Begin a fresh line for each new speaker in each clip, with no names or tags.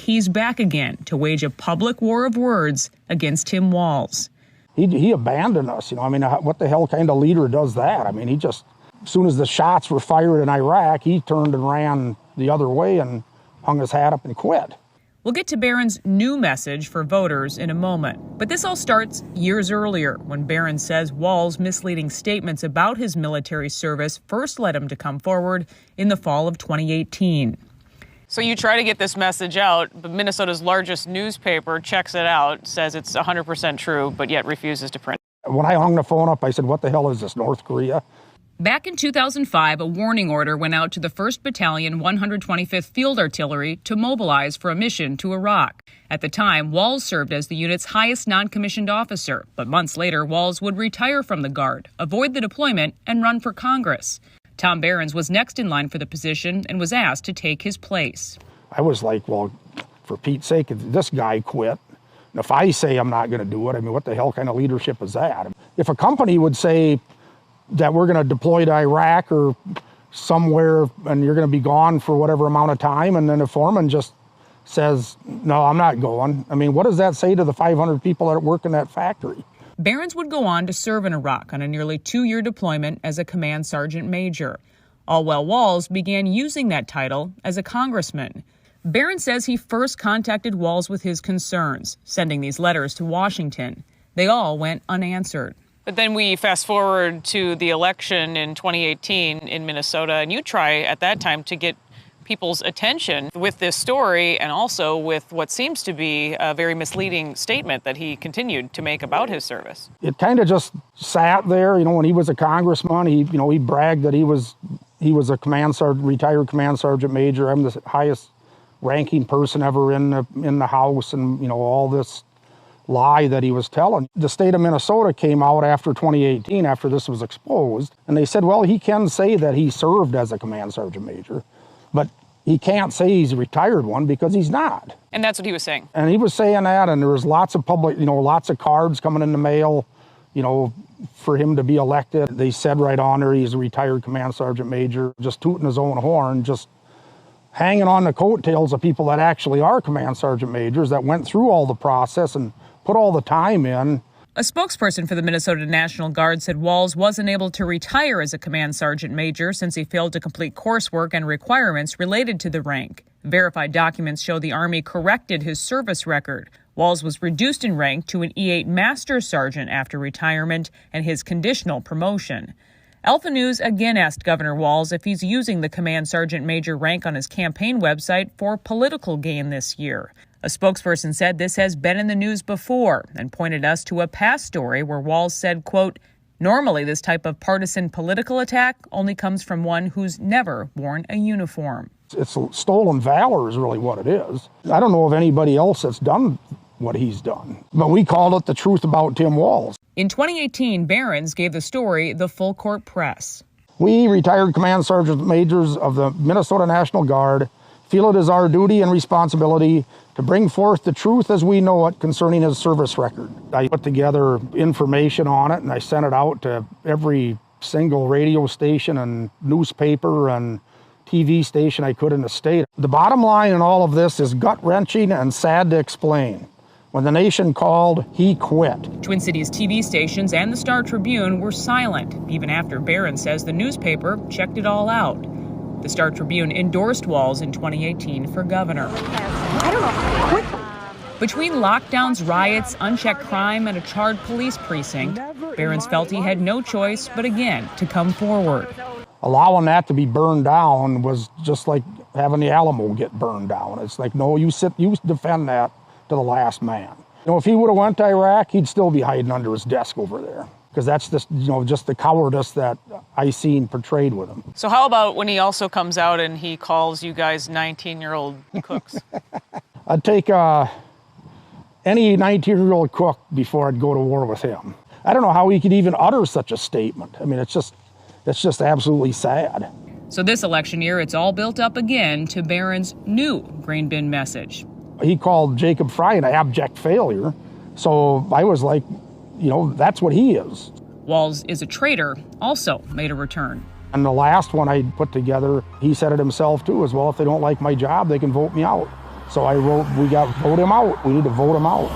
he's back again to wage a public war of words against Tim Walz.
He abandoned us, I mean, what the hell kind of leader does that? I mean, he just, as soon as the shots were fired in Iraq, he turned and ran the other way and hung his hat up and quit.
We'll get to Barron's new message for voters in a moment. But this all starts years earlier when Barron says Walz's misleading statements about his military service first led him to come forward in the fall of 2018. So you try to get this message out, but Minnesota's largest newspaper checks it out, says it's 100% true, but yet refuses to print.
When I hung the phone up, I said, what the hell is this, North Korea?
Back in 2005, a warning order went out to the 1st Battalion, 125th Field Artillery to mobilize for a mission to Iraq. At the time, Walz served as the unit's highest non-commissioned officer, but months later, Walz would retire from the Guard, avoid the deployment, and run for Congress. Tom Behrens was next in line for the position and was asked to take his place.
I was like, well, for Pete's sake, if this guy quit, and if I say I'm not going to do it, I mean, what the hell kind of leadership is that? If a company would say that we're going to deploy to Iraq or somewhere and you're going to be gone for whatever amount of time, and then a foreman just says, no, I'm not going. I mean, what does that say to the 500 people that work in that factory?
Behrens would go on to serve in Iraq on a nearly 2-year deployment as a command sergeant major. All while Walz began using that title as a congressman. Behrens says he first contacted Walz with his concerns, sending these letters to Washington. They all went unanswered. But then we fast forward to the election in 2018 in Minnesota, and you try at that time to get people's attention with this story and also with what seems to be a very misleading statement that he continued to make about his service.
It kind of just sat there, when he was a congressman, he bragged that he was a retired command sergeant major. I'm the highest ranking person ever in the House, and all this lie that he was telling. The state of Minnesota came out after 2018, after this was exposed, and they said, well, he can say that he served as a command sergeant major, but he can't say he's a retired one because he's not.
And that's what he was saying.
And he was saying that, and there was lots of lots of cards coming in the mail, for him to be elected. They said right on there he's a retired command sergeant major, just tooting his own horn, just hanging on the coattails of people that actually are command sergeant majors that went through all the process and put all the time in.
A spokesperson for the Minnesota National Guard said Walz wasn't able to retire as a command sergeant major since he failed to complete coursework and requirements related to the rank. Verified documents show the Army corrected his service record. Walz was reduced in rank to an E8 Master Sergeant after retirement and his conditional promotion. Alpha News again asked Governor Walz if he's using the command sergeant major rank on his campaign website for political gain this year. A spokesperson said this has been in the news before and pointed us to a past story where Walz said, quote, normally this type of partisan political attack only comes from one who's never worn a uniform.
It's stolen valor is really what it is. I don't know of anybody else that's done what he's done, but we called it the truth about Tim Walz.
In 2018, Behrens gave the story the full court press.
We, retired command sergeant majors of the Minnesota National Guard, feel it is our duty and responsibility to bring forth the truth as we know it concerning his service record. I put together information on it and I sent it out to every single radio station and newspaper and TV station I could in the state. The bottom line in all of this is gut-wrenching and sad to explain. When the nation called, he quit.
Twin Cities TV stations and the Star Tribune were silent, even after Behrens says the newspaper checked it all out. The Star Tribune endorsed Walz in 2018 for governor. Between lockdowns, riots, unchecked crime, and a charred police precinct, Behrens felt he had no choice but again to come forward.
Allowing that to be burned down was just like having the Alamo get burned down. It's like, no, you defend that to the last man. If he would have went to Iraq, he'd still be hiding under his desk over there. Because that's just the cowardice that I seen portrayed with him.
So how about when he also comes out and he calls you guys 19-year-old cooks?
I'd take any 19-year-old cook before I'd go to war with him. I don't know how he could even utter such a statement. I mean, it's just absolutely sad.
So this election year, it's all built up again to Behrens' new grain bin message.
He called Jacob Fry an abject failure. So I was like, that's what he is.
Walz is a traitor, also made a return.
And the last one I put together, he said it himself too, as well, if they don't like my job, they can vote me out. So I wrote, we got vote him out. We need to vote him out.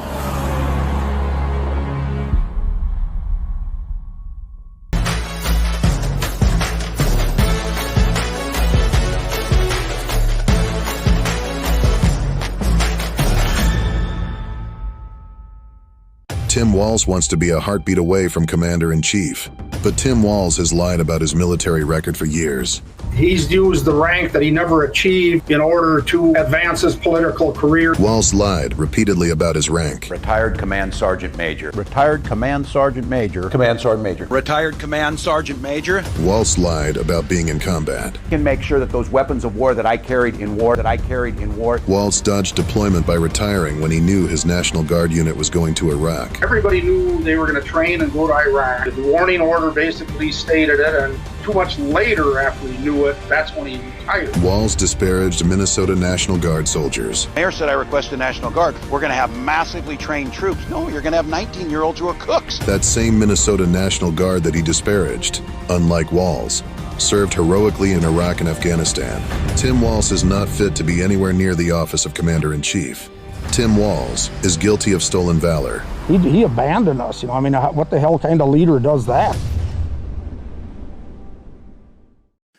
Tim Walz wants to be a heartbeat away from Commander-in-Chief, but Tim Walz has lied about his military record for years.
He's used the rank that he never achieved in order to advance his political career.
Walz lied repeatedly about his rank.
Retired Command Sergeant Major.
Retired Command Sergeant Major.
Command Sergeant Major.
Retired Command Sergeant Major.
Walz lied about being in combat.
Can make sure that those weapons of war that I carried in war,
Walz dodged deployment by retiring when he knew his National Guard unit was going to Iraq.
Everybody knew they were going to train and go to Iraq. The warning order basically stated it, and too much later after he knew it, that's when he retired.
Walz disparaged Minnesota National Guard soldiers.
Mayor said, I request the National Guard. We're going to have massively trained troops. No, you're going to have 19-year-olds who are cooks.
That same Minnesota National Guard that he disparaged, unlike Walz, served heroically in Iraq and Afghanistan. Tim Walz is not fit to be anywhere near the office of Commander-in-Chief. Tim Walz is guilty of stolen valor.
He abandoned us, I mean, what the hell kind of leader does that?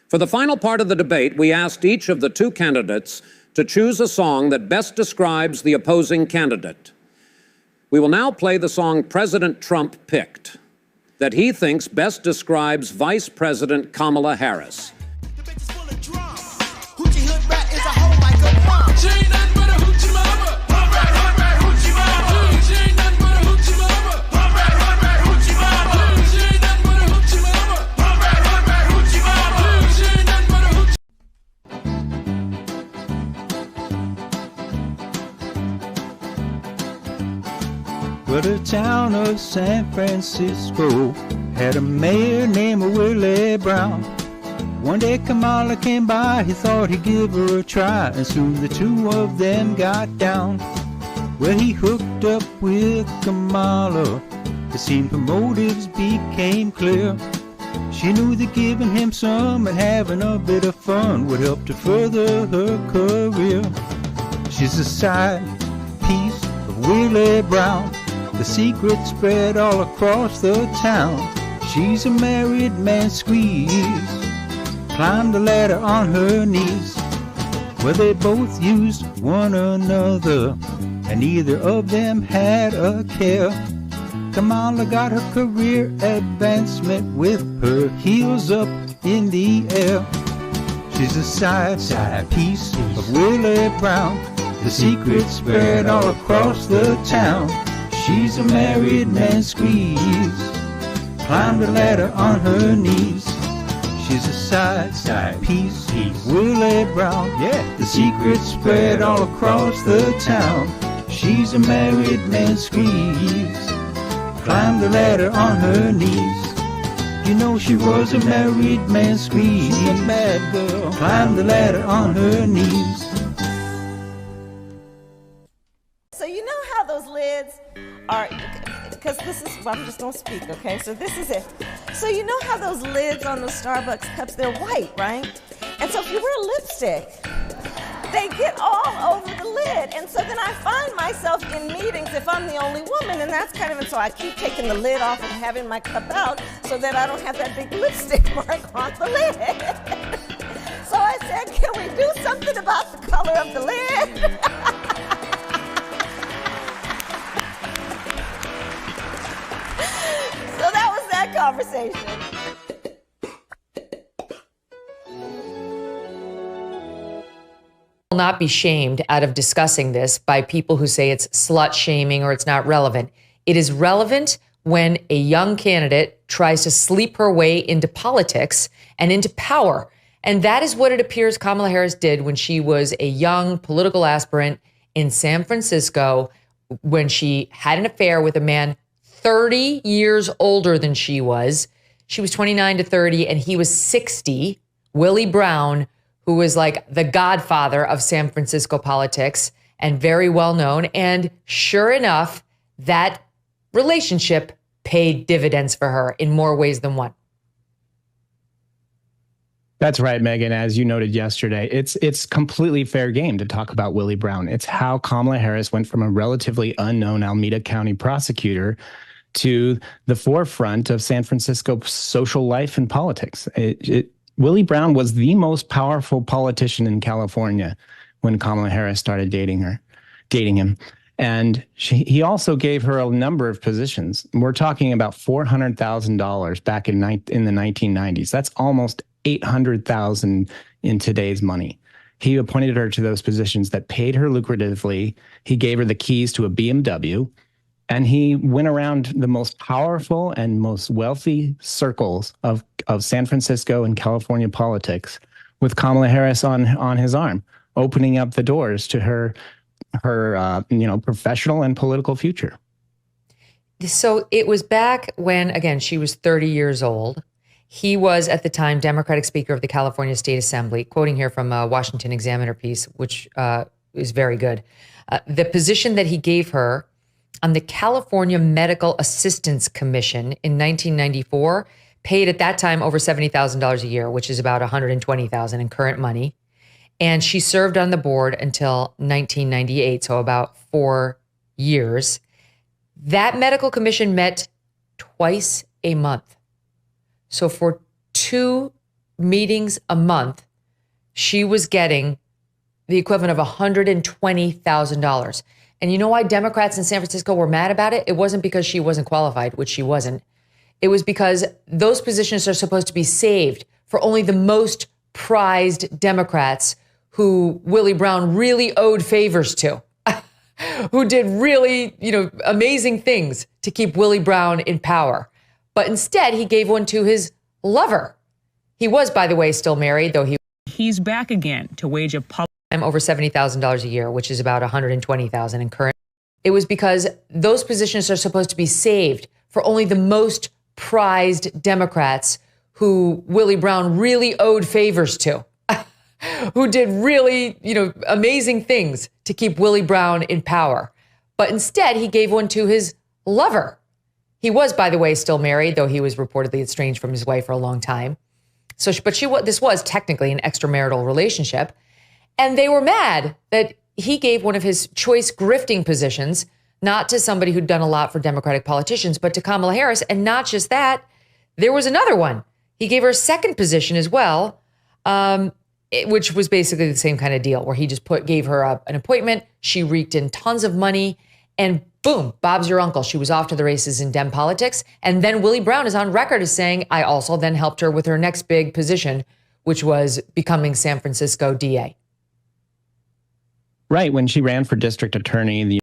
For the final part of the debate, we asked each of the two candidates to choose a song that best describes the opposing candidate. We will now play the song President Trump picked, that he thinks best describes Vice President Kamala Harris.
Well, the town of San Francisco had a mayor named Willie Brown. One day Kamala came by, he thought he'd give her a try, and soon the two of them got down. Well, he hooked up with Kamala, it seemed her motives became clear. She knew that giving him some and having a bit of fun would help to further her career. She's a side piece of Willie Brown. The secret spread all across the town. She's a married man squeeze, climbed the ladder on her knees. Well, they both used one another, and neither of them had a care. Kamala got her career advancement with her heels up in the air. She's a side piece of Willie Brown. The secret spread all across the town. She's a married man squeeze, climbed the ladder on her knees. She's a side piece, Willie Brown. Yeah, the secret spread all across the town. She's a married man squeeze, climbed the ladder on her knees. You know she was a married man squeeze, a bad girl, climbed the ladder on her knees.
So you know how those lids are, because this is, well, I'm just gonna speak, okay? So this is it. So you know how those lids on the Starbucks cups, they're white, right? And so if you wear lipstick, they get all over the lid. And so then I find myself in meetings if I'm the only woman, and that's kind of, and so I keep taking the lid off and having my cup out so that I don't have that big lipstick mark on the lid. So I said, can we do something about the color of the lid? So that was that conversation.
Will not be shamed out of discussing this by people who say it's slut shaming or it's not relevant. It is relevant when a young candidate tries to sleep her way into politics and into power. And that is what it appears Kamala Harris did when she was a young political aspirant in San Francisco, when she had an affair with a man 30 years older than she was. She was 29 to 30 and he was 60, Willie Brown, who was like the godfather of San Francisco politics and very well known. And sure enough, that relationship paid dividends for her in more ways than one.
That's right, Megan. As you noted yesterday, it's completely fair game to talk about Willie Brown. It's how Kamala Harris went from a relatively unknown Alameda County prosecutor to the forefront of San Francisco social life and politics. Willie Brown was the most powerful politician in California when Kamala Harris started dating him. And he also gave her a number of positions. We're talking about $400,000 back in the 1990s. That's almost $800,000 in today's money. He appointed her to those positions that paid her lucratively. He gave her the keys to a BMW, and he went around the most powerful and most wealthy circles of San Francisco and California politics with Kamala Harris on his arm, opening up the doors to her professional and political future.
So it was back when, again, she was 30 years old. He was, at the time, Democratic Speaker of the California State Assembly, quoting here from a Washington Examiner piece, which is very good. The position that he gave her on the California Medical Assistance Commission in 1994 paid at that time over $70,000 a year, which is about $120,000 in current money. And she served on the board until 1998, so about 4 years. That medical commission met twice a month. So for 2 meetings a month, she was getting the equivalent of $120,000. And you know why Democrats in San Francisco were mad about it? It wasn't because she wasn't qualified, which she wasn't. It was because those positions are supposed to be saved for only the most prized Democrats who Willie Brown really owed favors to, who did really, amazing things to keep Willie Brown in power. But instead, he gave one to his lover. He was, by the way, still married, though
he's back again to wage a public
over $70,000 a year, which is about $120,000 in current. It was because those positions are supposed to be saved for only the most prized Democrats who Willie Brown really owed favors to, who did really, amazing things to keep Willie Brown in power. But instead, he gave one to his lover. He was, by the way, still married, though he was reportedly estranged from his wife for a long time. This was technically an extramarital relationship. And they were mad that he gave one of his choice grifting positions, not to somebody who'd done a lot for Democratic politicians, but to Kamala Harris. And not just that, there was another one. He gave her a second position as well, which was basically the same kind of deal, where he just gave her an appointment. She reeked in tons of money, and boom, Bob's your uncle. She was off to the races in Dem politics. And then Willie Brown is on record as saying, I also then helped her with her next big position, which was becoming San Francisco DA.
Right, when she ran for district attorney,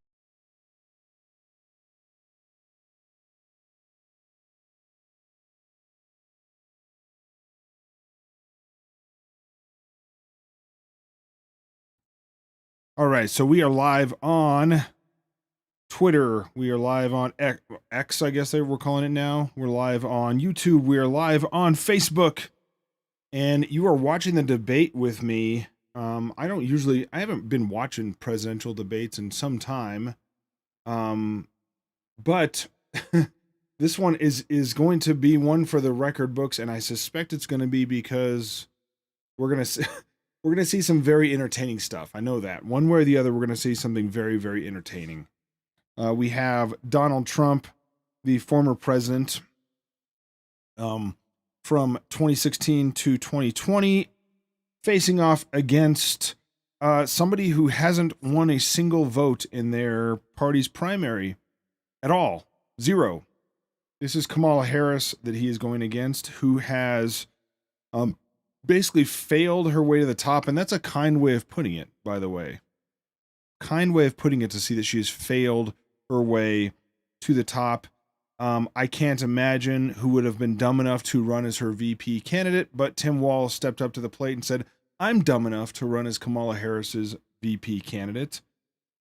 All right, so we are live on Twitter. We are live on X, I guess we're calling it now. We're live on YouTube. We are live on Facebook. And you are watching the debate with me. I haven't been watching presidential debates in some time. But this one is going to be one for the record books, and I suspect it's going to be because we're going to see some very entertaining stuff. I know that. One way or the other, we're going to see something very, very entertaining. We have Donald Trump, the former president, from 2016 to 2020, facing off against somebody who hasn't won a single vote in their party's primary at all. 0. This is Kamala Harris that he is going against, who has basically failed her way to the top. And that's a kind way of putting it, by the way. Kind way of putting it, to see that she has failed her way to the top. I can't imagine who would have been dumb enough to run as her VP candidate, but Tim Walz stepped up to the plate and said, I'm dumb enough to run as Kamala Harris's VP candidate.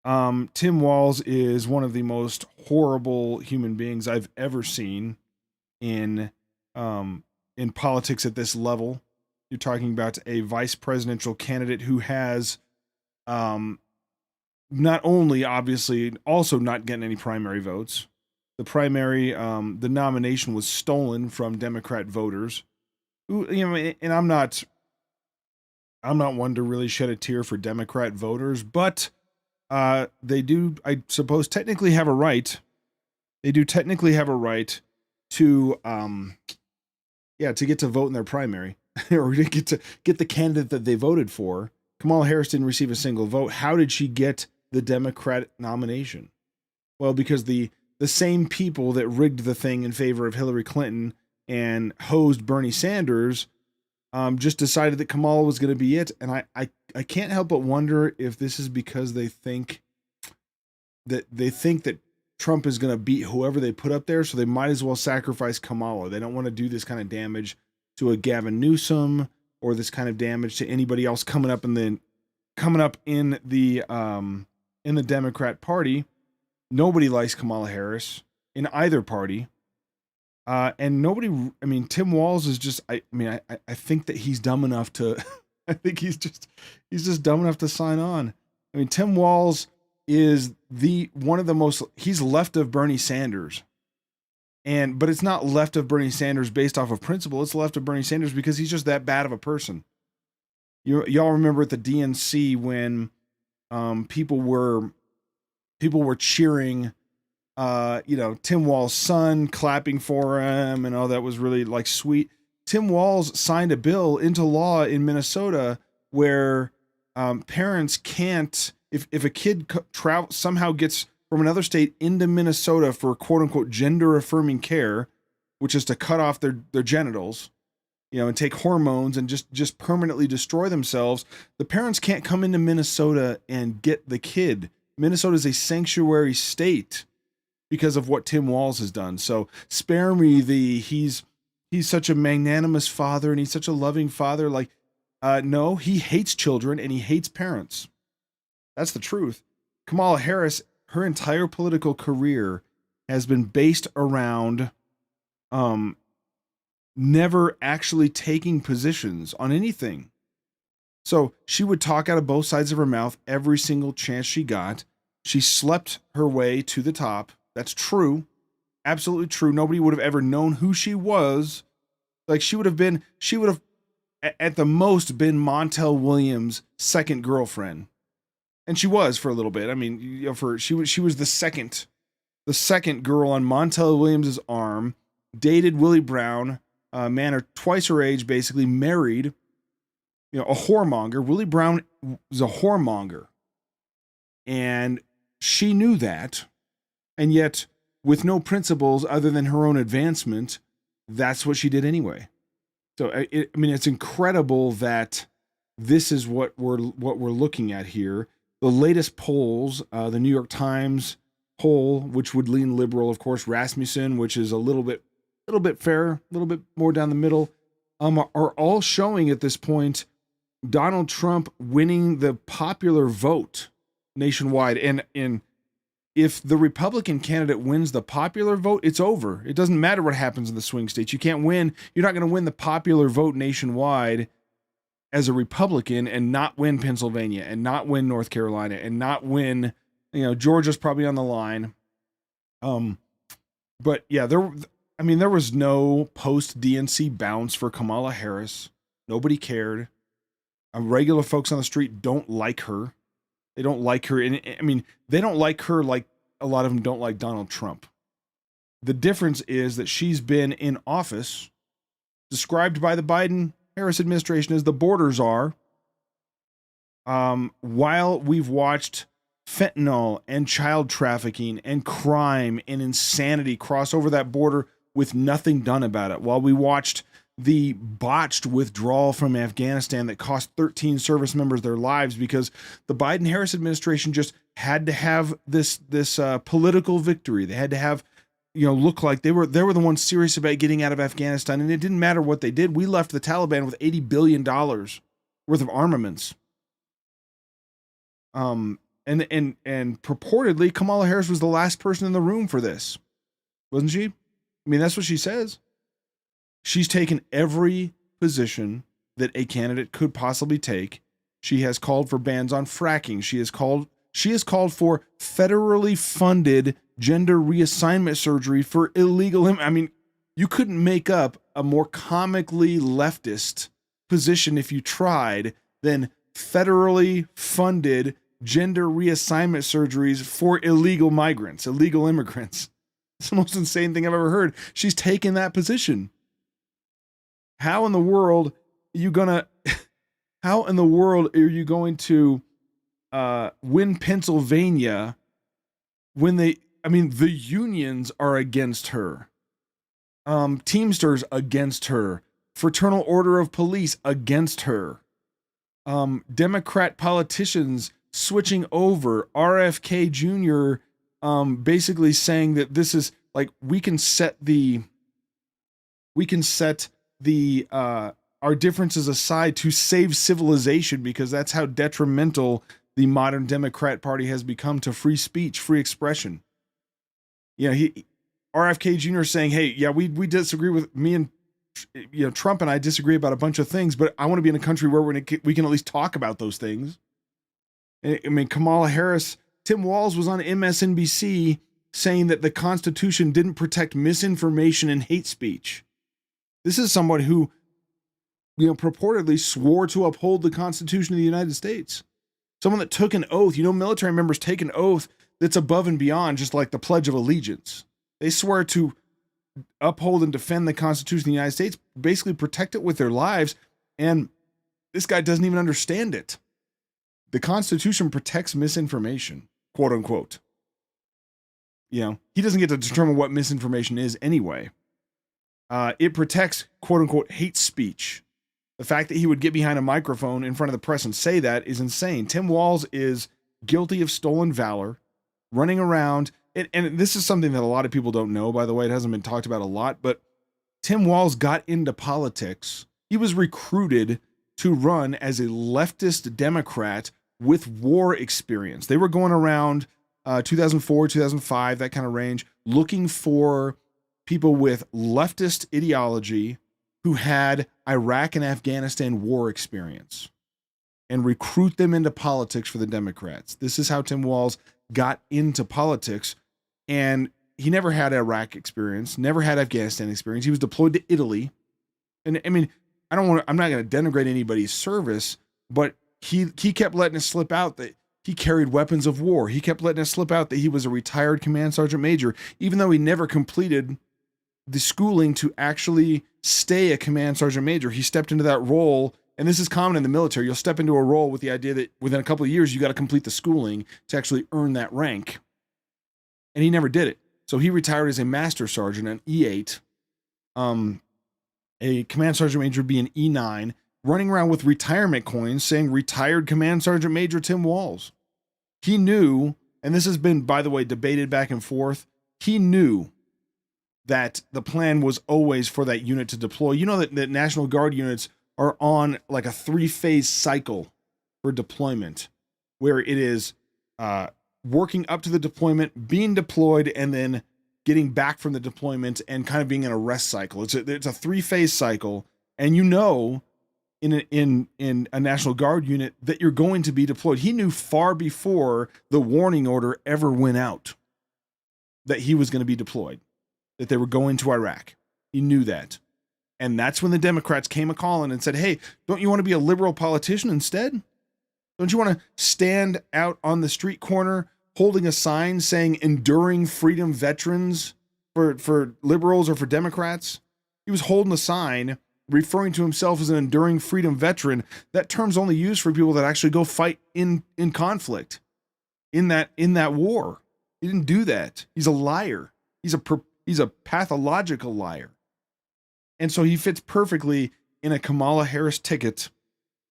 Tim Walz is one of the most horrible human beings I've ever seen in politics at this level. You're talking about a vice presidential candidate who has not only, obviously, also not getting any primary votes. The primary, the nomination was stolen from Democrat voters. Who, and I'm not I'm not one to really shed a tear for Democrat voters, but they do, I suppose, technically have a right. They do technically have a right to, to get to vote in their primary or to get the candidate that they voted for. Kamala Harris didn't receive a single vote. How did she get the Democrat nomination? Well, because the same people that rigged the thing in favor of Hillary Clinton and hosed Bernie Sanders just decided that Kamala was going to be it. And I can't help but wonder if this is because they think that Trump is going to beat whoever they put up there, so they might as well sacrifice Kamala. They don't want to do this kind of damage to a Gavin Newsom or this kind of damage to anybody else coming up in the Democrat Party. Nobody likes Kamala Harris in either party. And nobody, I mean, Tim Walz is just, I think that he's dumb enough to, I think he's just dumb enough to sign on. I mean, Tim Walz is he's left of Bernie Sanders. But it's not left of Bernie Sanders based off of principle. It's left of Bernie Sanders because he's just that bad of a person. Y'all remember at the DNC when people were cheering, Tim Walz's son, clapping for him, and all that was really like sweet. Tim Walz signed a bill into law in Minnesota where parents can't, if a kid somehow gets from another state into Minnesota for quote unquote gender affirming care, which is to cut off their genitals, and take hormones and just permanently destroy themselves, the parents can't come into Minnesota and get the kid. Minnesota is a sanctuary state because of what Tim Walz has done. So spare me he's such a magnanimous father and he's such a loving father. Like, no, he hates children and he hates parents. That's the truth. Kamala Harris, her entire political career has been based around never actually taking positions on anything. So she would talk out of both sides of her mouth every single chance she got. She slept her way to the top. That's true. Absolutely true. Nobody would have ever known who she was. Like she would have at the most been Montel Williams' second girlfriend. And she was for a little bit. I mean, she was the second girl on Montel Williams' arm, dated Willie Brown, a man twice her age, basically married, a whoremonger. Willie Brown was a whoremonger. And she knew that. And yet, with no principles other than her own advancement, that's what she did anyway. So, it's incredible that this is what we're looking at here. The latest polls, the New York Times poll, which would lean liberal, of course, Rasmussen, which is a little bit fair, a little bit more down the middle, are all showing at this point Donald Trump winning the popular vote nationwide. And if the Republican candidate wins the popular vote, it's over. It doesn't matter what happens in the swing states. You can't win. You're not going to win the popular vote nationwide as a Republican and not win Pennsylvania and not win North Carolina and not win, Georgia's probably on the line. But yeah, there was no post DNC bounce for Kamala Harris. Nobody cared. Regular folks on the street don't like her. They don't like her. And they don't like her like a lot of them don't like Donald Trump. The difference is that she's been in office, described by the Biden-Harris administration as the border czar, while we've watched fentanyl and child trafficking and crime and insanity cross over that border with nothing done about it, while we watched the botched withdrawal from Afghanistan that cost 13 service members their lives because the Biden-Harris administration just had to have this political victory. They had to have, look like they were the ones serious about getting out of Afghanistan, and it didn't matter what they did. We left the Taliban with $80 billion worth of armaments. And purportedly Kamala Harris was the last person in the room for this, wasn't she? That's what she says. She's taken every position that a candidate could possibly take. She has called for bans on fracking. She has called for federally funded gender reassignment surgery for illegal. You couldn't make up a more comically leftist position if you tried than federally funded gender reassignment surgeries for illegal migrants, illegal immigrants. It's the most insane thing I've ever heard. She's taken that position. How in the world are you going to win Pennsylvania when the unions are against her? Teamsters against her. Fraternal Order of Police against her. Democrat politicians switching over. RFK Jr. Basically saying that this is like, we can set our differences aside to save civilization, because that's how detrimental the modern Democrat Party has become to free speech, free expression. RFK Jr. saying, hey, yeah, we disagree with me, and Trump and I disagree about a bunch of things, but I want to be in a country where we can at least talk about those things. I mean, Kamala Harris, Tim Walz was on MSNBC saying that the Constitution didn't protect misinformation and hate speech. This is someone who, purportedly swore to uphold the Constitution of the United States. Someone that took an oath. Military members take an oath that's above and beyond just like the Pledge of Allegiance. They swear to uphold and defend the Constitution of the United States, basically protect it with their lives, and this guy doesn't even understand it. The Constitution protects misinformation, quote unquote. He doesn't get to determine what misinformation is anyway. It protects, quote unquote, hate speech. The fact that he would get behind a microphone in front of the press and say that is insane. Tim Walz is guilty of stolen valor, running around. And this is something that a lot of people don't know, by the way. It hasn't been talked about a lot, but Tim Walz got into politics. He was recruited to run as a leftist Democrat with war experience. They were going around 2004, 2005, that kind of range, looking for people with leftist ideology who had Iraq and Afghanistan war experience and recruit them into politics for the Democrats. This is how Tim Walz got into politics. And he never had Iraq experience, never had Afghanistan experience. He was deployed to Italy. And I mean, I'm not going to denigrate anybody's service, but he kept letting us slip out that he carried weapons of war. He kept letting us slip out that he was a retired command sergeant major, even though he never completed the schooling to actually stay a command sergeant major. He stepped into that role, and this is common in the military. You'll step into a role with the idea that within a couple of years, you got to complete the schooling to actually earn that rank. And he never did it. So he retired as a master sergeant, an E8. A command sergeant major would be an E9, running around with retirement coins saying retired command sergeant major Tim Walz. He knew, and this has been, by the way, debated back and forth, he knew that the plan was always for that unit to deploy. You know that National Guard units are on like a 3-phase cycle for deployment, where it is working up to the deployment, being deployed, and then getting back from the deployment and kind of being in a rest cycle. It's a 3-phase cycle, and in a National Guard unit that you're going to be deployed. He knew far before the warning order ever went out that he was going to be deployed, that they were going to Iraq. He knew that. And that's when the Democrats came a-calling and said, hey, don't you want to be a liberal politician instead? Don't you want to stand out on the street corner holding a sign saying enduring freedom veterans for liberals or for Democrats? He was holding a sign referring to himself as an enduring freedom veteran. That term's only used for people that actually go fight in conflict, in that war. He didn't do that. He's a liar. He's a pathological liar. And so he fits perfectly in a Kamala Harris ticket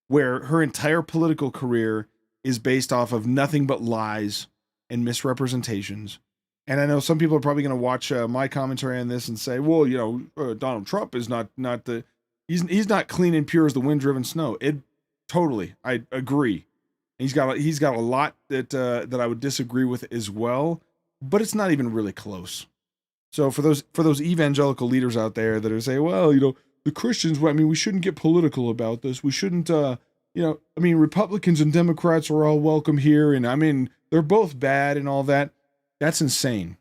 where her entire political career is based off of nothing but lies and misrepresentations. And I know some people are probably going to watch my commentary on this and say, well, Donald Trump is not he's not clean and pure as the wind-driven snow. I agree. He's got a lot that I would disagree with as well, but it's not even really close. So for those evangelical leaders out there that are saying, well, the Christians, we shouldn't get political about this. We shouldn't, Republicans and Democrats are all welcome here. And they're both bad and all that. That's insane.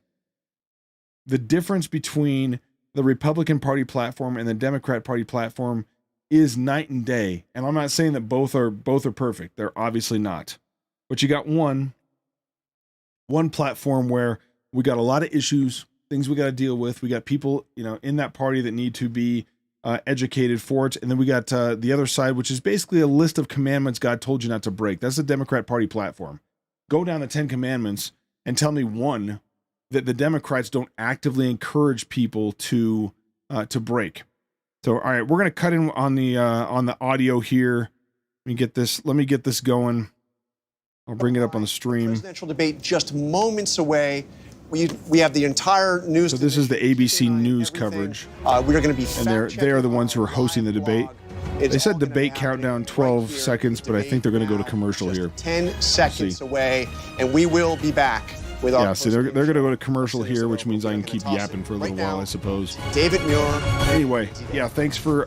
The difference between the Republican Party platform and the Democrat Party platform is night and day. And I'm not saying that both are perfect. They're obviously not. But you got one platform where we got a lot of issues, things we got to deal with. We got people, in that party that need to be educated for it. And then we got the other side, which is basically a list of commandments God told you not to break. That's the Democrat Party platform. Go down the 10 commandments and tell me one that the Democrats don't actively encourage people to break. So, all right, we're going to cut in on the audio here. Let me get this going. I'll bring it up on the stream.
Presidential debate just moments away. We have the entire news.
So this is the ABC News coverage.
We're going to be,
and they are the ones who are hosting the debate. They said debate countdown 12 seconds, but I think they're going to go to commercial here.
10 seconds away, and we will be back with our.
Yeah, so they're going to go to commercial here, which means I can keep yapping for a little while, I suppose.
David Muir.
Anyway, yeah, thanks for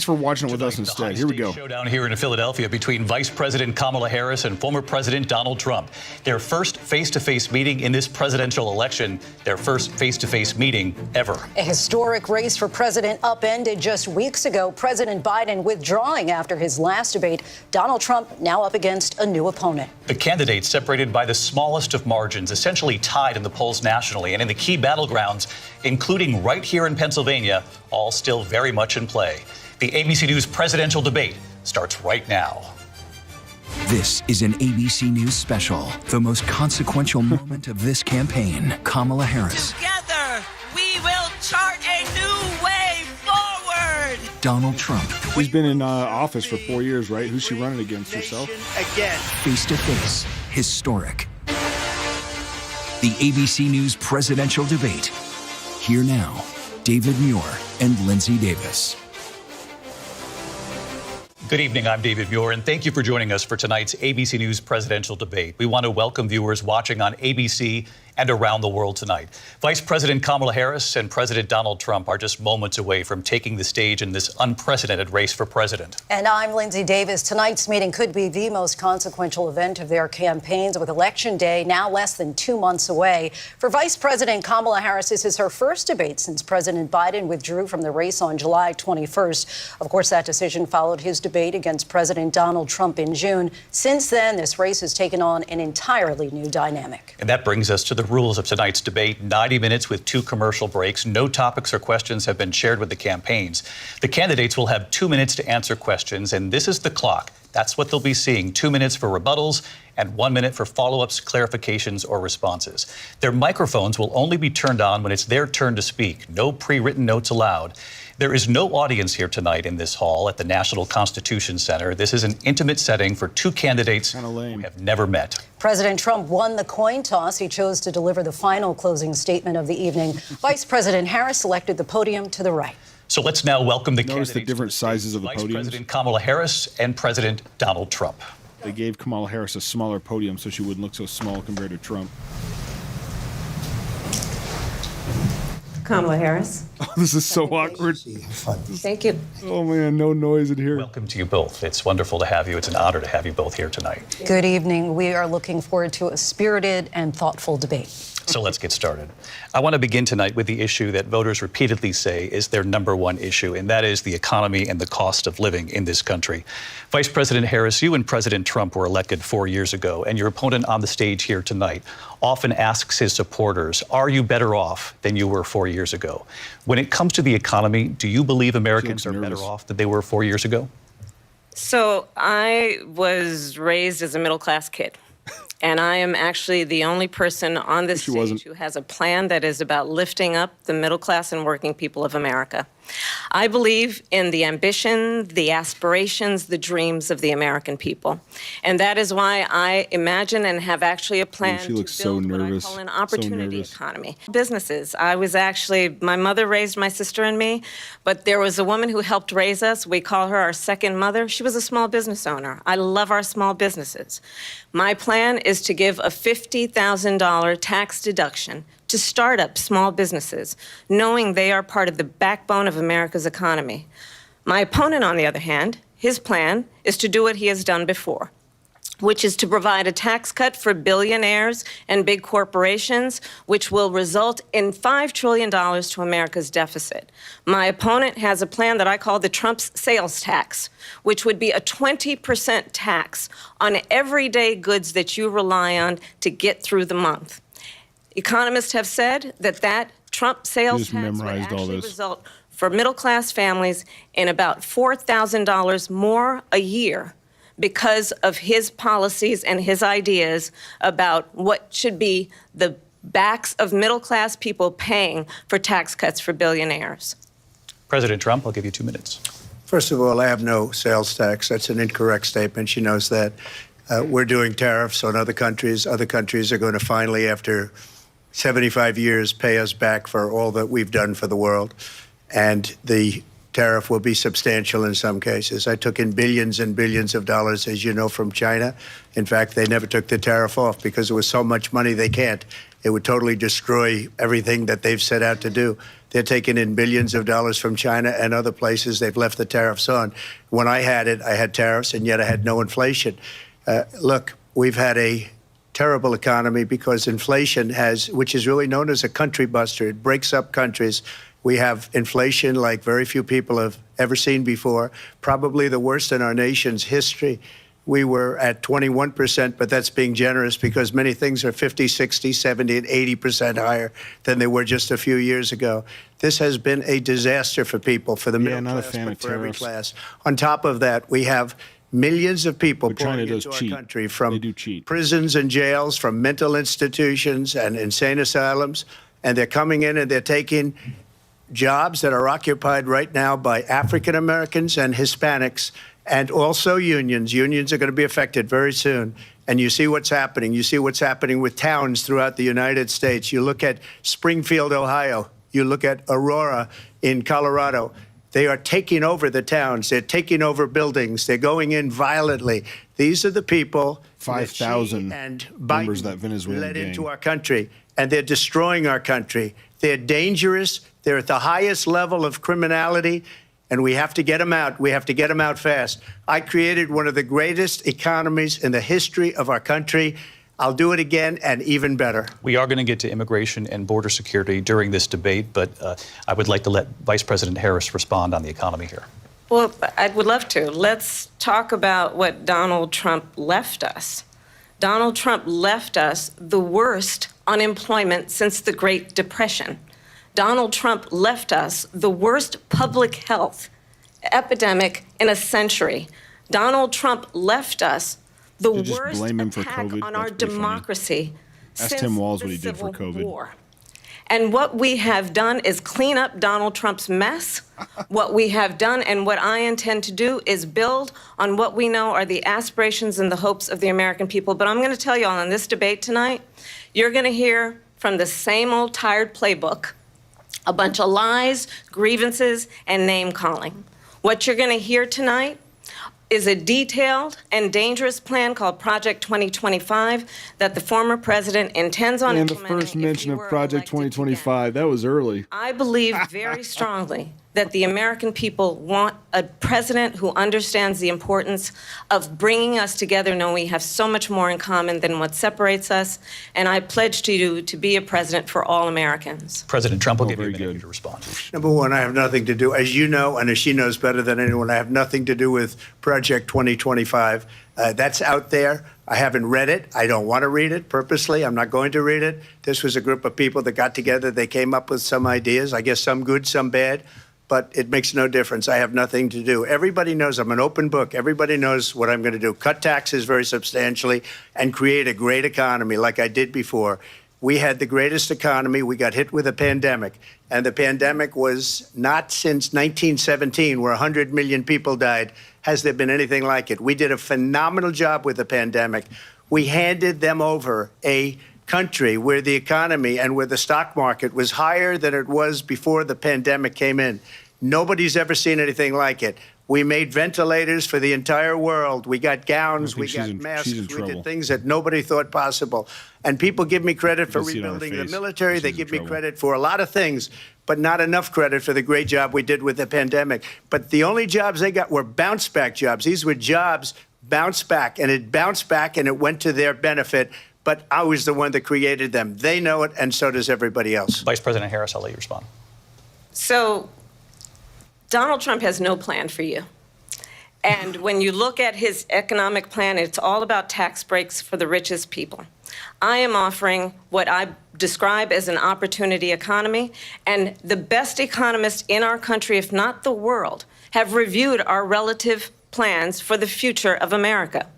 watching it with us instead. Here we go.
Showdown here in Philadelphia between Vice President Kamala Harris and former President Donald Trump. Their first face-to-face meeting in this presidential election. Their first face-to-face meeting ever.
A historic race for president upended just weeks ago. President Biden withdrawing after his last debate. Donald Trump now up against a new opponent.
The candidates separated by the smallest of margins, essentially tied in the polls nationally and in the key battlegrounds, including right here in Pennsylvania, all still very much in play. The ABC News presidential debate starts right now.
This is an ABC News special, the most consequential moment of this campaign. Kamala Harris.
Together, we will chart a new way forward.
Donald Trump.
She's been in office for 4 years, right? Who's she running against, herself?
Again.
Face to face. Historic. The ABC News presidential debate. Here now, David Muir and Lindsay Davis.
Good evening, I'm David Muir, and thank you for joining us for tonight's ABC News presidential debate. We want to welcome viewers watching on ABC and around the world tonight. Vice President Kamala Harris and President Donald Trump are just moments away from taking the stage in this unprecedented race for president.
And I'm Lindsay Davis. Tonight's meeting could be the most consequential event of their campaigns, with Election Day now less than 2 months away. For Vice President Kamala Harris, this is her first debate since President Biden withdrew from the race on July 21st. Of course, that decision followed his debate against President Donald Trump in June. Since then, this race has taken on an entirely new dynamic.
And that brings us to the rules of tonight's debate. 90 minutes with 2 commercial breaks. No topics or questions have been shared with the campaigns. The candidates will have 2 minutes to answer questions, and this is the clock. That's what they'll be seeing. 2 minutes for rebuttals and 1 minute for follow-ups, clarifications, or responses. Their microphones will only be turned on when it's their turn to speak. No pre-written notes allowed. There is no audience here tonight in this hall at the National Constitution Center. This is an intimate setting for 2 candidates who have never met.
President Trump won the coin toss. He chose to deliver the final closing statement of the evening. Vice President Harris selected the podium to the right.
So let's now welcome the
candidates. Notice the different sizes of the
Vice
podiums.
President Kamala Harris and President Donald Trump.
They gave Kamala Harris a smaller podium so she wouldn't look so small compared to Trump.
Kamala Harris.
Oh, this is so awkward.
Thank you.
Oh, man, no noise in here.
Welcome to you both. It's wonderful to have you. It's an honor to have you both here tonight.
Good evening. We are looking forward to a spirited and thoughtful debate.
So let's get started. I want to begin tonight with the issue that voters repeatedly say is their #1 issue, and that is the economy and the cost of living in this country. Vice President Harris, you and President Trump were elected 4 years ago, and your opponent on the stage here tonight often asks his supporters, are you better off than you were 4 years ago? When it comes to the economy, do you believe Americans are better off than they were 4 years ago?
So I was raised as a middle-class kid. And I am actually the only person on this stage who has a plan that is about lifting up the middle class and working people of America. I believe in the ambition, the aspirations, the dreams of the American people. And that is why I imagine and have actually a plan to build what I call an opportunity economy. Businesses. My mother raised my sister and me, but there was a woman who helped raise us. We call her our second mother. She was a small business owner. I love our small businesses. My plan is to give a $50,000 tax deduction to start up small businesses, knowing they are part of the backbone of America's economy. My opponent, on the other hand, his plan is to do what he has done before. which is to provide a tax cut for billionaires and big corporations, which will result in $5 trillion to America's deficit. My opponent has a plan that I call the Trump's sales tax, which would be a 20% tax on everyday goods that you rely on to get through the month. Economists have said that Trump sales tax would actually result for middle-class families in about $4,000 more a year because of his policies and his ideas about what should be the backs of middle-class people paying for tax cuts for billionaires.
President Trump, I'll give you 2 minutes.
First of all, I have no sales tax. That's an incorrect statement. She knows that. We're doing tariffs on other countries. Other countries are going to finally, after 75 years, pay us back for all that we've done for the world. And the tariff will be substantial in some cases. I took in billions and billions of dollars, as you know, from China. In fact, they never took the tariff off because it was so much money they can't. It would totally destroy everything that they've set out to do. They're taking in billions of dollars from China and other places. They've left the tariffs on. When I had it, I had tariffs, and yet I had no inflation. Look, we've had a terrible economy because inflation which is really known as a country buster. It breaks up countries. We have inflation like very few people have ever seen before, probably the worst in our nation's history. We were at 21%, but that's being generous because many things are 50, 60, 70, and 80% higher than they were just a few years ago. This has been a disaster for people, for the middle class, but for every class. On top of that, we have millions of people pouring into our country from prisons and jails, from mental institutions and insane asylums, and they're coming in and they're taking jobs that are occupied right now by African Americans and Hispanics, and also unions. Unions are going to be affected very soon. And you see what's happening. You see what's happening with towns throughout the United States. You look at Springfield, Ohio. You look at Aurora in Colorado. They are taking over the towns. They're taking over buildings. They're going in violently. These are the people
5,000 members of that Venezuelan
led
gang
into our country, and they're destroying our country. They're dangerous. They're at the highest level of criminality, and we have to get them out. We have to get them out fast. I created one of the greatest economies in the history of our country. I'll do it again and even better.
We are going to get to immigration and border security during this debate, but I would like to let Vice President Harris respond on the economy here.
Well, I would love to. Let's talk about what Donald Trump left us. Donald Trump left us the worst unemployment since the Great Depression. Donald Trump left us the worst public health epidemic in a century. Donald Trump left us the worst attack on our democracy since
Tim Walz what he
the
did for
Civil
COVID.
War. And what we have done is clean up Donald Trump's mess. What we have done and what I intend to do is build on what we know are the aspirations and the hopes of the American people. But I'm going to tell you all in this debate tonight, you're going to hear from the same old tired playbook, a bunch of lies, grievances, and name-calling. What you're going to hear tonight is a detailed and dangerous plan called Project 2025 that the former president intends on implementing.
And the first mention of Project 2025, that was early.
I believe very strongly that the American people want a president who understands the importance of bringing us together, knowing we have so much more in common than what separates us. And I pledge to you to be a president for all Americans.
President Trump will give you a minute to respond.
Number one, I have nothing to do, as you know, and as she knows better than anyone, I have nothing to do with Project 2025. That's out there. I haven't read it. I don't want to read it purposely. I'm not going to read it. This was a group of people that got together. They came up with some ideas, I guess some good, some bad, but it makes no difference. I have nothing to do. Everybody knows I'm an open book. Everybody knows what I'm going to do. Cut taxes very substantially and create a great economy like I did before. We had the greatest economy. We got hit with a pandemic, and the pandemic was not since 1917, where 100 million people died, has there been anything like it. We did a phenomenal job with the pandemic. We handed them over a country where the economy and where the stock market was higher than it was before the pandemic came in. Nobody's ever seen anything like it. We made ventilators for the entire world. We got gowns, we got masks, we did things that nobody thought possible. And people give me credit for rebuilding the military. They give me credit for a lot of things, but not enough credit for the great job we did with the pandemic. But the only jobs they got were bounce back jobs. These were jobs bounced back, and it bounced back, and it went to their benefit. But I was the one that created them. They know it, and so does everybody else.
Vice President Harris, I'll let you respond.
So Donald Trump has no plan for you. And when you look at his economic plan, it's all about tax breaks for the richest people. I am offering what I describe as an opportunity economy, and the best economists in our country, if not the world, have reviewed our relative plans for the future of America.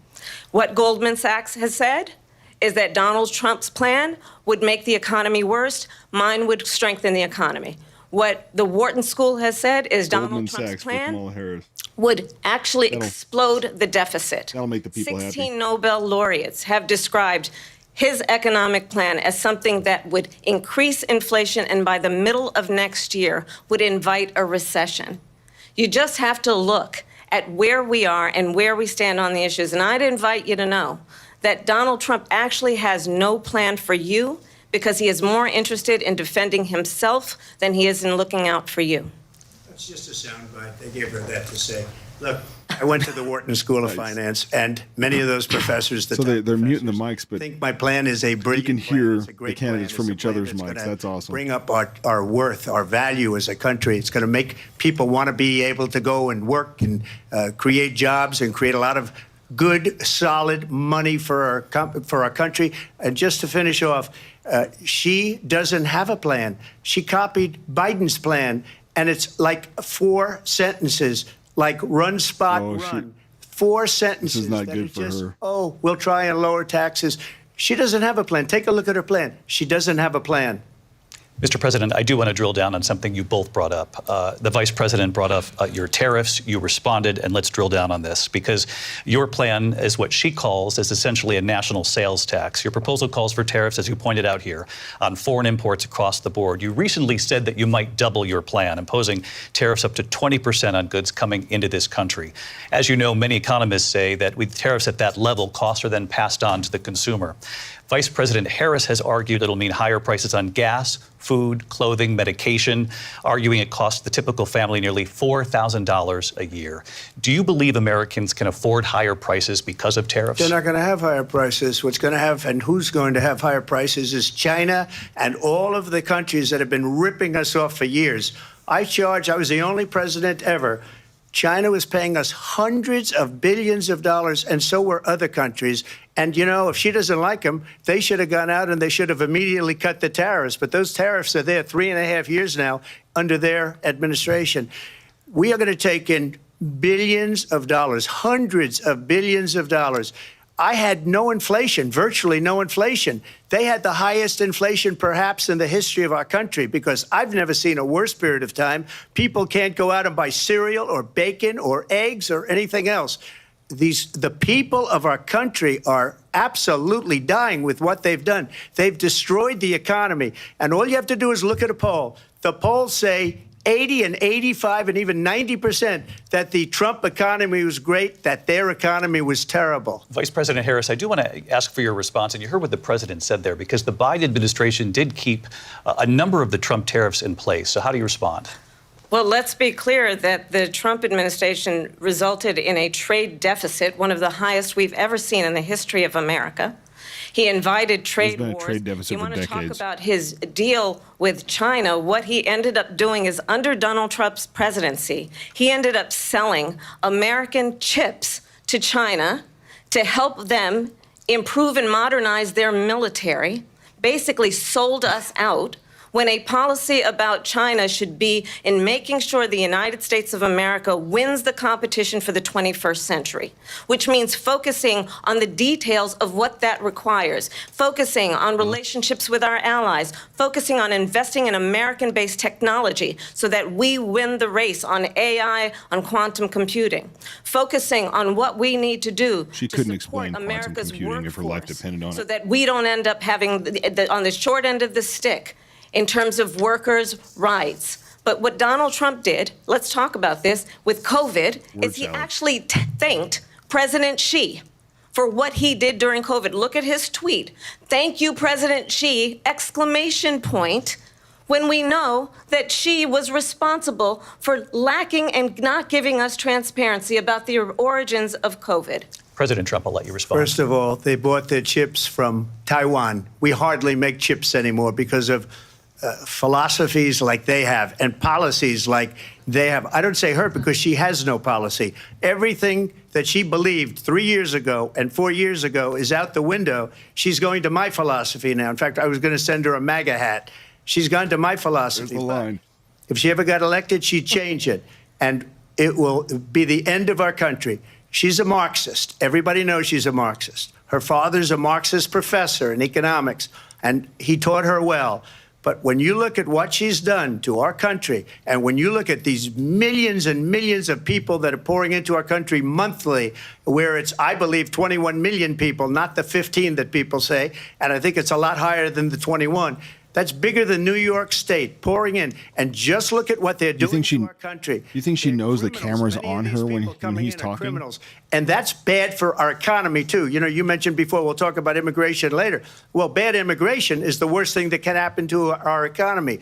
What Goldman Sachs has said is that Donald Trump's plan would make the economy worse, mine would strengthen the economy. What the Wharton School has said is Donald Trump's plan would actually explode the deficit.
That'll make the people
16
happy.
Nobel laureates have described his economic plan as something that would increase inflation and by the middle of next year would invite a recession. You just have to look at where we are and where we stand on the issues. And I'd invite you to know that Donald Trump actually has no plan for you because he is more interested in defending himself than he is in looking out for you.
That's just a soundbite. They gave her that to say. Look, I went to the Wharton School of Finance, and many of those professors,
So they're muting the mics, but
think my plan is a brilliant
you can hear
plan.
the candidates from each other's mics. That's awesome.
Bring up our worth, our value as a country. It's going to make people want to be able to go and work and create jobs and create a lot of good, solid money for our country. And just to finish off, she doesn't have a plan. She copied Biden's plan, and it's like 4 sentences, like run, spot, run. 4 sentences.
This is not good for her.
Oh, we'll try and lower taxes. She doesn't have a plan. Take a look at her plan. She doesn't have a plan.
Mr. President, I do want to drill down on something you both brought up. The Vice President brought up your tariffs. You responded, and let's drill down on this, because your plan is what she calls is essentially a national sales tax. Your proposal calls for tariffs, as you pointed out here, on foreign imports across the board. You recently said that you might double your plan, imposing tariffs up to 20% on goods coming into this country. As you know, many economists say that with tariffs at that level, costs are then passed on to the consumer. Vice President Harris has argued it'll mean higher prices on gas, food, clothing, medication, arguing it costs the typical family nearly $4,000 a year. Do you believe Americans can afford higher prices because of tariffs?
They're not going to have higher prices. What's going to have, and who's going to have higher prices, is China and all of the countries that have been ripping us off for years. I was the only president ever. China was paying us hundreds of billions of dollars, and so were other countries. And, you know, if she doesn't like them, they should have gone out and they should have immediately cut the tariffs. But those tariffs are there 3.5 years now under their administration. We are going to take in billions of dollars, hundreds of billions of dollars. I had no inflation, virtually no inflation. They had the highest inflation perhaps in the history of our country, because I've never seen a worse period of time. People can't go out and buy cereal or bacon or eggs or anything else. The people of our country are absolutely dying with what they've done. They've destroyed the economy. And all you have to do is look at a poll. The polls say 80 and 85 and even 90% that the Trump economy was great, that their economy was terrible.
Vice President Harris, I do want to ask for your response, and you heard what the president said there, because the Biden administration did keep a number of the Trump tariffs in place. So how do you respond?
Well, let's be clear that the Trump administration resulted in a trade deficit, one of the highest we've ever seen in the history of America. He invited trade wars.
Trade deficit
you want
for
to
decades.
talk about his deal with China? What he ended up doing is, under Donald Trump's presidency, he ended up selling American chips to China to help them improve and modernize their military, basically sold us out, when a policy about China should be in making sure the United States of America wins the competition for the 21st century, which means focusing on the details of what that requires, focusing on relationships with our allies, focusing on investing in American-based technology so that we win the race on AI, on quantum computing, focusing on what we need to do
She couldn't explain quantum computing if her life depended on
so
it.
that we don't end up having, on the short end of the stick, in terms of workers' rights. But what Donald Trump did, let's talk about this, with COVID, is he actually thanked President Xi for what he did during COVID. Look at his tweet. Thank you, President Xi, exclamation point, when we know that she was responsible for lacking and not giving us transparency about the origins of COVID?
President Trump, I'll let you respond.
First of all, they bought their chips from Taiwan. We hardly make chips anymore because of philosophies like they have and policies like they have. I don't say her because she has no policy. Everything that she believed 3 years ago and 4 years ago is out the window. She's going to my philosophy now. In fact, I was going to send her a MAGA hat. She's gone to my philosophy.
There's the line.
If she ever got elected, she'd change it. And it will be the end of our country. She's a Marxist. Everybody knows she's a Marxist. Her father's a Marxist professor in economics, and he taught her well. But when you look at what she's done to our country, and when you look at these millions and millions of people that are pouring into our country monthly, where it's, I believe, 21 million people, not the 15 that people say, and I think it's a lot higher than the 21. That's bigger than New York State pouring in. And just look at what they're doing to our country.
You think she knows the camera's on her when he's talking?
And that's bad for our economy, too. You know, you mentioned before, we'll talk about immigration later. Well, bad immigration is the worst thing that can happen to our economy.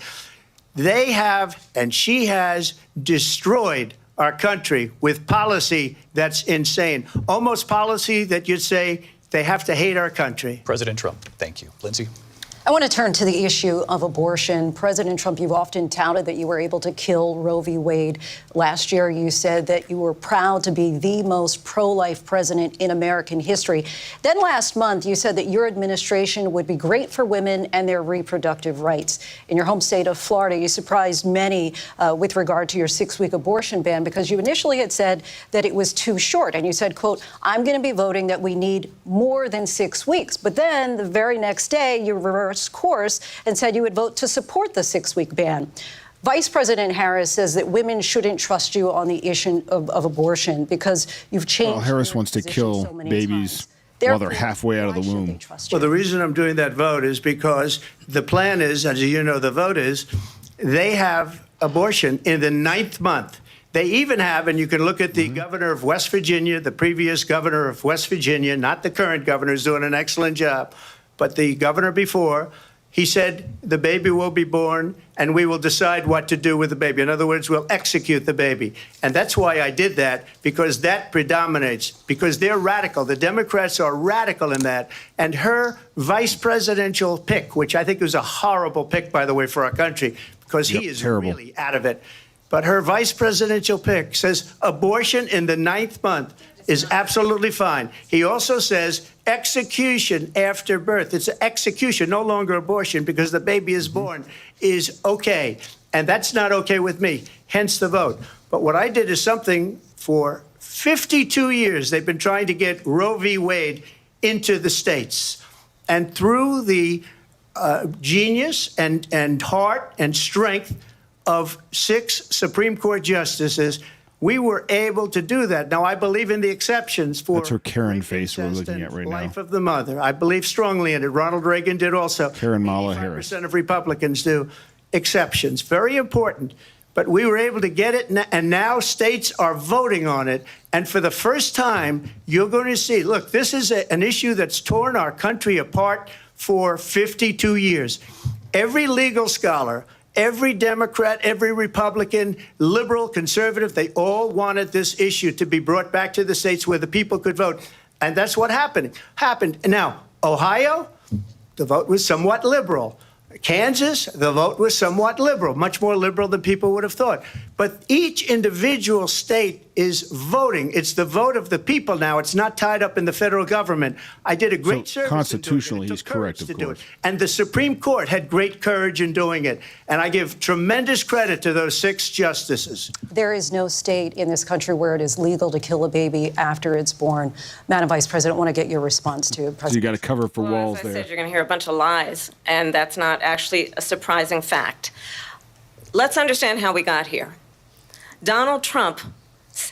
They have, and she has, destroyed our country with policy that's insane. Almost policy that you'd say they have to hate our country.
President Trump, thank you. Lindsay?
I want to turn to the issue of abortion. President Trump, you've often touted that you were able to kill Roe v. Wade. Last year, you said that you were proud to be the most pro-life president in American history. Then last month, you said that your administration would be great for women and their reproductive rights. In your home state of Florida, you surprised many with regard to your 6-week abortion ban because you initially had said that it was too short. And you said, quote, I'm going to be voting that we need more than 6 weeks. But then the very next day, you reversed course and said you would vote to support the 6-week ban. Vice President Harris says that women shouldn't trust you on the issue of abortion because you've changed.
Well, Harris wants to kill babies while they're halfway out of the womb.
Well, the reason I'm doing that vote is because the plan is, as you know, the vote is, they have abortion in the 9th month. They even have, and you can look at the governor of West Virginia, the previous governor of West Virginia, not the current governor, who's doing an excellent job, but the governor before, he said the baby will be born and we will decide what to do with the baby. In other words, we'll execute the baby. And that's why I did that, because that predominates, because they're radical. The Democrats are radical in that. And her vice presidential pick, which I think was a horrible pick, by the way, for our country, because he is really out of it. But her vice presidential pick says abortion in the 9th month is absolutely fine. He also says execution after birth. It's an execution, no longer abortion, because the baby is born, is okay. And that's not okay with me, hence the vote. But what I did is something for 52 years. They've been trying to get Roe v. Wade into the states. And through the genius and heart and strength of 6 Supreme Court justices, we were able to do that. Now, I believe in the exceptions for
that's her Karen face we're looking at right now.
Life of the mother. I believe strongly in it. Ronald Reagan did also.
Kamala Harris.
85% of Republicans do. Exceptions. Very important. But we were able to get it, and now states are voting on it. And for the first time, you're going to see, look, this is an issue that's torn our country apart for 52 years. Every legal scholar, every Democrat, every Republican, liberal, conservative, they all wanted this issue to be brought back to the states where the people could vote. And that's what happened. Now, Ohio, the vote was somewhat liberal. Kansas, the vote was somewhat liberal, much more liberal than people would have thought. But each individual state is voting. It's the vote of the people now. It's not tied up in the federal government. I did a great service.
Constitutionally, he's correct, of course.
And the Supreme Court had great courage in doing it. And I give tremendous credit to those 6 justices.
There is no state in this country where it is legal to kill a baby after it's born. Madam Vice President, I want to get your response to President.
So you got to cover for Walz there.
As I said, you're going to hear a bunch of lies, and that's not actually a surprising fact. Let's understand how we got here. Donald Trump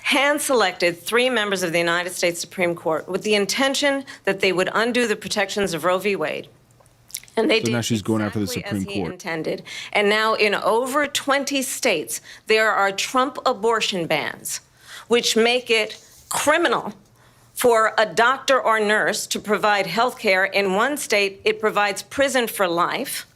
hand-selected 3 members of the United States Supreme Court with the intention that they would undo the protections of Roe v. Wade. And they did
now she's going after the
exactly
Supreme
as he
Court.
intended. And now in over 20 states, there are Trump abortion bans, which make it criminal for a doctor or nurse to provide health care. In one state, it provides prison for life.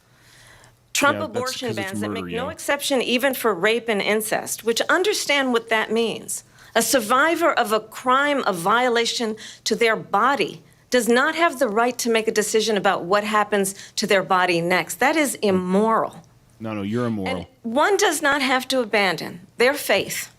Trump
Yeah, that's
abortion
'cause it's
bans that
murder,
make no
yo.
exception even for rape and incest, which understand what that means. A survivor of a crime of violation to their body does not have the right to make a decision about what happens to their body next. That is immoral.
No, you're immoral.
One does not have to abandon their faith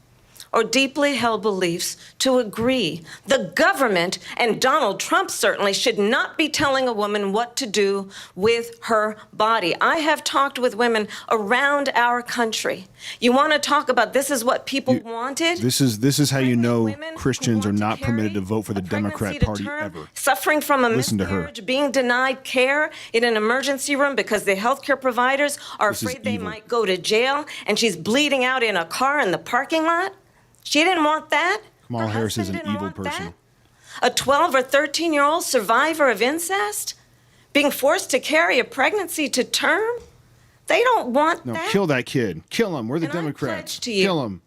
or deeply held beliefs to agree. The government, and Donald Trump certainly, should not be telling a woman what to do with her body. I have talked with women around our country. You want to talk about this is what people wanted?
This is how you know Christians are not permitted to vote for the Democrat Party ever.
Suffering from a
Listen to her.
miscarriage, being denied care in an emergency room because the healthcare providers are afraid they might go to jail, and she's bleeding out in a car in the parking lot. She didn't want that.
Kamala Harris is an evil person.
A 12 or 13-year-old survivor of incest being forced to carry a pregnancy to term? They don't want
No,
that.
kill that kid. Kill him. We're the Democrats. Kill him.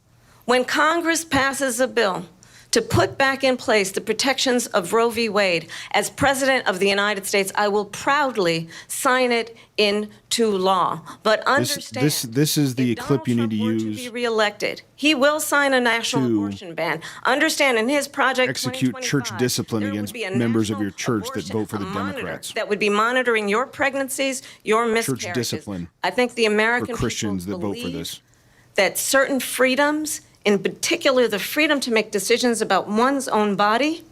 When Congress passes a bill to put back in place the protections of Roe v. Wade, as President of the United States, I will proudly sign it into law. But understand,
This is the clip you need to
to be
use
reelected, he will sign a national
to
abortion ban. Understand, in his project
execute church discipline against members of your church that vote for the Democrats.
that would be monitoring your pregnancies, your miscarriages.
Church discipline
I think the American
for Christians
people
that vote for
believe
this.
that certain freedoms, in particular the freedom to make decisions about one's own body,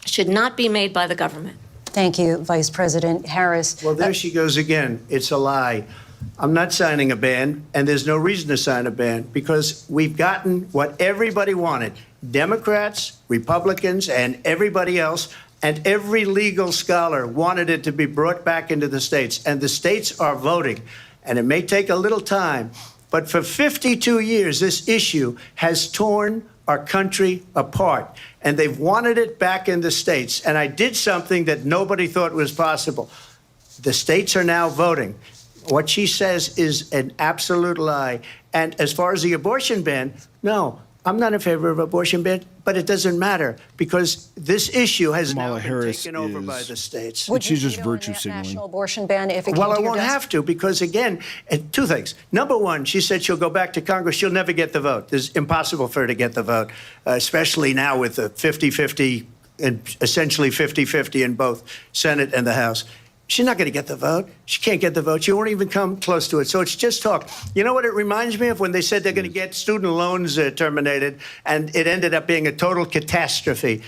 should not be made by the government.
Thank you, Vice President Harris.
Well, there she goes again. It's a lie. I'm not signing a ban, and there's no reason to sign a ban because we've gotten what everybody wanted. Democrats, Republicans, and everybody else, and every legal scholar wanted it to be brought back into the states, and the states are voting. And it may take a little time, but for 52 years, this issue has torn our country apart, and they've wanted it back in the states. And I did something that nobody thought was possible. The states are now voting. What she says is an absolute lie. And as far as the abortion ban, no, I'm not in favor of abortion ban, but it doesn't matter because this issue has now been taken over by the states.
She's just virtue signaling.
National abortion ban if it
Well,
came
I
to your
won't
desk?
have to because, again, two things. Number one, she said she'll go back to Congress. She'll never get the vote. It's impossible for her to get the vote, especially now with the 50-50 and essentially 50-50 in both Senate and the House. She's not going to get the vote. She can't get the vote. She won't even come close to it. So it's just talk. You know what it reminds me of when they said they're going to get student loans terminated, and it ended up being a total catastrophe.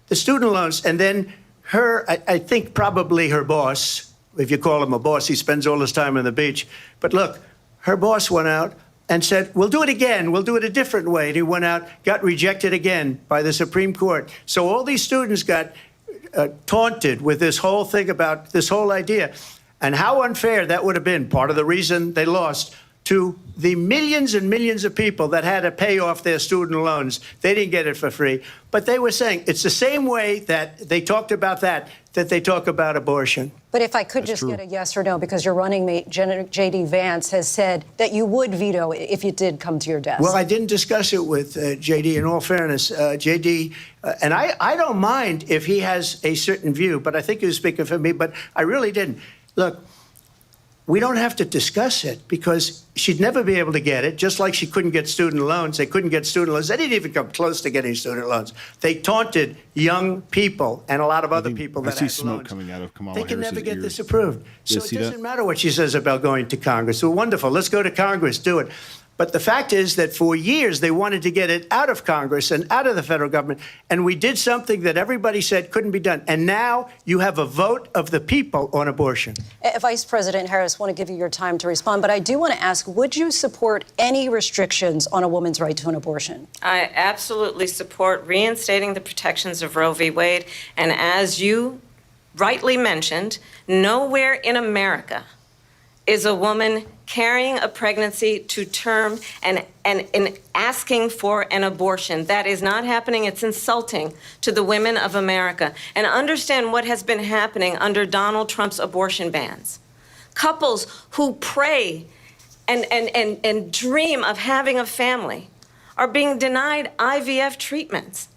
The student loans, and then her, I think probably her boss, if you call him a boss, he spends all his time on the beach. But look, her boss went out and said, we'll do it again. We'll do it a different way. And he went out, got rejected again by the Supreme Court. So all these students got taunted with this whole thing about this whole idea and how unfair that would have been. Part of the reason they lost to the millions and millions of people that had to pay off their student loans. They didn't get it for free. But they were saying it's the same way that they talked about that they talk about abortion.
But if I could just get a yes or no, because your running mate, J.D. Vance, has said that you would veto it if it did come to your desk.
Well, I didn't discuss it with J.D. in all fairness. J.D., and I don't mind if he has a certain view, but I think he was speaking for me, but I really didn't. Look, we don't have to discuss it because she'd never be able to get it, just like she couldn't get student loans. They couldn't get student loans. They didn't even come close to getting student loans. They taunted young people and a lot of other people that had loans.
I see smoke coming out of Kamala
They can
Harris's
never get
ears.
this approved. So
see
it doesn't
that?
matter what she says about going to Congress. Well, wonderful. Let's go to Congress. Do it. But the fact is that for years they wanted to get it out of Congress and out of the federal government. And we did something that everybody said couldn't be done. And now you have a vote of the people on abortion.
Vice President Harris, I want to give you your time to respond, but I do want to ask, would you support any restrictions on a woman's right to an abortion?
I absolutely support reinstating the protections of Roe v. Wade. And as you rightly mentioned, nowhere in America is a woman carrying a pregnancy to term and asking for an abortion. That is not happening. It's insulting to the women of America. And understand what has been happening under Donald Trump's abortion bans. Couples who pray and dream of having a family are being denied IVF treatments.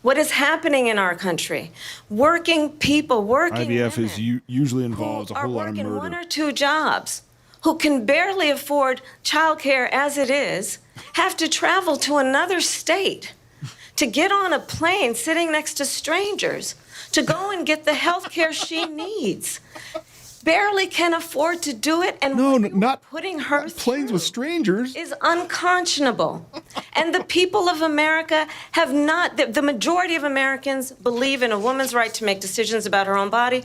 What is happening in our country? Working people, working
IVF
women
is usually involves a whole lot of
working
murder.
one or two jobs, who can barely afford childcare as it is, have to travel to another state to get on a plane sitting next to strangers to go and get the health care she needs. Barely can afford to do it, and
not
putting her
planes with strangers
is unconscionable. And the people of America have not, the majority of Americans believe in a woman's right to make decisions about her own body.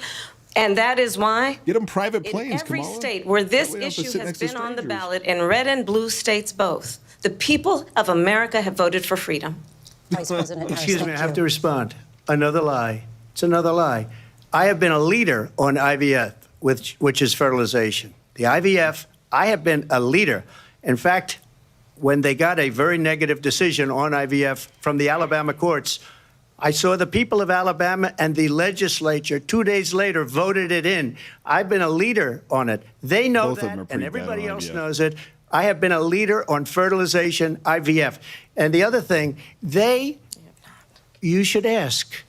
And that is why
get them private planes,
in every
Kamala.
state where this issue has been on the ballot, in red and blue states both, the people of America have voted for freedom.
Vice President Harris,
Excuse me, I have to respond. Another lie. It's another lie. I have been a leader on IVF, which is fertilization. The IVF, I have been a leader. In fact, when they got a very negative decision on IVF from the Alabama courts, I saw the people of Alabama and the legislature 2 days later voted it in. I've been a leader on it. They know that, and everybody else knows it. I have been a leader on fertilization, IVF. And the other thing, you should ask,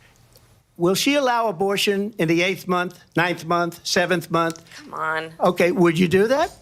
will she allow abortion in the 8th month, 9th month, 7th month?
Come on.
Okay, would you do that?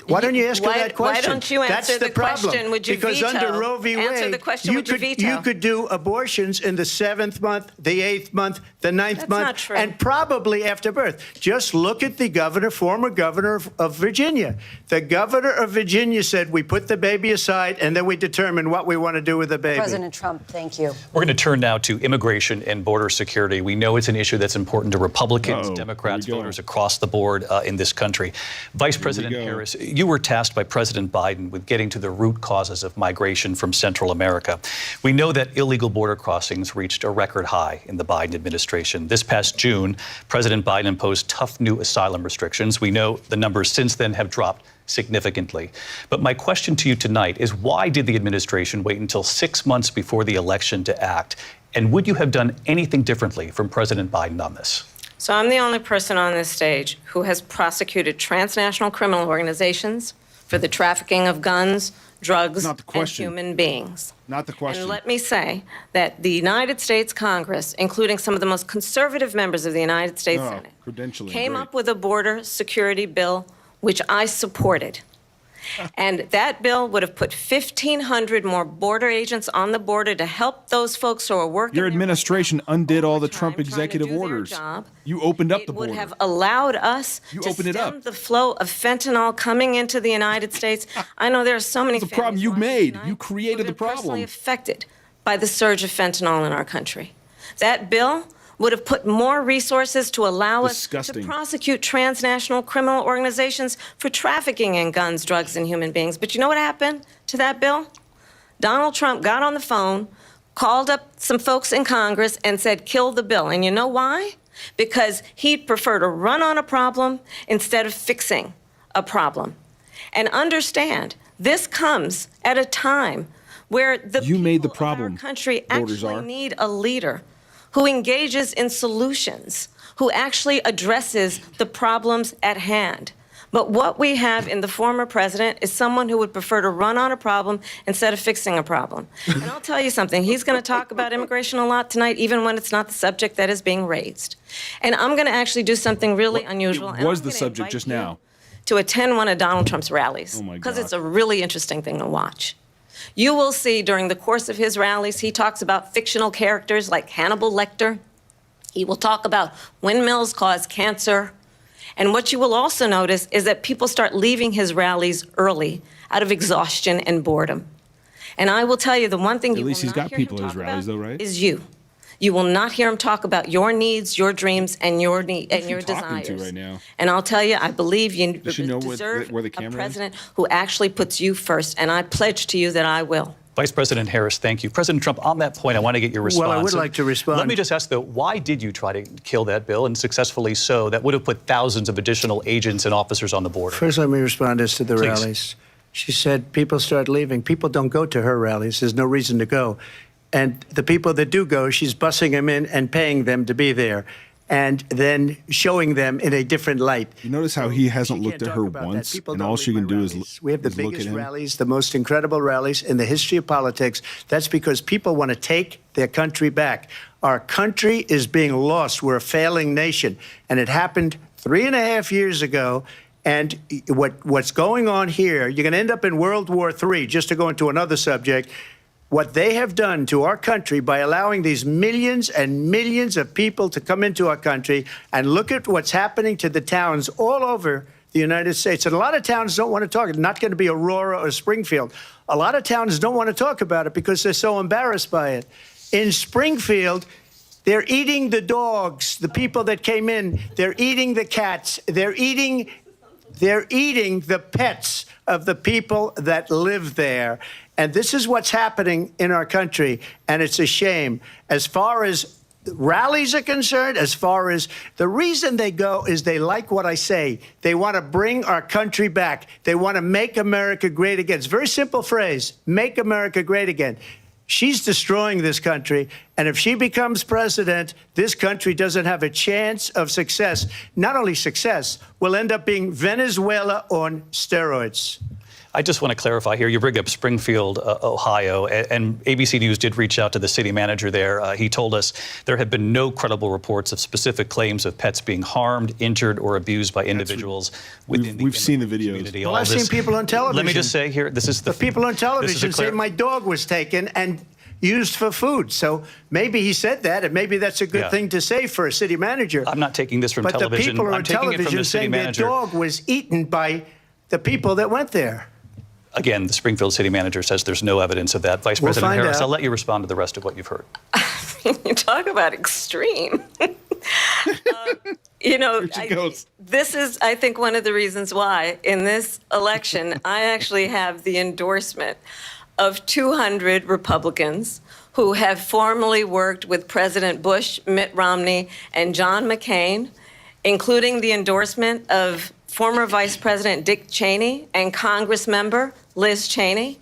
Why don't you ask her that question?
Why don't you answer the question? Would you
because
veto?
Under Roe v. Wade,
answer the question, would you veto?
You could do abortions in the 7th month, the 8th month, the 9th
That's
month,
not true.
and probably after birth. Just look at the governor, former governor of Virginia. The governor of Virginia said, we put the baby aside, and then we determine what we want to do with the baby.
President Trump, thank you.
We're going to turn now to immigration and border security. We know it's an issue that's important to Republicans, Democrats, voters across the board in this country. Vice President Harris, you were tasked by President Biden with getting to the root causes of migration from Central America. We know that illegal border crossings reached a record high in the Biden administration. This past June, President Biden imposed tough new asylum restrictions. We know the numbers since then have dropped significantly. But my question to you tonight is, why did the administration wait until 6 months before the election to act? And would you have done anything differently from President Biden on this?
So I'm the only person on this stage who has prosecuted transnational criminal organizations for the trafficking of guns, drugs, and human beings.
Not the question.
And let me say that the United States Congress, including some of the most conservative members of the United States Senate, came up with a border security bill, which I supported. And that bill would have put 1,500 more border agents on the border to help those folks who are working.
Your administration undid all the Trump executive orders. You opened up the border.
It would have allowed us to stem the flow of fentanyl coming into the United States. I know there are so many.
That's the problem you made. You created the problem.
Personally affected by the surge of fentanyl in our country. That bill would have put more resources to allow us to prosecute transnational criminal organizations for trafficking in guns, drugs, and human beings. But you know what happened to that bill? Donald Trump got on the phone, called up some folks in Congress, and said, kill the bill. And you know why? Because he'd prefer to run on a problem instead of fixing a problem. And understand, this comes at a time where the people of our country actually need a leader who engages in solutions, who actually addresses the problems at hand. But what we have in the former president is someone who would prefer to run on a problem instead of fixing a problem. And I'll tell you something, he's going to talk about immigration a lot tonight, even when it's not the subject that is being raised. And I'm going to actually do something really unusual.
It was the subject just now.
To attend one of Donald Trump's rallies, because it's a really interesting thing to watch. You will see during the course of his rallies, he talks about fictional characters like Hannibal Lecter. He will talk about windmills cause cancer. And what you will also notice is that people start leaving his rallies early out of exhaustion and boredom. And I will tell you, the one thing you will not hear him talk about
he's got people at his rallies, though, right?
Is you. You will not hear him talk about your needs, your dreams, and your desires.
To right now?
And I'll tell you, I believe you
deserve
a president who actually puts you first, and I pledge to you that I will.
Vice President Harris, thank you. President Trump, on that point, I want to get your response.
Well, I would like to respond.
Let me just ask, though, why did you try to kill that bill, and successfully so, that would have put thousands of additional agents and officers on the border?
First, let me respond as to the
Please.
rallies. She said people start leaving. People don't go to her rallies. There's no reason to go. And the people that do go, she's bussing them in and paying them to be there, and then showing them in a different light.
You notice how he hasn't looked at her once, and all she can do is
we have the biggest rallies, the most incredible rallies in the history of politics. That's because people want to take their country back. Our country is being lost. We're a failing nation, and it happened 3.5 years ago. And what's going on here, you're going to end up in World War III, just to go into another subject. What they have done to our country by allowing these millions and millions of people to come into our country, and look at what's happening to the towns all over the United States. And a lot of towns don't want to talk. It's not going to be Aurora or Springfield. A lot of towns don't want to talk about it because they're so embarrassed by it. In Springfield, they're eating the dogs, the people that came in. They're eating the cats. They're eating the pets of the people that live there. And this is what's happening in our country, and it's a shame. As far as rallies are concerned, as far as the reason they go is they like what I say. They want to bring our country back. They want to make America great again. It's a very simple phrase, make America great again. She's destroying this country, and if she becomes president, this country doesn't have a chance of success. Not only success, we'll end up being Venezuela on steroids.
I just want to clarify here. You bring up Springfield, Ohio, and ABC News did reach out to the city manager there. He told us there have been no credible reports of specific claims of pets being harmed, injured, or abused by individuals within
we've seen the videos.
community.
Well, I've seen people on television.
Let me just say here, this is
the people on television say my dog was taken and used for food. So maybe he said that, and maybe that's a good thing to say for a city manager.
I'm not taking this from
but
television.
The people
I'm
on
taking it from
television
the city
saying
manager.
their dog was eaten by the people that went there.
Again, the Springfield city manager says there's no evidence of that. Vice President Harris, I'll let you respond to the rest of what you've heard.
You talk about extreme. This is, I think, one of the reasons why in this election, I actually have the endorsement of 200 Republicans who have formally worked with President Bush, Mitt Romney, and John McCain, including the endorsement of former Vice President Dick Cheney and Congress member Liz Cheney.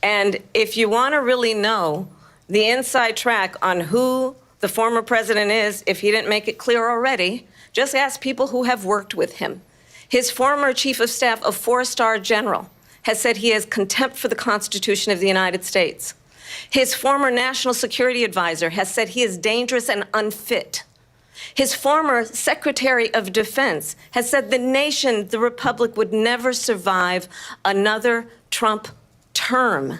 And if you want to really know the inside track on who the former president is, if he didn't make it clear already, just ask people who have worked with him. His former chief of staff, a four-star general, has said he has contempt for the Constitution of the United States. His former national security advisor has said he is dangerous and unfit. His former Secretary of Defense has said the nation, the republic, would never survive another Trump term.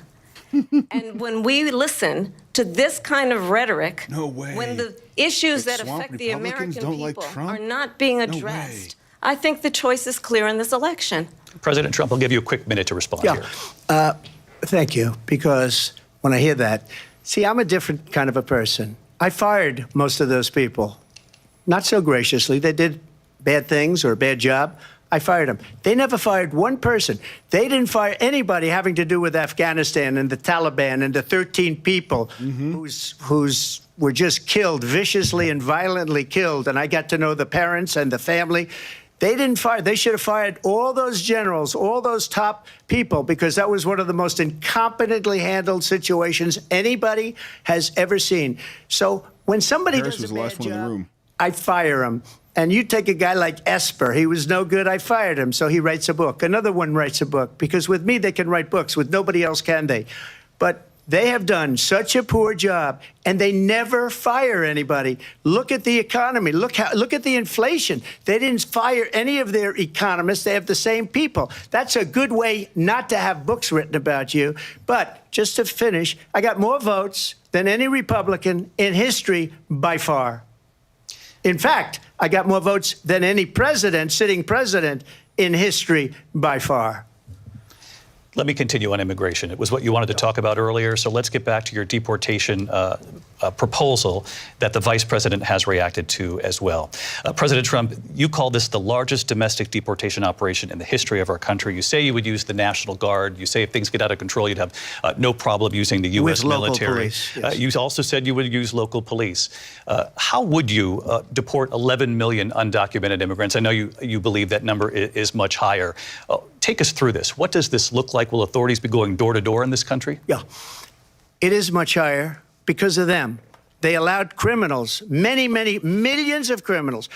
And when we listen to this kind of rhetoric, when the issues that affect the American people are not being addressed, I think the choice is clear in this election.
President Trump, I'll give you a quick minute to respond here.
Thank you, because when I hear that, see, I'm a different kind of a person. I fired most of those people. Not so graciously. They did bad things or a bad job. I fired them. They never fired one person. They didn't fire anybody having to do with Afghanistan and the Taliban and the 13 people who's were just killed, viciously and violently killed. And I got to know the parents and the family. They didn't fire. They should have fired all those generals, all those top people, because that was one of the most incompetently handled situations anybody has ever seen. So when somebody does a bad job, I fire him. And you take a guy like Esper. He was no good. I fired him. So he writes a book. Another one writes a book. Because with me, they can write books. With nobody else can they. But they have done such a poor job, and they never fire anybody. Look at the economy. Look at the inflation. They didn't fire any of their economists. They have the same people. That's a good way not to have books written about you. But just to finish, I got more votes than any Republican in history by far. In fact, I got more votes than any president, sitting president, in history by far.
Let me continue on immigration. It was what you wanted to talk about earlier, so let's get back to your deportation proposal that the vice president has reacted to as well. President Trump, you call this the largest domestic deportation operation in the history of our country. You say you would use the National Guard. You say if things get out of control, you'd have no problem using the U.S. military.
Police, yes.
You also said you would use local police. How would you deport 11 million undocumented immigrants? I know you believe that number is much higher. Take us through this. What does this look like? Will authorities be going door to door in this country?
Yeah, it is much higher because of them. They allowed criminals, many, many millions of criminals.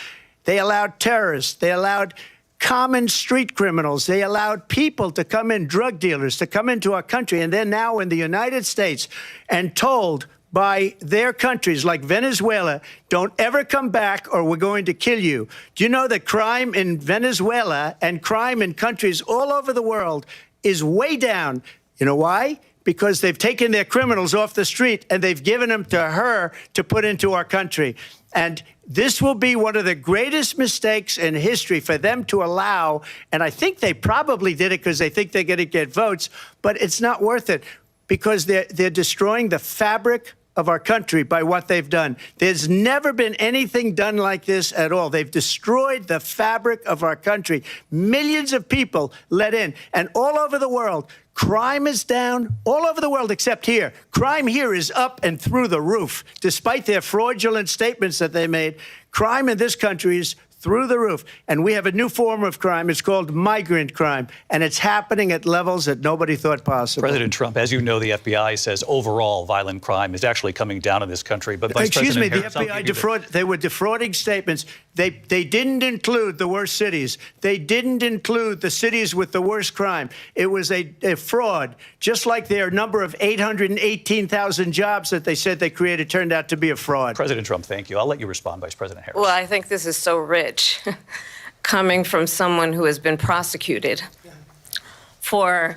They allowed terrorists. They allowed common street criminals. They allowed people to come in, drug dealers, to come into our country. And they're now in the United States and told by their countries like Venezuela, don't ever come back or we're going to kill you. Do you know that crime in Venezuela and crime in countries all over the world is way down? You know why? Because they've taken their criminals off the street and they've given them to her to put into our country. And this will be one of the greatest mistakes in history for them to allow. And I think they probably did it because they think they're going to get votes, but it's not worth it because they're destroying the fabric of our country by what they've done. There's never been anything done like this at all. They've destroyed the fabric of our country. Millions of people let in, and all over the world, crime is down all over the world except here. Crime here is up and through the roof. Despite their fraudulent statements that they made, crime in this country is through the roof. And we have a new form of crime. It's called migrant crime. And it's happening at levels that nobody thought possible.
President Trump, as you know, the FBI says overall violent crime is actually coming down in this country. But Vice President Harris,
the FBI they were defrauding statements. They didn't include the worst cities. They didn't include the cities with the worst crime. It was a fraud, just like their number of 818,000 jobs that they said they created turned out to be a fraud.
President Trump, thank you. I'll let you respond, Vice President Harris.
Well, I think this is so rich coming from someone who has been prosecuted for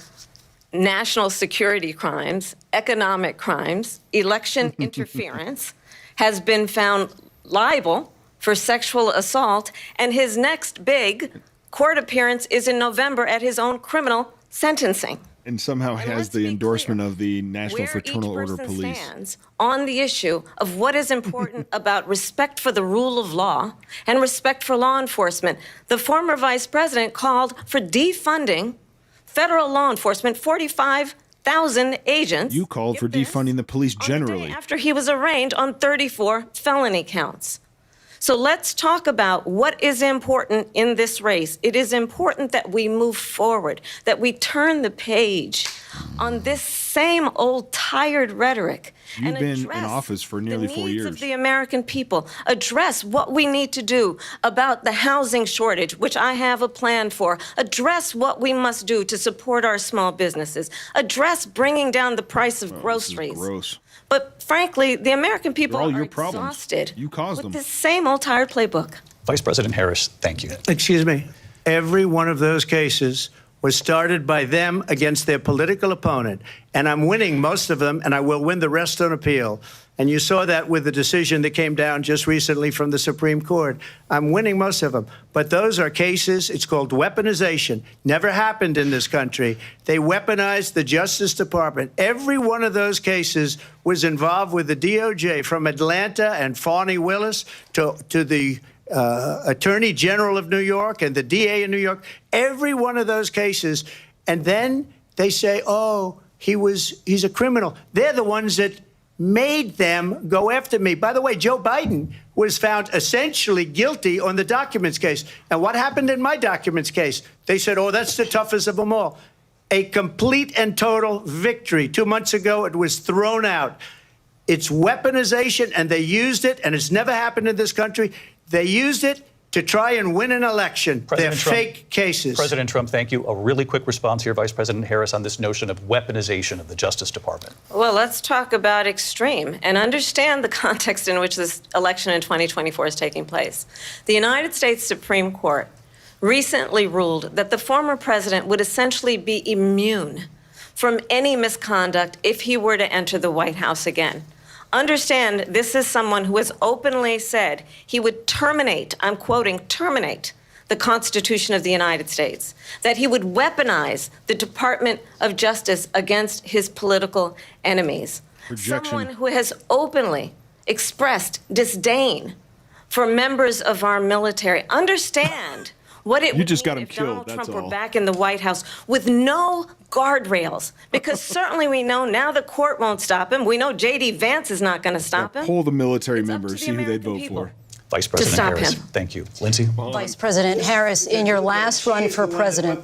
national security crimes, economic crimes, election interference, has been found liable for sexual assault, and his next big court appearance is in November at his own criminal sentencing.
And somehow has the endorsement of the National Fraternal Order Police.
Stands on the issue of what is important about respect for the rule of law and respect for law enforcement. The former vice president called for defunding federal law enforcement, 45,000 agents.
You called for defunding the police generally.
After he was arraigned on 34 felony counts. So let's talk about what is important in this race. It is important that we move forward, that we turn the page on this same old tired rhetoric.
You've been in office for nearly 4 years.
The needs of the American people. Address what we need to do about the housing shortage, which I have a plan for. Address what we must do to support our small businesses. Address bringing down the price of groceries.
Gross.
But frankly, the American people
all
are
your
exhausted
You caused
with
them.
this same old tired playbook.
Vice President Harris, thank you.
Excuse me. Every one of those cases was started by them against their political opponent. And I'm winning most of them, and I will win the rest on appeal. And you saw that with the decision that came down just recently from the Supreme Court. I'm winning most of them. But those are cases, it's called weaponization. Never happened in this country. They weaponized the Justice Department. Every one of those cases was involved with the DOJ, from Atlanta and Fani Willis to the Attorney General of New York and the DA in New York. Every one of those cases. And then they say, oh, he's a criminal. They're the ones that made them go after me. By the way, Joe Biden was found essentially guilty on the documents case. And what happened in my documents case? They said, oh, that's the toughest of them all. A complete and total victory. 2 months ago, it was thrown out. It's weaponization, and they used it, and it's never happened in this country. They used it to try and win an election. They're fake cases.
President Trump, thank you. A really quick response here, Vice President Harris, on this notion of weaponization of the Justice Department.
Well, let's talk about extreme and understand the context in which this election in 2024 is taking place. The United States Supreme Court recently ruled that the former president would essentially be immune from any misconduct if he were to enter the White House again. Understand, this is someone who has openly said he would terminate, I'm quoting, terminate the Constitution of the United States, that he would weaponize the Department of Justice against his political enemies. Someone who has openly expressed disdain for members of our military. Understand what it would mean if Donald Trump were back in the White House with no guardrails, because certainly we know now the court won't stop him. We know J.D. Vance is not going to stop him.
Poll the military members, see who they'd vote for.
Vice President Harris, thank you. Lindsay?
Vice President Harris, in your last run for president.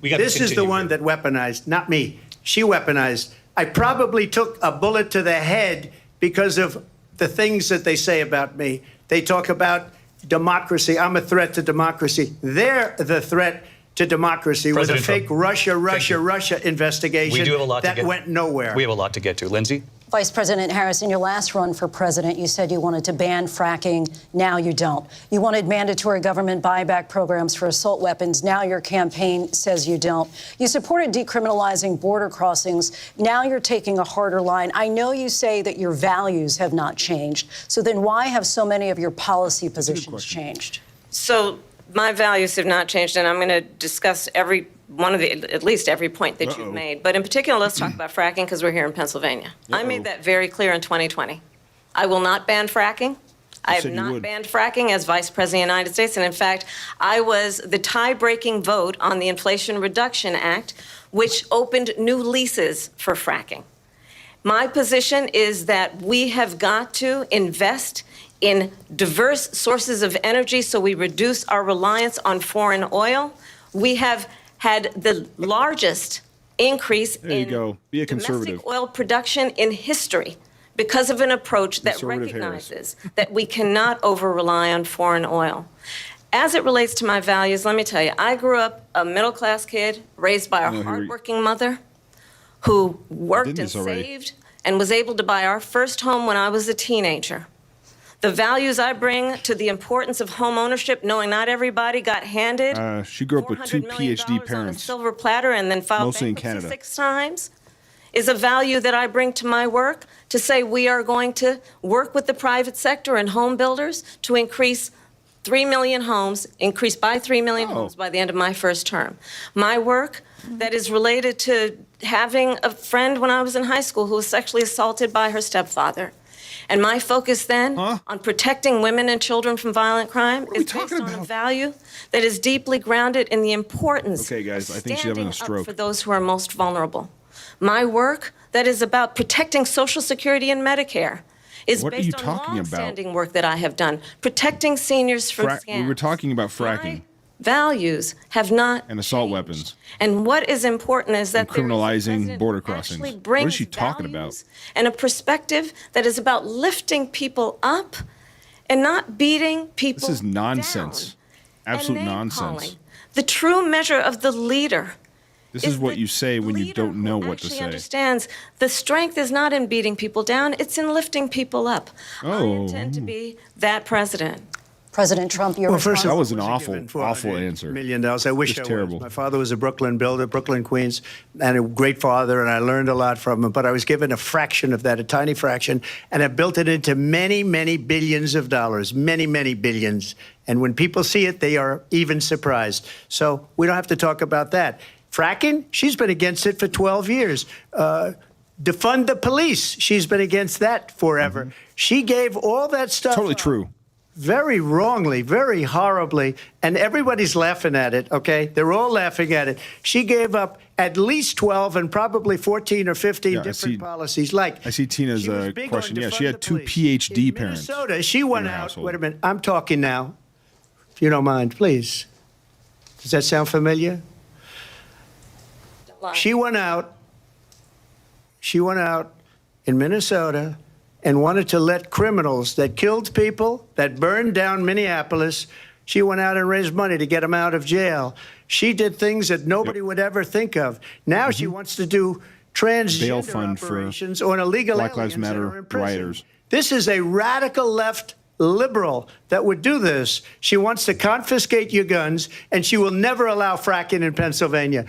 This is the one that weaponized, not me. She weaponized. I probably took a bullet to the head because of the things that they say about me. They talk about democracy. I'm a threat to democracy. They're the threat to democracy
President
with a fake
Trump,
Russia investigation
we do have a lot
that went nowhere.
We have a lot to get to. Lindsay?
Vice President Harris, in your last run for president, you said you wanted to ban fracking. Now you don't. You wanted mandatory government buyback programs for assault weapons. Now your campaign says you don't. You supported decriminalizing border crossings. Now you're taking a harder line. I know you say that your values have not changed. So then why have so many of your policy positions changed?
So my values have not changed, and I'm going to discuss at least every point that you've made. But in particular, let's talk about fracking because we're here in Pennsylvania. I made that very clear in 2020. I will not ban fracking. I have not banned fracking as Vice President of the United States. And in fact, I was the tie-breaking vote on the Inflation Reduction Act, which opened new leases for fracking. My position is that we have got to invest in diverse sources of energy so we reduce our reliance on foreign oil. We have had the largest increase in domestic oil production in history because of an approach that recognizes that we cannot over-rely on foreign oil. As it relates to my values, let me tell you, I grew up a middle-class kid raised by a hardworking mother who worked and saved and was able to buy our first home when I was a teenager. The values I bring to the importance of home ownership, knowing not everybody got handed
she grew up with 2 PhD parents
on a silver platter and then filed
mostly in
bankruptcy
Canada.
6 times, is a value that I bring to my work to say we are going to work with the private sector and home builders to increase 3 million homes, increase by 3 million homes by the end of my first term. My work that is related to having a friend when I was in high school who was sexually assaulted by her stepfather. And my focus then on protecting women and children from violent crime is based on a value that is deeply grounded in the importance
guys, I think she's having a stroke.
up for those who are most vulnerable. My work that is about protecting Social Security and Medicare is based on long-standing work that I have done, protecting seniors from scams.
We were talking about fracking.
Values have not
and assault weapons.
And what is important is that
criminalizing border crossings. What is she talking about?
And a perspective that is about lifting people up and not beating people
This is nonsense.
Down.
Absolute nonsense.
The true measure of the leader.
This is what you say when you don't know what to say.
Understands the strength is not in beating people down, it's in lifting people up. I intend to be that president.
President Trump, you're
that was an awful answer.
$1 million. I wish I
terrible.
was. My father was a Brooklyn builder, Brooklyn, Queens, and a great father, and I learned a lot from him. But I was given a fraction of that, a tiny fraction, and I built it into many, many billions of dollars, many, many billions. And when people see it, they are even surprised. So we don't have to talk about that. Fracking, she's been against it for 12 years. Defund the police, she's been against that forever. She gave all that stuff
Totally true.
Very wrongly, very horribly, and everybody's laughing at it, okay? They're all laughing at it. She gave up at least 12 and probably 14 or 15 different policies. Like
I see Tina's question. Yeah, she had 2 PhD parents.
Minnesota, she went out. Wait a minute, I'm talking now. If you don't mind, please. Does that sound familiar? She went out in Minnesota and wanted to let criminals that killed people, that burned down Minneapolis, she went out and raised money to get them out of jail. She did things that nobody would ever think of. Now she wants to do transgender
fund
operations on illegal
Black Lives
aliens that
Matter
are in prison.
rioters.
This is a radical left liberal that would do this. She wants to confiscate your guns, and she will never allow fracking in Pennsylvania.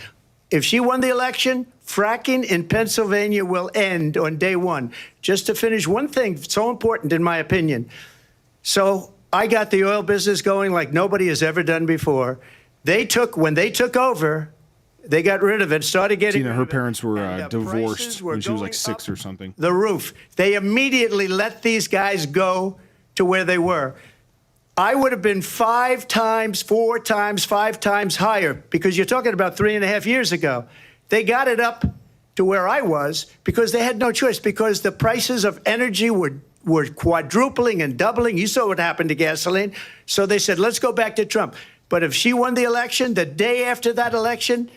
If she won the election, fracking in Pennsylvania will end on day one. Just to finish one thing, so important in my opinion. So I got the oil business going like nobody has ever done before. When they took over, they got rid of it, started getting
Tina, her parents were divorced when she was like 6 or something.
The roof. They immediately let these guys go to where they were. I would have been 5 times, 4 times, 5 times higher because you're talking about 3.5 years ago. They got it up to where I was because they had no choice, because the prices of energy were quadrupling and doubling. You saw what happened to gasoline. So they said, let's go back to Trump. But if she won the election, the day after that election,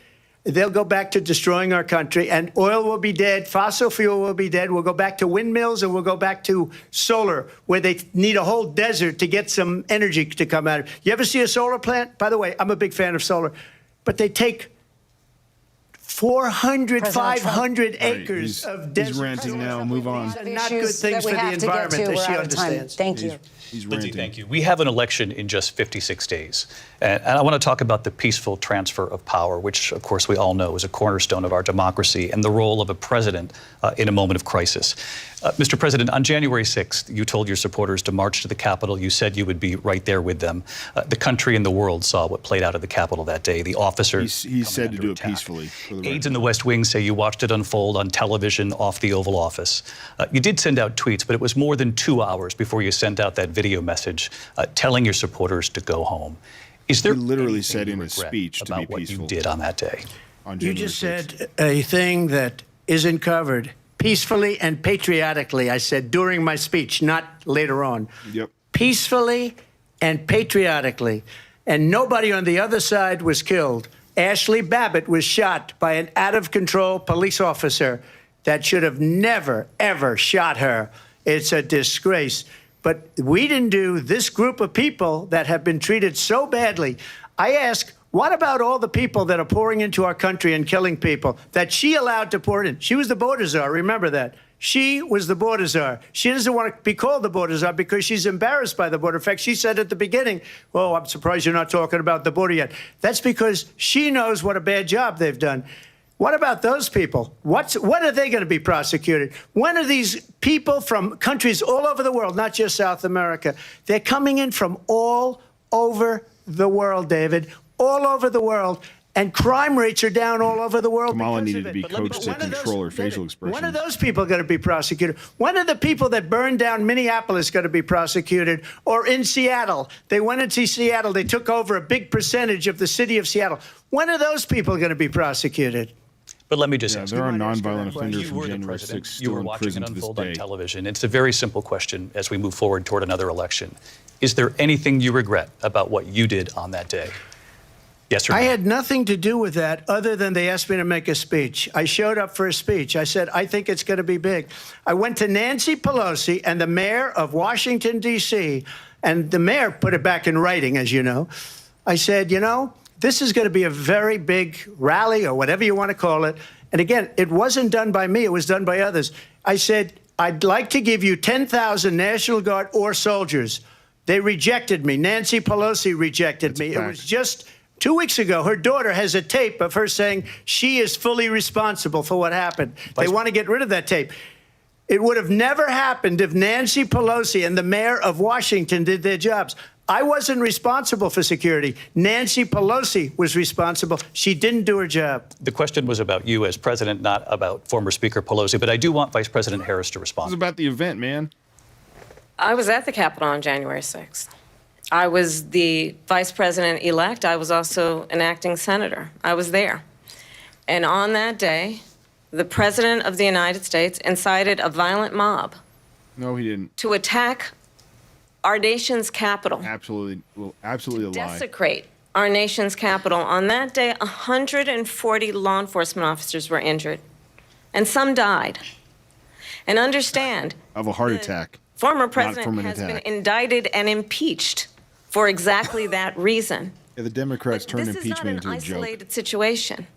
they'll go back to destroying our country, and oil will be dead, fossil fuel will be dead. We'll go back to windmills, and we'll go back to solar, where they need a whole desert to get some energy to come out of it. You ever see a solar plant? By the way, I'm a big fan of solar. but they take 400, 500 acres of desert.
He's ranting now. Move on.
Not good things for the environment that she understands.
Thank you.
Lindsay, thank you. We have an election in just 56 days. And I want to talk about the peaceful transfer of power, which, of course, we all know is a cornerstone of our democracy, and the role of a president in a moment of crisis. Mr. President, on January 6th, you told your supporters to march to the Capitol. You said you would be right there with them. The country and the world saw what played out at the Capitol that day. The officers.
He said to do it peacefully.
Aides in the West Wing say you watched it unfold on television off the Oval Office. You did send out tweets, but it was more than 2 hours before you sent out that video message telling your supporters to go home. Is there
he literally said in his speech to be
what
peaceful?
you did on that day?
You just said a thing that isn't covered. Peacefully and patriotically, I said during my speech, not later on.
Yep.
Peacefully and patriotically. And nobody on the other side was killed. Ashley Babbitt was shot by an out-of-control police officer that should have never, ever shot her. It's a disgrace. But we didn't do this group of people that have been treated so badly. I ask, what about all the people that are pouring into our country and killing people that she allowed to pour in? She was the border czar, remember that. She was the border czar. She doesn't want to be called the border czar because she's embarrassed by the border. In fact, she said at the beginning, oh, I'm surprised you're not talking about the border yet. That's because she knows what a bad job they've done. What about those people? When are they going to be prosecuted? When are these people from countries all over the world, not just South America? They're coming in from all over the world, David, all over the world. And crime rates are down all over the world.
Kamala needed to be coached to control her facial expressions.
When are those people going to be prosecuted? When are the people that burned down Minneapolis going to be prosecuted? Or in Seattle? They went into Seattle. They took over a big percentage of the city of Seattle. When are those people going to be prosecuted?
But let me just ask
there
you.
are nonviolent offenders
You
from
were the
January
president.
6th
You
still
were
in
watching
prison
it
to this
unfold on
day.
television. It's a very simple question as we move forward toward another election. Is there anything you regret about what you did on that day? Yes or no?
I had nothing to do with that other than they asked me to make a speech. I showed up for a speech. I said, I think it's going to be big. I went to Nancy Pelosi and the mayor of Washington, D.C., and the mayor put it back in writing, as you know. I said, you know, this is going to be a very big rally or whatever you want to call it. And again, it wasn't done by me. It was done by others. I said, I'd like to give you 10,000 National Guard or soldiers. They rejected me. Nancy Pelosi rejected me. It was just 2 weeks ago. Her daughter has a tape of her saying she is fully responsible for what happened. They want to get rid of that tape. It would have never happened if Nancy Pelosi and the mayor of Washington did their jobs. I wasn't responsible for security. Nancy Pelosi was responsible. She didn't do her job.
The question was about you as president, not about former Speaker Pelosi, but I do want Vice President Harris to respond.
It was about the event, man.
I was at the Capitol on January 6th. I was the vice president-elect. I was also an acting senator. I was there. And on that day, the president of the United States incited a violent mob.
No, he didn't.
To attack our nation's capital.
Absolutely a lie.
Desecrate our nation's capital. On that day, 140 law enforcement officers were injured, and some died. And understand,
of a heart attack.
Former president has been indicted and impeached for exactly that reason.
Yeah, the Democrats turned
This is
impeachment
not an
into a joke.
isolated situation.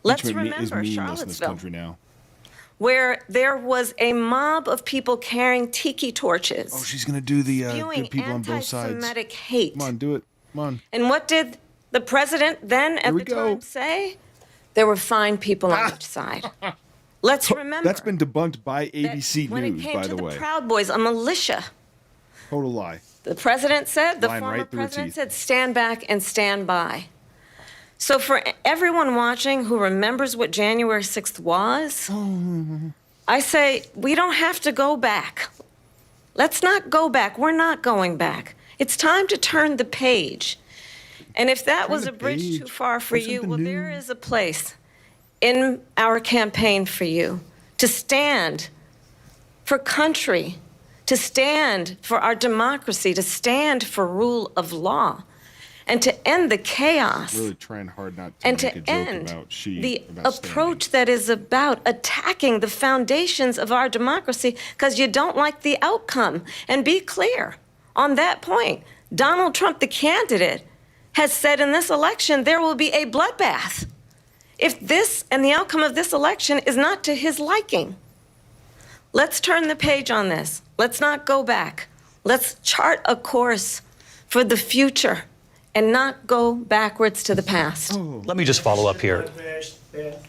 Let's
Impeachment is
remember
meaningless in this
Charlottesville,
country now.
where there was a mob of people carrying tiki torches.
Oh, she's going to do the
spewing
good people on both sides.
anti-Semitic hate.
Come on, do it. Come on.
And what did the president then at the time say? There were fine people on each side. Let's remember.
That's been debunked by ABC
when it
News,
came
by
to
the
the
way.
Proud Boys, a militia.
Total lie.
The president said, the
Lying
former
right through her
president
teeth.
said, stand back and stand by. So for everyone watching who remembers what January 6th was, I say, we don't have to go back. Let's not go back. We're not going back. It's time to turn the page. And if that was a bridge too far for you, well, there is a place in our campaign for you to stand for country, to stand for our democracy, to stand for rule of law, and to end the chaos.
Really trying hard not to
And
make
to
a joke
end
about
the
about
approach that is about attacking the foundations of our democracy because you don't like the outcome. And be clear on that point. Donald Trump, the candidate, has said in this election there will be a bloodbath if this and the outcome of this election is not to his liking. Let's turn the page on this. Let's not go back. Let's chart a course for the future and not go backwards to the past.
Let me just follow up here.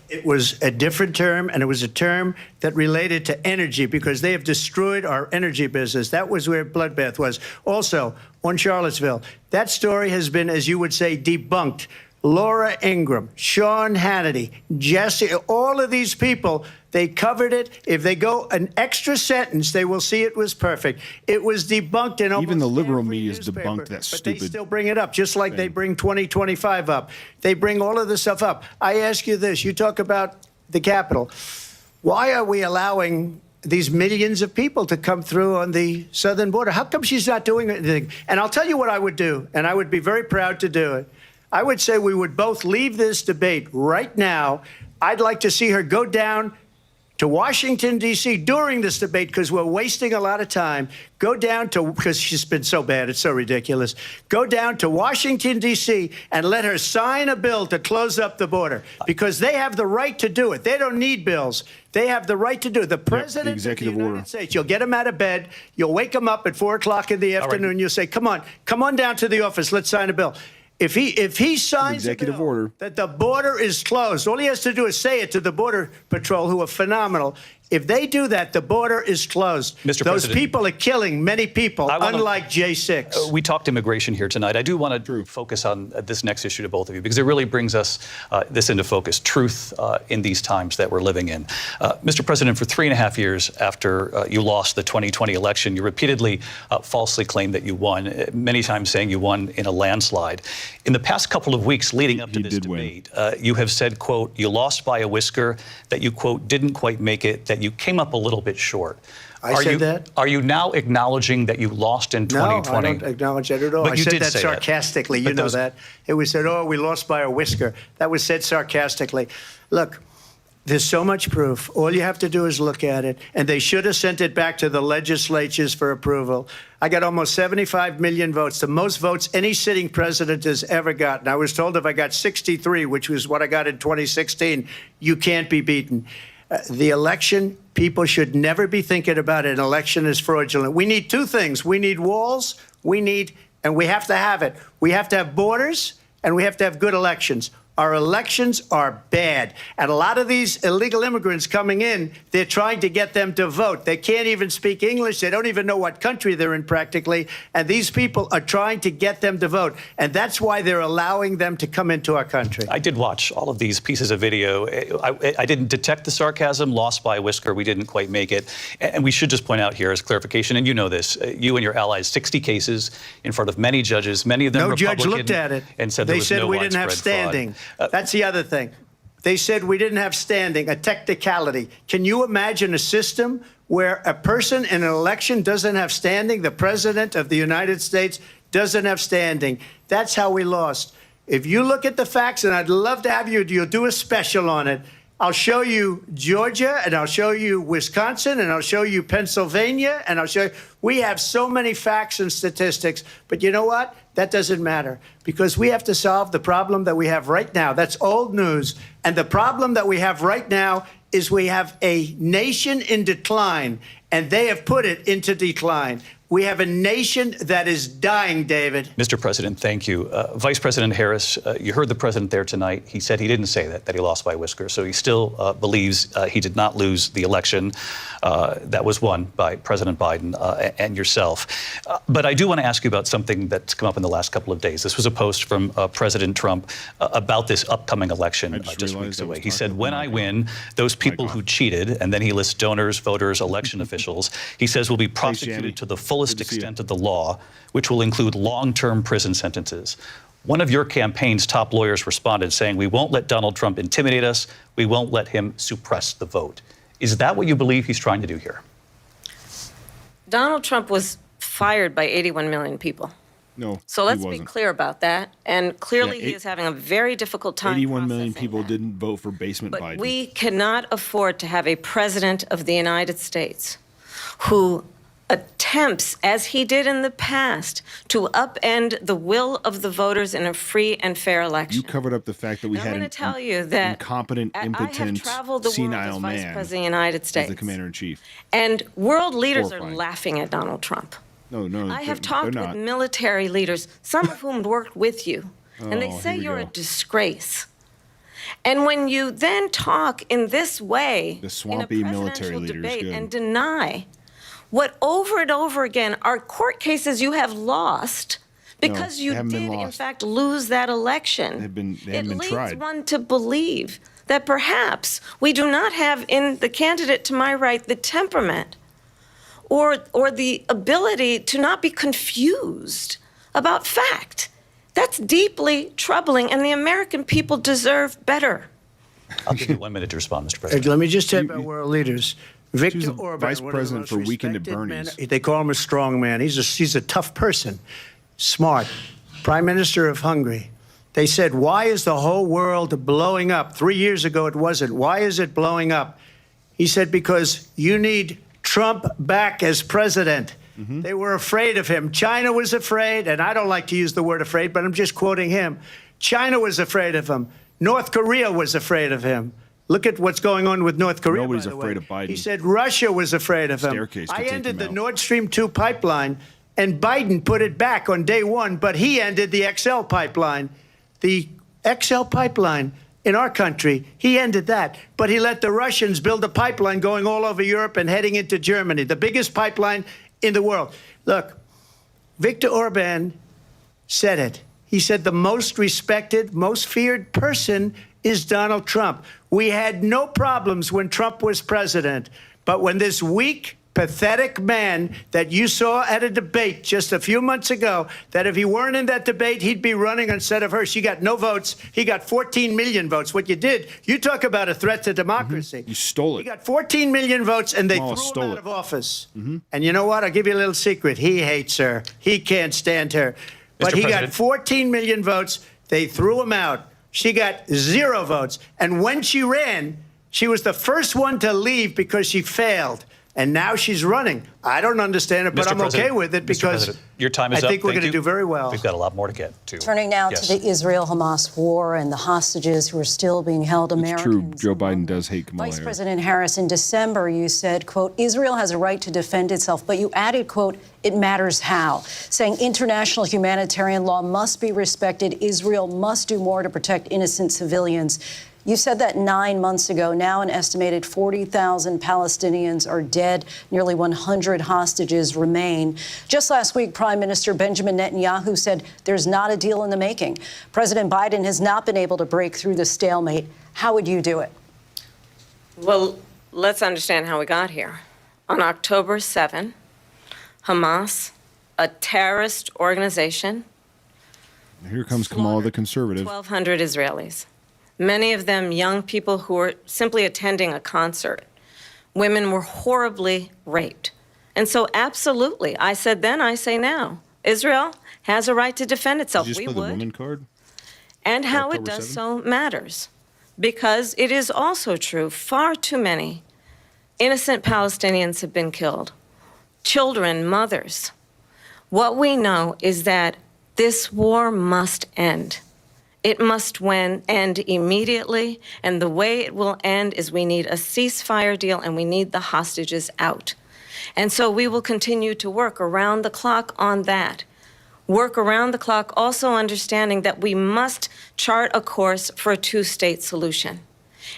It was a different term, and it was a term that related to energy because they have destroyed our energy business. That was where bloodbath was. Also, on Charlottesville, that story has been, as you would say, debunked. Laura Ingraham, Sean Hannity, Jesse, all of these people, they covered it. If they go an extra sentence, they will see it was perfect. It was debunked in almost
even the liberal media has
newspaper,
debunked that
but
stupid.
they still bring it up, just like they bring 2025 up. They bring all of this stuff up. I ask you this. You talk about the Capitol. Why are we allowing these millions of people to come through on the southern border? How come she's not doing anything? And I'll tell you what I would do, and I would be very proud to do it. I would say we would both leave this debate right now. I'd like to see her go down to Washington, D.C. during this debate because we're wasting a lot of time. Go down to, because she's been so bad, it's so ridiculous. Go down to Washington, D.C. and let her sign a bill to close up the border because they have the right to do it. They don't need bills. They have the right to do it. The president of the United States, you'll get him out of bed. You'll wake him up at 4 o'clock in the afternoon. You'll say, come on down to the office. Let's sign a bill. If he signs
executive order
that the border is closed, all he has to do is say it to the Border Patrol, who are phenomenal. If they do that, the border is closed.
Mr.
Those
President,
people are killing many people, unlike J6.
We talked immigration here tonight. I do want to focus on this next issue to both of you because it really brings us this into focus, truth in these times that we're living in. Mr. President, for 3.5 years after you lost the 2020 election, you repeatedly falsely claimed that you won, many times saying you won in a landslide. In the past couple of weeks leading up to this debate, you have said, quote, you lost by a whisker, that you, quote, didn't quite make it, that you came up a little bit short.
I said that?
Are you now acknowledging that you lost in 2020?
No, I don't acknowledge that at all.
But
I
you
said
did
that
say
sarcastically. You know that. It was said, oh, we lost by a whisker. That was said sarcastically. Look, there's so much proof. All you have to do is look at it. And they should have sent it back to the legislatures for approval. I got almost 75 million votes, the most votes any sitting president has ever gotten. I was told if I got 63, which was what I got in 2016, you can't be beaten. The election, people should never be thinking about an election as fraudulent. We need two things. We need walls, and we have to have it. We have to have borders, and we have to have good elections. Our elections are bad. And a lot of these illegal immigrants coming in, they're trying to get them to vote. They can't even speak English. They don't even know what country they're in practically. And these people are trying to get them to vote. And that's why they're allowing them to come into our country.
I did watch all of these pieces of video. I didn't detect the sarcasm, lost by a whisker. We didn't quite make it. And we should just point out here as clarification, and you know this, you and your allies, 60 cases in front of many judges, many of them
no
Republican.
Judge looked at it.
And said
they
there was
said
no
we didn't have
widespread
standing.
fraud.
That's the other thing. They said we didn't have standing, a technicality. Can you imagine a system where a person in an election doesn't have standing? The president of the United States doesn't have standing. That's how we lost. If you look at the facts, and I'd love to have you'll do a special on it. I'll show you Georgia, and I'll show you Wisconsin, and I'll show you Pennsylvania, and I'll show you. We have so many facts and statistics, but you know what? That doesn't matter because we have to solve the problem that we have right now. That's old news. And the problem that we have right now is we have a nation in decline, and they have put it into decline. We have a nation that is dying, David.
Mr. President, thank you. Vice President Harris, you heard the president there tonight. He said he didn't say that he lost by a whisker. So he still believes he did not lose the election that was won by President Biden and yourself. But I do want to ask you about something that's come up in the last couple of days. This was a post from President Trump about this upcoming election just weeks away. He said, when I win, those people who cheated, and then he lists donors, voters, election officials, he says will be prosecuted to the fullest extent of the law, which will include long-term prison sentences. One of your campaign's top lawyers responded saying, we won't let Donald Trump intimidate us. We won't let him suppress the vote. Is that what you believe he's trying to do here?
Donald Trump was fired by 81 million people.
No,
so let's be clear about that. And clearly he is having a very difficult time.
81 million people didn't vote for basement Biden.
But we cannot afford to have a president of the United States who attempts attempts, as he did in the past, to upend the will of the voters in a free and fair election.
You covered up the fact that we had an incompetent, impotent, senile
Vice
man
President of the United States,
as the commander-in-chief.
And world leaders are laughing at Donald Trump.
No,
I have talked with military leaders, some of whom worked with you, and they say you're a disgrace. And when you then talk in this way,
the swampy
in a
military
presidential
leaders,
debate,
good.
and deny what over and over again are court cases you have lost because you did, in fact, lose that election.
They haven't
it
been
leads
tried.
one to believe that perhaps we do not have in the candidate to my right the temperament or the ability to not be confused about fact. That's deeply troubling, and the American people deserve better.
I'll give you 1 minute to respond, Mr. President.
Let me just tell you about world leaders. Viktor Orban,
vice president for Weekend at Bernie's.
They call him a strong man. He's a tough person, smart. Prime Minister of Hungary. They said, why is the whole world blowing up? 3 years ago it wasn't. Why is it blowing up? He said, because you need Trump back as president. They were afraid of him. China was afraid, and I don't like to use the word afraid, but I'm just quoting him. China was afraid of him. North Korea was afraid of him. Look at what's going on with North Korea.
Nobody's afraid of Biden.
He said Russia was afraid of him.
Staircase
I
could take
ended
him
the
out.
Nord Stream 2 pipeline, and Biden put it back on day one, but he ended the XL pipeline. The XL pipeline in our country, he ended that. But he let the Russians build a pipeline going all over Europe and heading into Germany, the biggest pipeline in the world. Look, Viktor Orban said it. He said the most respected, most feared person is Donald Trump. We had no problems when Trump was president, but when this weak, pathetic man that you saw at a debate just a few months ago, that if he weren't in that debate, he'd be running instead of her. She got no votes. He got 14 million votes. What you did, you talk about a threat to democracy.
You stole it.
He got 14 million votes, and they threw him out of office. And you know what? I'll give you a little secret. He hates her. He can't stand her. But he got 14 million votes. They threw him out. She got 0 votes. And when she ran, she was the first one to leave because she failed. And now she's running. I don't understand it, but
Mr.
I'm
President,
okay with it
Mr.
because
President, your time is
I
up.
think we're
Thank
going to
you.
do very well.
We've got a lot more to get to.
Turning now to the Israel-Hamas war and the hostages who are still being held, Americans.
It's true. Joe Biden does hate Kamala
Vice
Harris.
President Harris, in December, you said, quote, Israel has a right to defend itself, but you added, quote, it matters how, saying international humanitarian law must be respected. Israel must do more to protect innocent civilians. You said that 9 months ago. Now an estimated 40,000 Palestinians are dead. Nearly 100 hostages remain. Just last week, Prime Minister Benjamin Netanyahu said there's not a deal in the making. President Biden has not been able to break through the stalemate. How would you do it?
Well, let's understand how we got here. On October 7, Hamas, a terrorist organization,
Here comes Kamala the conservative.
1,200 Israelis. Many of them young people who were simply attending a concert. Women were horribly raped. And so absolutely, I said then, I say now, Israel has a right to defend itself.
Did you just play the woman card?
And how it
October
does
7th?
so matters. Because it is also true, far too many innocent Palestinians have been killed. Children, mothers. What we know is that this war must end. It must end immediately, and the way it will end is we need a ceasefire deal and we need the hostages out. And so we will continue to work around the clock on that. Work around the clock, also understanding that we must chart a course for a two-state solution.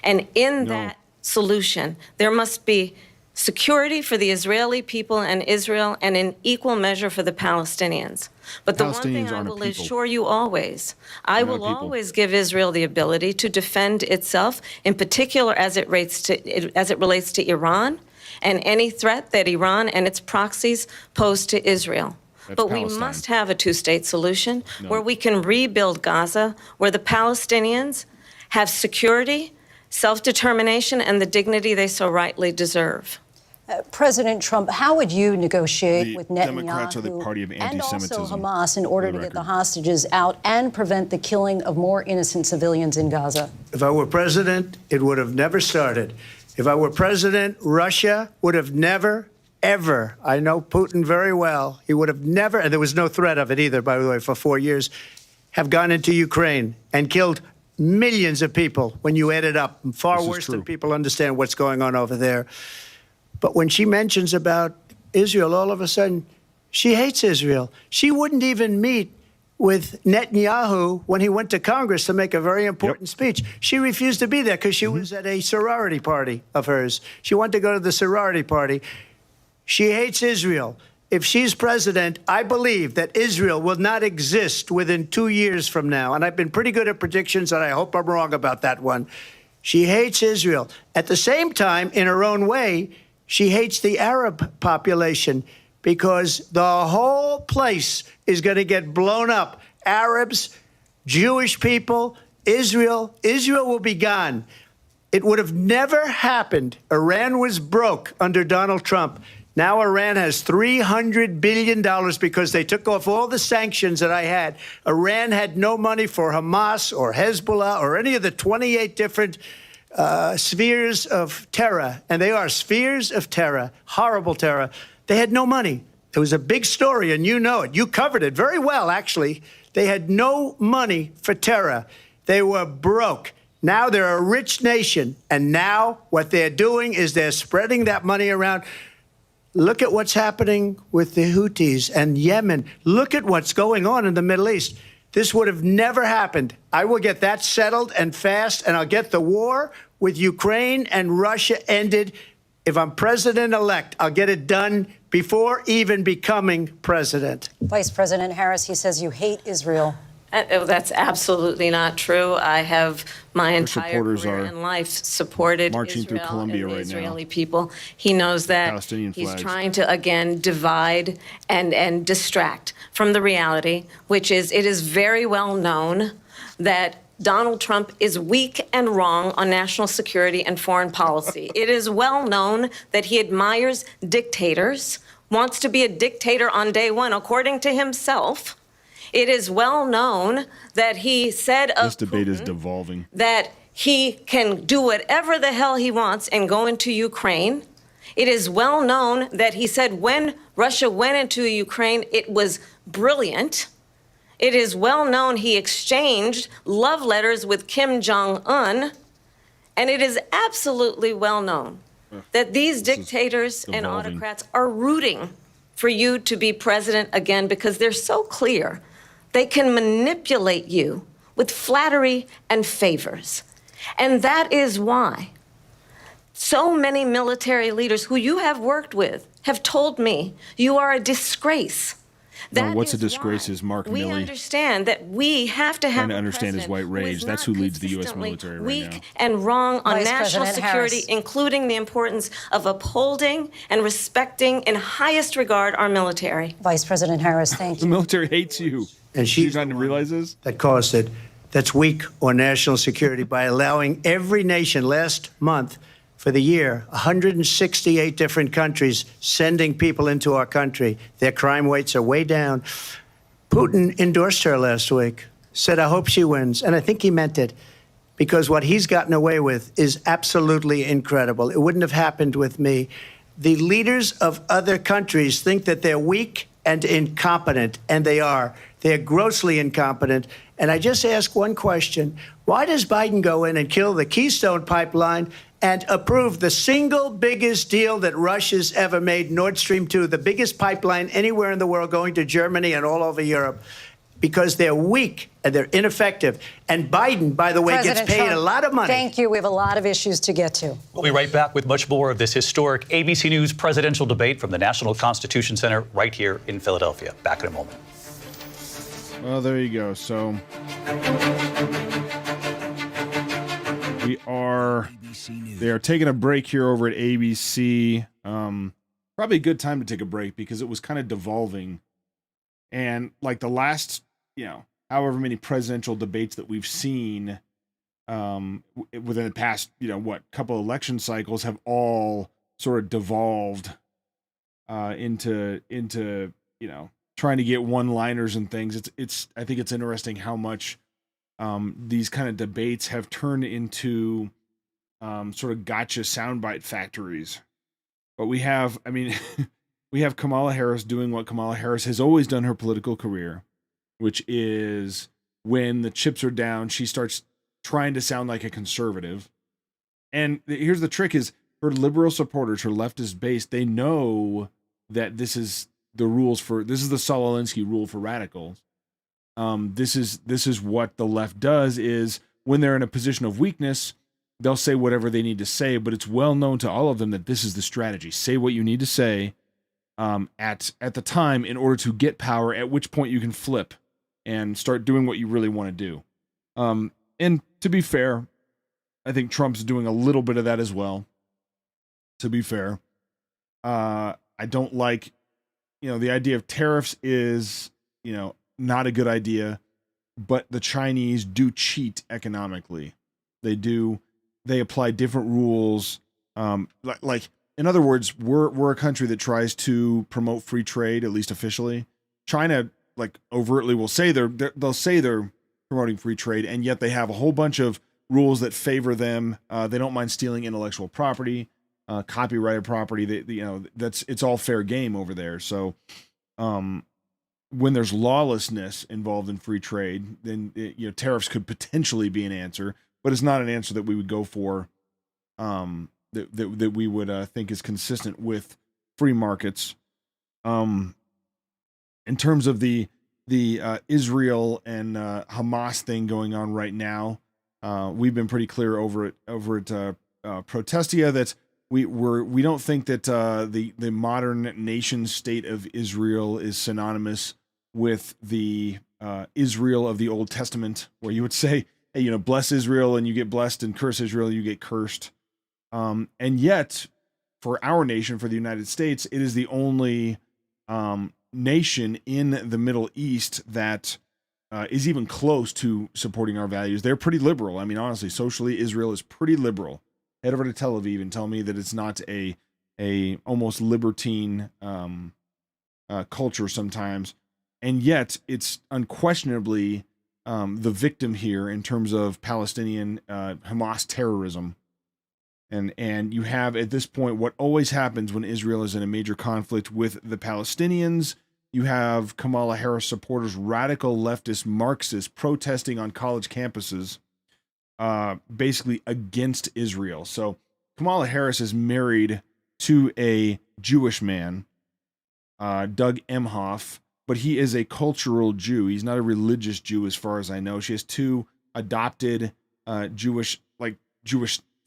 And in that solution, there must be security for the Israeli people and Israel, and in equal measure for the Palestinians. But the one thing I will assure you always, I will always give Israel the ability to defend itself, in particular as it relates to Iran and any threat that Iran and its proxies pose to Israel. But we must have a two-state solution where we can rebuild Gaza, where the Palestinians have security, self-determination, and the dignity they so rightly deserve.
President Trump, how would you negotiate with Netanyahu
Democrats are the party of
and
anti-Semitism,
also Hamas in order to get the hostages out and prevent the killing of more innocent civilians in Gaza?
If I were president, it would have never started. If I were president, Russia would have never, ever, I know Putin very well, he would have never, and there was no threat of it either, by the way, for 4 years, have gone into Ukraine and killed millions of people when you add it up. Far worse than people understand what's going on over there. But when she mentions about Israel, all of a sudden, she hates Israel. She wouldn't even meet with Netanyahu when he went to Congress to make a very important speech. She refused to be there because she was at a sorority party of hers. She wanted to go to the sorority party. She hates Israel. If she's president, I believe that Israel will not exist within 2 years from now. And I've been pretty good at predictions, and I hope I'm wrong about that one. She hates Israel. At the same time, in her own way, she hates the Arab population because the whole place is going to get blown up. Arabs, Jewish people, Israel. Israel will be gone. It would have never happened. Iran was broke under Donald Trump. Now Iran has $300 billion because they took off all the sanctions that I had. Iran had no money for Hamas or Hezbollah or any of the 28 different spheres of terror. And they are spheres of terror, horrible terror. They had no money. It was a big story, and you know it. You covered it very well, actually. They had no money for terror. They were broke. Now they're a rich nation, and now what they're doing is they're spreading that money around. Look at what's happening with the Houthis and Yemen. Look at what's going on in the Middle East. This would have never happened. I will get that settled and fast, and I'll get the war with Ukraine and Russia ended. If I'm president-elect, I'll get it done before even becoming president.
Vice President Harris, he says you hate Israel.
That's absolutely not true. I have my entire career in life supported
marching
Israel
through Colombia
and the
right now.
Israeli people. He knows that
Palestinian
he's
flags.
trying to, again, divide and distract from the reality, which is it is very well known that Donald Trump is weak and wrong on national security and foreign policy. It is well known that he admires dictators, wants to be a dictator on day one, according to himself. It is well known that he said of
This debate is
Putin
devolving.
that he can do whatever the hell he wants and go into Ukraine. It is well known that he said when Russia went into Ukraine, it was brilliant. It is well known he exchanged love letters with Kim Jong-un. And it is absolutely well known that these dictators and
devolving.
autocrats are rooting for you to be president again because they're so clear. They can manipulate you with flattery and favors. And that is why so many military leaders who you have worked with have told me you are a disgrace.
No, what's a disgrace is Mark
We
Milley
understand that we have to have
trying to understand his white rage. That's who leads the U.S. military right
weak
now.
and wrong on
Vice
national
President
security,
Harris.
including the importance of upholding and respecting in highest regard our military.
Vice President Harris, thank
The
you.
military hates you.
And she's
trying to realize this?
that caused it. That's weak on national security by allowing every nation last month for the year, 168 different countries sending people into our country. Their crime rates are way down. Putin endorsed her last week, said, I hope she wins. And I think he meant it because what he's gotten away with is absolutely incredible. It wouldn't have happened with me. The leaders of other countries think that they're weak and incompetent, and they are. They're grossly incompetent. And I just ask one question. Why does Biden go in and kill the Keystone Pipeline and approve the single biggest deal that Russia's ever made, Nord Stream 2, the biggest pipeline anywhere in the world going to Germany and all over Europe? Because they're weak and they're ineffective. And Biden, by the way,
President
gets paid
Trump,
a lot of money.
Thank you. We have a lot of issues to get to.
We'll be right back with much more of this historic ABC News presidential debate from the National Constitution Center right here in Philadelphia. Back in a moment.
Well, there you go. So they are taking a break here over at ABC. Probably a good time to take a break because it was kind of devolving. And like the last, however many presidential debates that we've seen within the past, couple election cycles have all sort of devolved into trying to get one-liners and things. I think it's interesting how much these kind of debates have turned into sort of gotcha soundbite factories. But we have, I mean, we have Kamala Harris doing what Kamala Harris has always done her political career, which is when the chips are down, she starts trying to sound like a conservative. And here's the trick is her liberal supporters, her leftist base, they know that this is the this is the Saul Alinsky rule for radicals. This is what the left does is when they're in a position of weakness, they'll say whatever they need to say, but it's well known to all of them that this is the strategy. Say what you need to say at the time in order to get power, at which point you can flip and start doing what you really want to do. And to be fair, I think Trump's doing a little bit of that as well. To be fair, I don't like, the idea of tariffs is, not a good idea, but the Chinese do cheat economically. They apply different rules. Like in other words, we're a country that tries to promote free trade, at least officially. China, like overtly, will say they'll say they're promoting free trade, and yet they have a whole bunch of rules that favor them. They don't mind stealing intellectual property, copyrighted property. It's all fair game over there. So, when there's lawlessness involved in free trade, then tariffs could potentially be an answer, but it's not an answer that we would go for. That we would think is consistent with free markets. In terms of the Israel and Hamas thing going on right now, we've been pretty clear over at Protestia that we don't think that the modern nation state of Israel is synonymous with the Israel of the Old Testament, where you would say, hey, bless Israel and you get blessed, and curse Israel and you get cursed. And yet, for our nation, for the United States, it is the only nation in the Middle East that is even close to supporting our values. They're pretty liberal. I mean, honestly, socially, Israel is pretty liberal. Head over to Tel Aviv and tell me that it's not a almost libertine culture sometimes, and yet it's unquestionably the victim here in terms of Palestinian Hamas terrorism. And you have at this point what always happens when Israel is in a major conflict with the Palestinians. You have Kamala Harris supporters, radical leftist Marxists protesting on college campuses, basically against Israel. So Kamala Harris is married to a Jewish man, Doug Emhoff, but he is a cultural Jew. He's not a religious Jew as far as I know. She has two adopted Jewish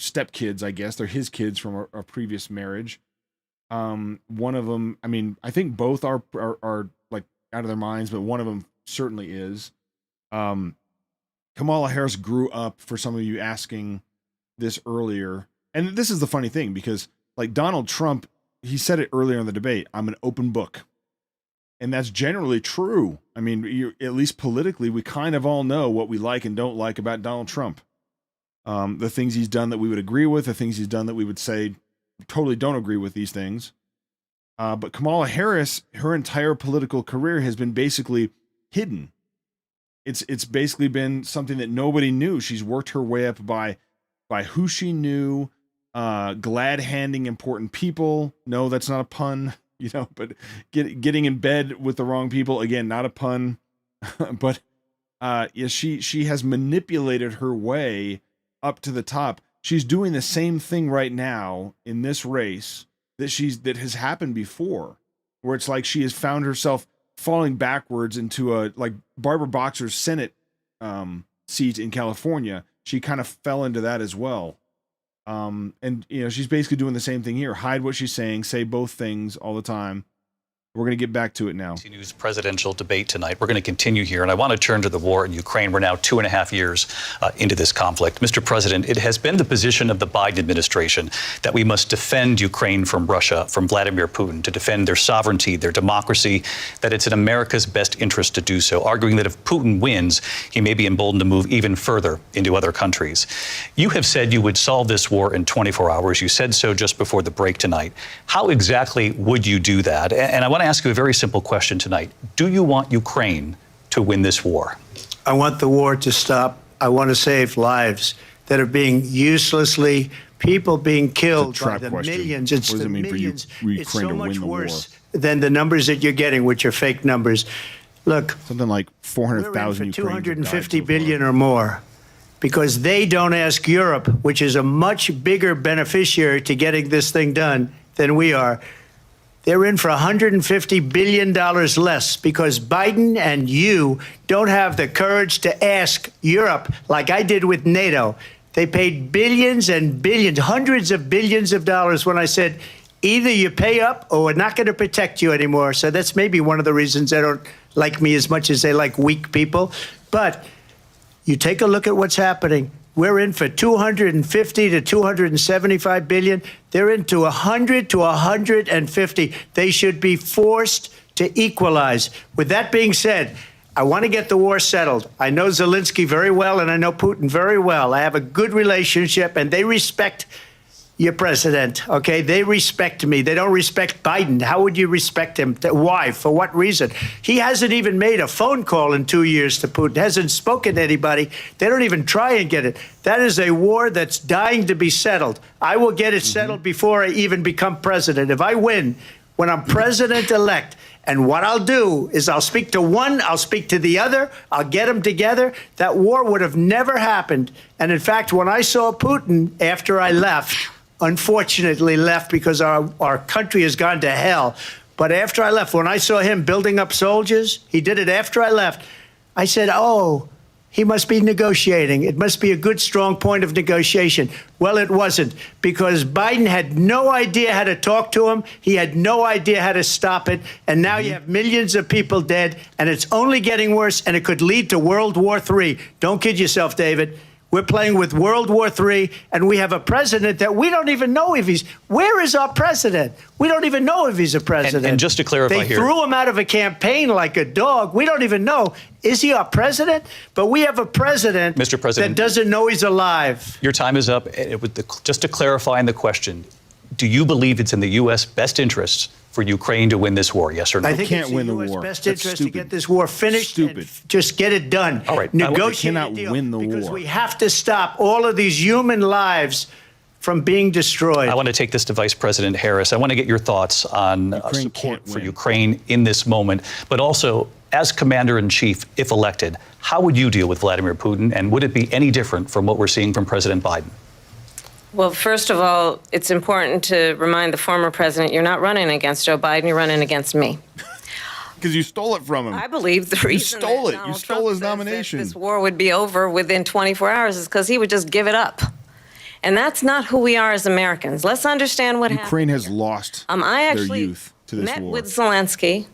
stepkids, I guess. They're his kids from a previous marriage. One of them, I mean, I think both are like out of their minds, but one of them certainly is. Kamala Harris grew up, for some of you asking this earlier, and this is the funny thing, because like Donald Trump, he said it earlier in the debate, I'm an open book. And that's generally true. I mean, at least politically, we kind of all know what we like and don't like about Donald Trump. The things he's done that we would agree with, the things he's done that we would say totally don't agree with these things. But Kamala Harris, her entire political career has been basically hidden. It's basically been something that nobody knew. She's worked her way up by who she knew, glad handing important people. No, that's not a pun, but getting in bed with the wrong people, again, not a pun. But she has manipulated her way up to the top. She's doing the same thing right now in this race that has happened before, where it's like she has found herself falling backwards into like Barbara Boxer's Senate seat in California. She kind of fell into that as well. And she's basically doing the same thing here. Hide what she's saying, say both things all the time. We're going to get back to it now.
News presidential debate tonight. We're going to continue here, and I want to turn to the war in Ukraine. We're now 2.5 years into this conflict. Mr. President, it has been the position of the Biden administration that we must defend Ukraine from Russia, from Vladimir Putin, to defend their sovereignty, their democracy, that it's in America's best interest to do so, arguing that if Putin wins, he may be emboldened to move even further into other countries. You have said you would solve this war in 24 hours. You said so just before the break tonight. How exactly would you do that? And I want to ask you a very simple question tonight. Do you want Ukraine to win this war? I
want the war to stop. I want to save lives that are being uselessly, people being killed by the
question.
millions. It's
What does
the
it mean for
millions.
Ukraine
It's so
to
much
win the
worse
war?
than the numbers that you're getting, which are fake numbers. Look,
something like 400,000
we're in for 250 billion or more, because they don't ask Europe, which is a much bigger beneficiary to getting this thing done than we are. They're in for $150 billion less because Biden and you don't have the courage to ask Europe like I did with NATO. They paid billions and billions, hundreds of billions of dollars when I said, either you pay up or we're not going to protect you anymore. So that's maybe one of the reasons they don't like me as much as they like weak people. But you take a look at what's happening. We're in for 250 to 275 billion. They're into 100 to 150. They should be forced to equalize. With that being said, I want to get the war settled. I know Zelensky very well, and I know Putin very well. I have a good relationship, and they respect your president, okay? They respect me. They don't respect Biden. How would you respect him? Why? For what reason? He hasn't even made a phone call in 2 years to Putin, hasn't spoken to anybody. They don't even try and get it. That is a war that's dying to be settled. I will get it settled before I even become president. If I win, when I'm president-elect, and what I'll do is I'll speak to one, I'll speak to the other, I'll get them together. That war would have never happened. And in fact, when I saw Putin after I left, unfortunately left because our country has gone to hell. But after I left, when I saw him building up soldiers, he did it after I left. I said, oh, he must be negotiating. It must be a good, strong point of negotiation. Well, it wasn't, because Biden had no idea how to talk to him. He had no idea how to stop it. And now you have millions of people dead, and it's only getting worse, and it could lead to World War III. Don't kid yourself, David. We're playing with World War III, and we have a president that we don't even know if he's... Where is our president? We don't even know if he's a president.
And just to clarify
they
here...
threw him out of a campaign like a dog. We don't even know. Is he our president? But we have a president,
Mr. President,
that doesn't know he's alive.
Your time is up. Just to clarify in the question, do you believe it's in the U.S. best interests for Ukraine to win this war, yes or no?
I think it's in the U.S. best interest to get this war finished and just get it done.
All right.
Negotiate a deal, because we have to stop all of these human lives from being destroyed.
I want to take this to Vice President Harris. I want to get your thoughts on support for Ukraine in this moment, but also as Commander-in-Chief, if elected, how would you deal with Vladimir Putin, and would it be any different from what we're seeing from President Biden?
Well, first of all, it's important to remind the former president you're not running against Joe Biden, you're running against me.
Because you stole it from him.
I believe the reason
you stole it.
Donald
You stole his nomination.
this war would be over within 24 hours is because he would just give it up. And that's not who we are as Americans. Let's understand what happened.
Ukraine has lost
I
their
actually
youth to this
met
war.
with Zelensky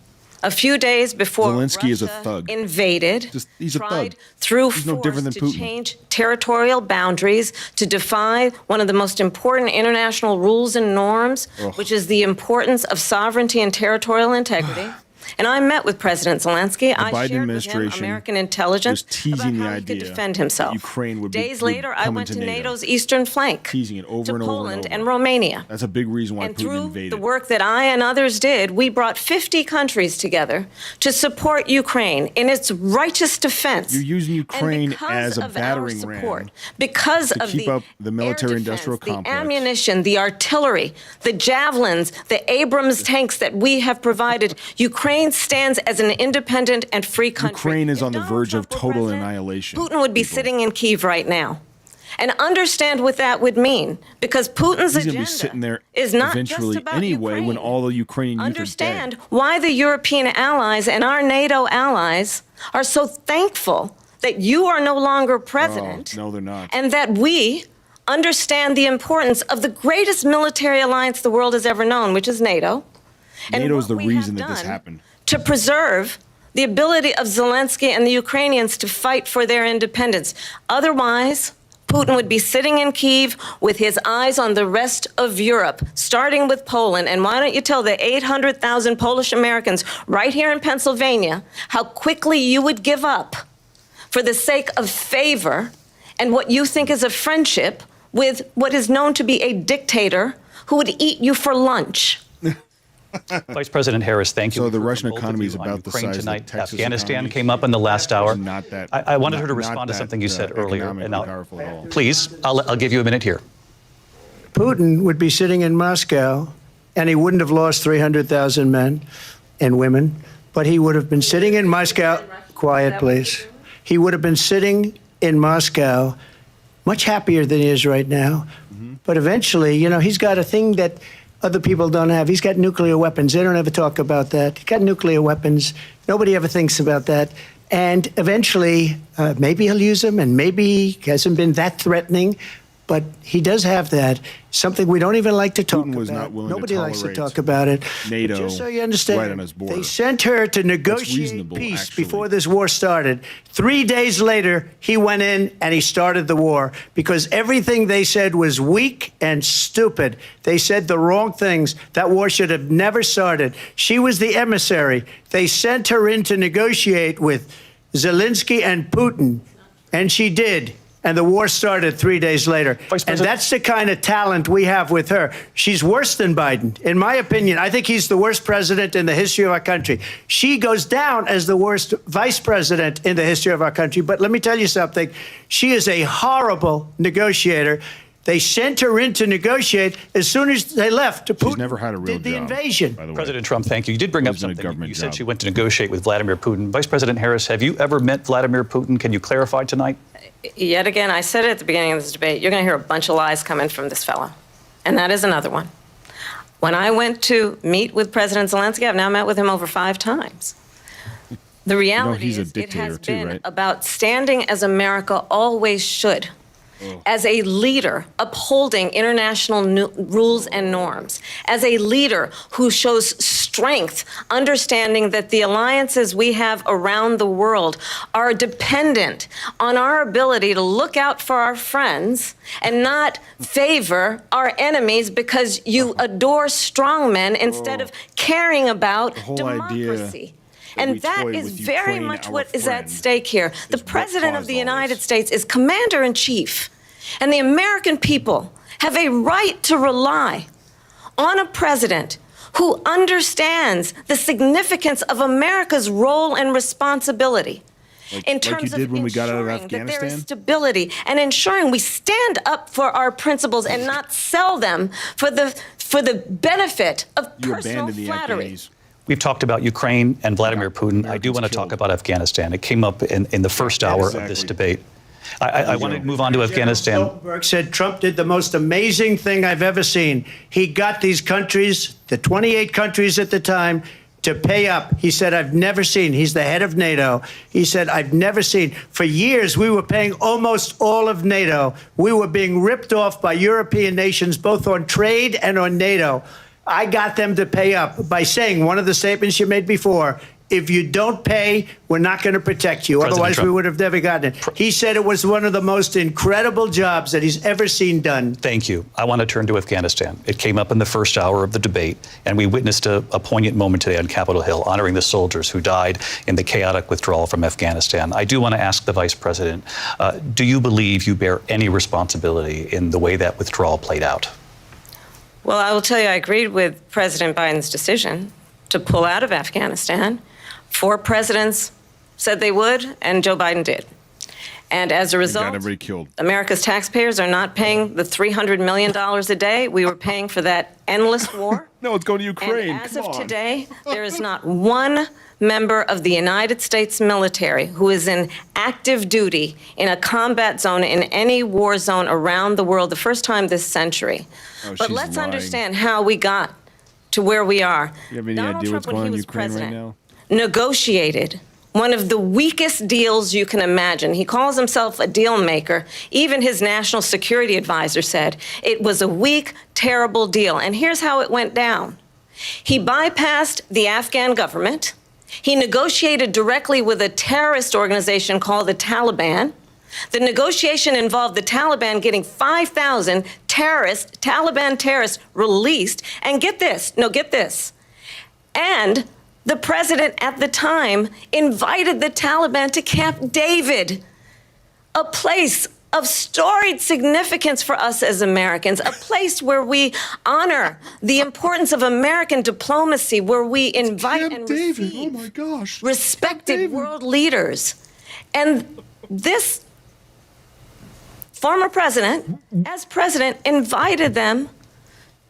a few days before
Zelensky is a
Russia
thug.
invaded,
He's a
tried
thug.
through
He's no
force
different than
to
Putin.
change territorial boundaries, to defy one of the most important international rules and norms, which is the importance of sovereignty and territorial integrity. And I met with President Zelensky. I
Biden
shared with him
administration
American intelligence
was teasing
about
the
how he could
idea
defend himself.
Ukraine would
Days
would
later, I
come
went to
into
NATO's eastern flank,
teasing it over
to
and over
Poland
and
and
over.
Romania.
That's a big reason why
And
Putin
through
invaded.
the work that I and others did, we brought 50 countries together to support Ukraine in its righteous defense.
You're using Ukraine
because
as a
of
battering
our
ram
support, because
to
of
keep up the military-industrial
the
complex.
ammunition, the artillery, the javelins, the Abrams tanks that we have provided. Ukraine stands as an independent and free country.
Ukraine is on the verge of total annihilation.
Putin would be sitting in Kyiv right now. And understand what that would mean, because Putin's
He's going to be
agenda
sitting there
is not
eventually
just about
anyway
Ukraine.
when all the Ukrainian youth
Understand
are dead.
why the European allies and our NATO allies are so thankful that you are no longer president,
Oh, no, they're not.
and that we understand the importance of the greatest military alliance the world has ever known, which is NATO. And
NATO is
what
the
we
reason
have
that this
done
happened.
to preserve the ability of Zelensky and the Ukrainians to fight for their independence. Otherwise, Putin would be sitting in Kyiv with his eyes on the rest of Europe, starting with Poland. And why don't you tell the 800,000 Polish Americans right here in Pennsylvania how quickly you would give up for the sake of favor and what you think is a friendship with what is known to be a dictator who would eat you for lunch.
Vice President Harris, thank you.
So the Russian economy is about the
Ukraine
size
tonight.
of Texas
Afghanistan
economy.
came up in the last hour.
Not that.
I wanted her to
not
respond to
that,
something you said earlier.
economically
And now,
powerful at all.
please, I'll give you a minute here.
Putin would be sitting in Moscow, and he wouldn't have lost 300,000 men and women, but he would have been sitting in Moscow. Quiet, please. He would have been sitting in Moscow, much happier than he is right now. But eventually, you know, he's got a thing that other people don't have. He's got nuclear weapons. They don't ever talk about that. He's got nuclear weapons. Nobody ever thinks about that. And eventually, maybe he'll use them, and maybe he hasn't been that threatening. But he does have that, something we don't even like to talk about.
Not willing
Nobody
to
likes to talk about it.
NATO,
but just so you understand,
right on his border.
they sent her to negotiate peace before this war started. 3 days later, he went in and he started the war because everything they said was weak and stupid. They said the wrong things. That war should have never started. She was the emissary. They sent her in to negotiate with Zelensky and Putin, and she did. And the war started 3 days later. And that's the kind of talent we have with her. She's worse than Biden. In my opinion, I think he's the worst president in the history of our country. She goes down as the worst vice president in the history of our country. But let me tell you something. She is a horrible negotiator. They sent her in to negotiate. As soon as they left, Putin
never had a real
did the
job,
invasion.
by the way.
President Trump, thank you. You did bring up something. You said she went to negotiate with Vladimir Putin. Vice President Harris, have you ever met Vladimir Putin? Can you clarify tonight?
Yet again, I said it at the beginning of this debate, you're going to hear a bunch of lies coming from this fellow. And that is another one. When I went to meet with President Zelensky, I've now met with him over 5 times. The reality is it has been about standing as America always should, as a leader upholding international rules and norms, as a leader who shows strength, understanding that the alliances we have around the world are dependent on our ability to look out for our friends and not favor our enemies because you adore strong men instead of caring about democracy. And that is very much what is at stake here. The President of the United States is Commander-in-Chief, and the American people have a right to rely on a president who understands the significance of America's role and responsibility in terms of ensuring that there is stability and ensuring we stand up for our principles and not sell them for the benefit of personal flattery.
We've talked about Ukraine and Vladimir Putin. I do want to talk about Afghanistan. It came up in the first hour of this debate. I want to move on to Afghanistan.
Stoltenberg said Trump did the most amazing thing I've ever seen. He got these countries, the 28 countries at the time, to pay up. He said, I've never seen. He's the head of NATO. He said, I've never seen. For years, we were paying almost all of NATO. We were being ripped off by European nations, both on trade and on NATO. I got them to pay up by saying one of the statements you made before, if you don't pay, we're not going to protect you. Otherwise, we would have never gotten it. He said it was one of the most incredible jobs that he's ever seen done.
Thank you. I want to turn to Afghanistan. It came up in the first hour of the debate, and we witnessed a poignant moment today on Capitol Hill, honoring the soldiers who died in the chaotic withdrawal from Afghanistan. I do want to ask the Vice President, do you believe you bear any responsibility in the way that withdrawal played out?
Well, I will tell you, I agreed with President Biden's decision to pull out of Afghanistan. 4 presidents said they would, and Joe Biden did. And as a result, America's taxpayers are not paying the $300 million a day we were paying for that endless war.
No, it's going to Ukraine.
And as of today, there is not one member of the United States military who is in active duty in a combat zone in any war zone around the world, the first time this century. But let's understand how we got to where we are.
You have any idea what's going on in Ukraine right now?
Negotiated one of the weakest deals you can imagine. He calls himself a deal maker. Even his national security advisor said it was a weak, terrible deal. And here's how it went down. He bypassed the Afghan government. He negotiated directly with a terrorist organization called the Taliban. The negotiation involved the Taliban getting 5,000 Taliban terrorists released. And get this, and the president at the time invited the Taliban to Camp David, a place of storied significance for us as Americans, a place where we honor the importance of American diplomacy, where we invite and receive respected world leaders. And this former president, as president, invited them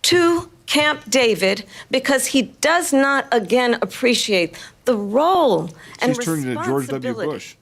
to Camp David because he does not again appreciate the role and responsibility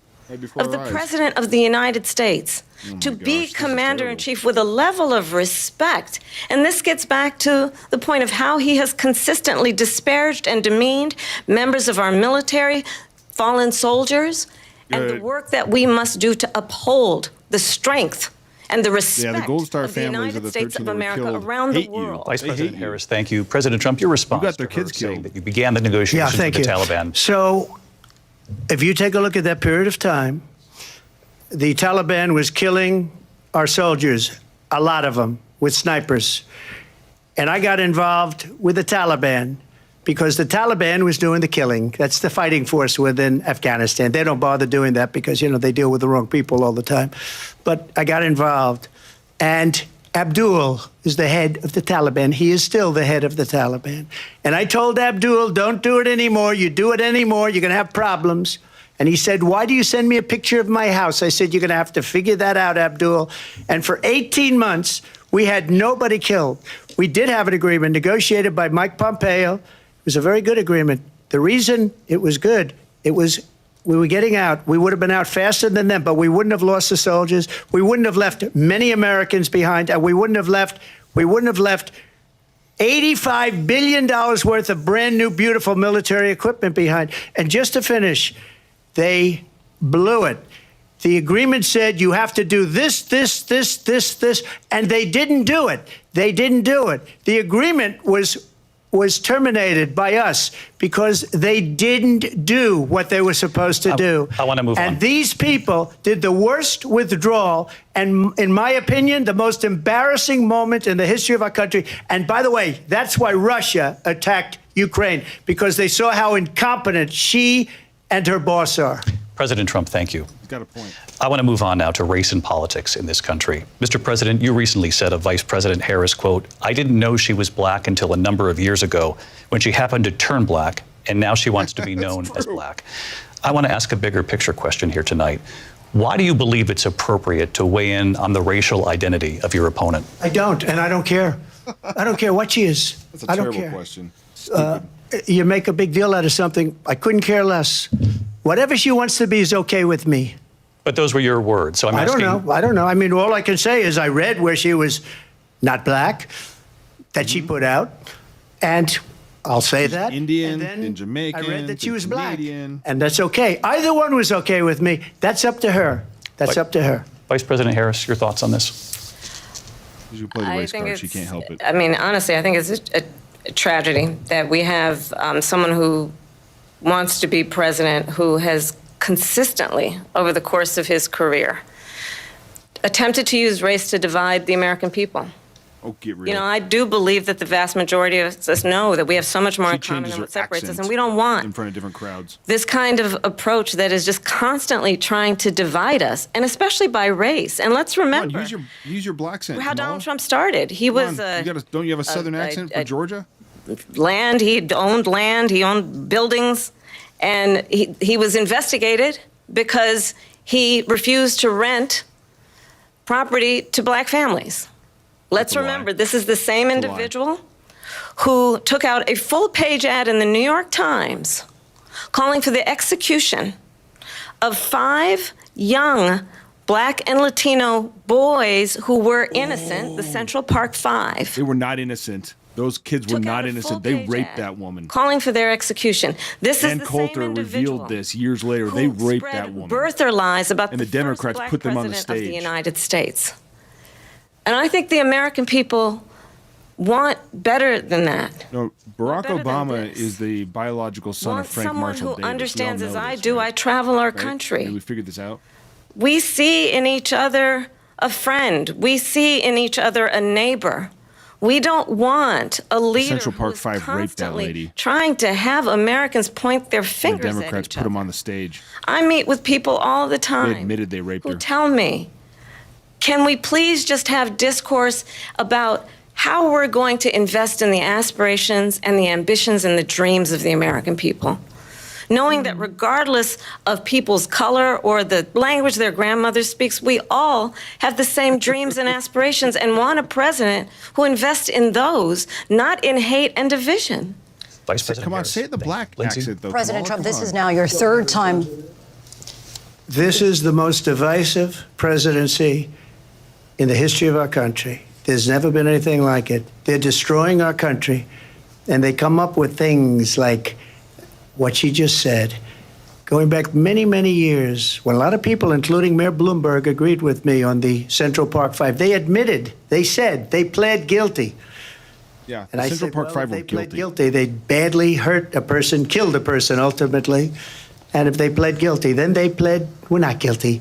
of the President of the United States to be Commander-in-Chief with a level of respect. And this gets back to the point of how he has consistently disparaged and demeaned members of our military, fallen soldiers, and the work that we must do to uphold the strength and the respect
the Gold Star
of the
families
United
of the
States
13
of
that were
America
killed
around the
hate you.
world.
Vice President Harris, thank you. President Trump, your response
got their
to her
kids
saying
killed.
that you began the negotiations with the Taliban.
So, if you take a look at that period of time, the Taliban was killing our soldiers, a lot of them, with snipers. And I got involved with the Taliban because the Taliban was doing the killing. That's the fighting force within Afghanistan. They don't bother doing that because, you know, they deal with the wrong people all the time. But I got involved. And Abdul is the head of the Taliban. He is still the head of the Taliban. And I told Abdul, don't do it anymore. You do it anymore, you're going to have problems. And he said, why do you send me a picture of my house? I said, you're going to have to figure that out, Abdul. And for 18 months, we had nobody killed. We did have an agreement negotiated by Mike Pompeo. It was a very good agreement. The reason it was good, it was we were getting out. We would have been out faster than them, but we wouldn't have lost the soldiers. We wouldn't have left many Americans behind, and we wouldn't have left $85 billion worth of brand new, beautiful military equipment behind. And just to finish, they blew it. The agreement said you have to do this, and they didn't do it. They didn't do it. The agreement was terminated by us because they didn't do what they were supposed to do.
I want to move on.
And these people did the worst withdrawal, and in my opinion, the most embarrassing moment in the history of our country. And by the way, that's why Russia attacked Ukraine, because they saw how incompetent she and her boss are.
President Trump, thank you.
He's got a point.
I want to move on now to race and politics in this country. Mr. President, you recently said of Vice President Harris, quote, I didn't know she was black until a number of years ago when she happened to turn black, and now she wants to be known as black. I want to ask a bigger picture question here tonight. Why do you believe it's appropriate to weigh in on the racial identity of your opponent?
I don't, and I don't care. I don't care what she is.
That's a
I don't
terrible
care.
question.
You make a big deal out of something. I couldn't care less. Whatever she wants to be is okay with me.
But those were your words, so I'm asking.
I don't know. I mean, all I can say is I read where she was not black, that she put out, and I'll say that.
Indian
and
and Jamaican.
I read that she was black,
Canadian.
and that's okay. Either one was okay with me. That's up to her. That's up to her.
Vice President Harris, your thoughts on this?
You play the race card, she can't help it.
I mean, honestly, I think it's a tragedy that we have someone who wants to be president who has consistently, over the course of his career, attempted to use race to divide the American people.
Oh, get real.
You know, I do believe that the vast majority of us know that we have so much more in common than what separates us, and we don't want
in front of different crowds
this kind of approach that is just constantly trying to divide us, and especially by race. And let's remember,
use your black accent.
how
Kamala.
Donald Trump started. He was
don't you have a southern accent for Georgia?
Land, he owned buildings, and he was investigated because he refused to rent property to black families. Let's remember, this is the same individual who took out a full-page ad in the New York Times calling for the execution of 5 young black and Latino boys who were innocent, the Central Park 5.
They were not innocent. Those kids were not innocent. They raped that woman.
Calling for their execution. This is
Ann
the
Coulter
same individual
revealed this years later. They raped that woman.
Birther lies about
and the Democrats
first
put them
black
on the
president of the
stage.
United States. And I think the American people want better than that.
No, Barack Obama is the biological son of Frank
Someone
Marshall
who
Davis.
understands,
We all
as
know
I
this,
do,
right?
I travel our
Right?
country.
Did we figured this out?
We see in each other a friend. We see in each other a neighbor. We don't want a leader
Central Park
who's
5 raped that
constantly
lady.
trying to have Americans point their
The
fingers at
Democrats
each
put
other.
them on the stage.
I meet with people all the time.
They admitted they raped
who
her.
tell me, can we please just have discourse about how we're going to invest in the aspirations and the ambitions and the dreams of the American people? knowing that regardless of people's color or the language their grandmother speaks, we all have the same dreams and aspirations and want a president who invests in those, not in hate and division.
Vice President
Come on,
Harris.
say it the black accent, though.
President
Kamala,
Trump, this
come
is
on.
now your third time.
This is the most divisive presidency in the history of our country. There's never been anything like it. They're destroying our country, and they come up with things like what she just said. Going back many, many years, when a lot of people, including Mayor Bloomberg, agreed with me on the Central Park Five, they admitted, they said, they pled guilty.
Yeah,
And
the
I
Central
said,
Park
well,
Five
if
were
they pled
guilty.
guilty, they badly hurt a person, killed a person ultimately. And if they pled guilty, then they pled, we're not guilty.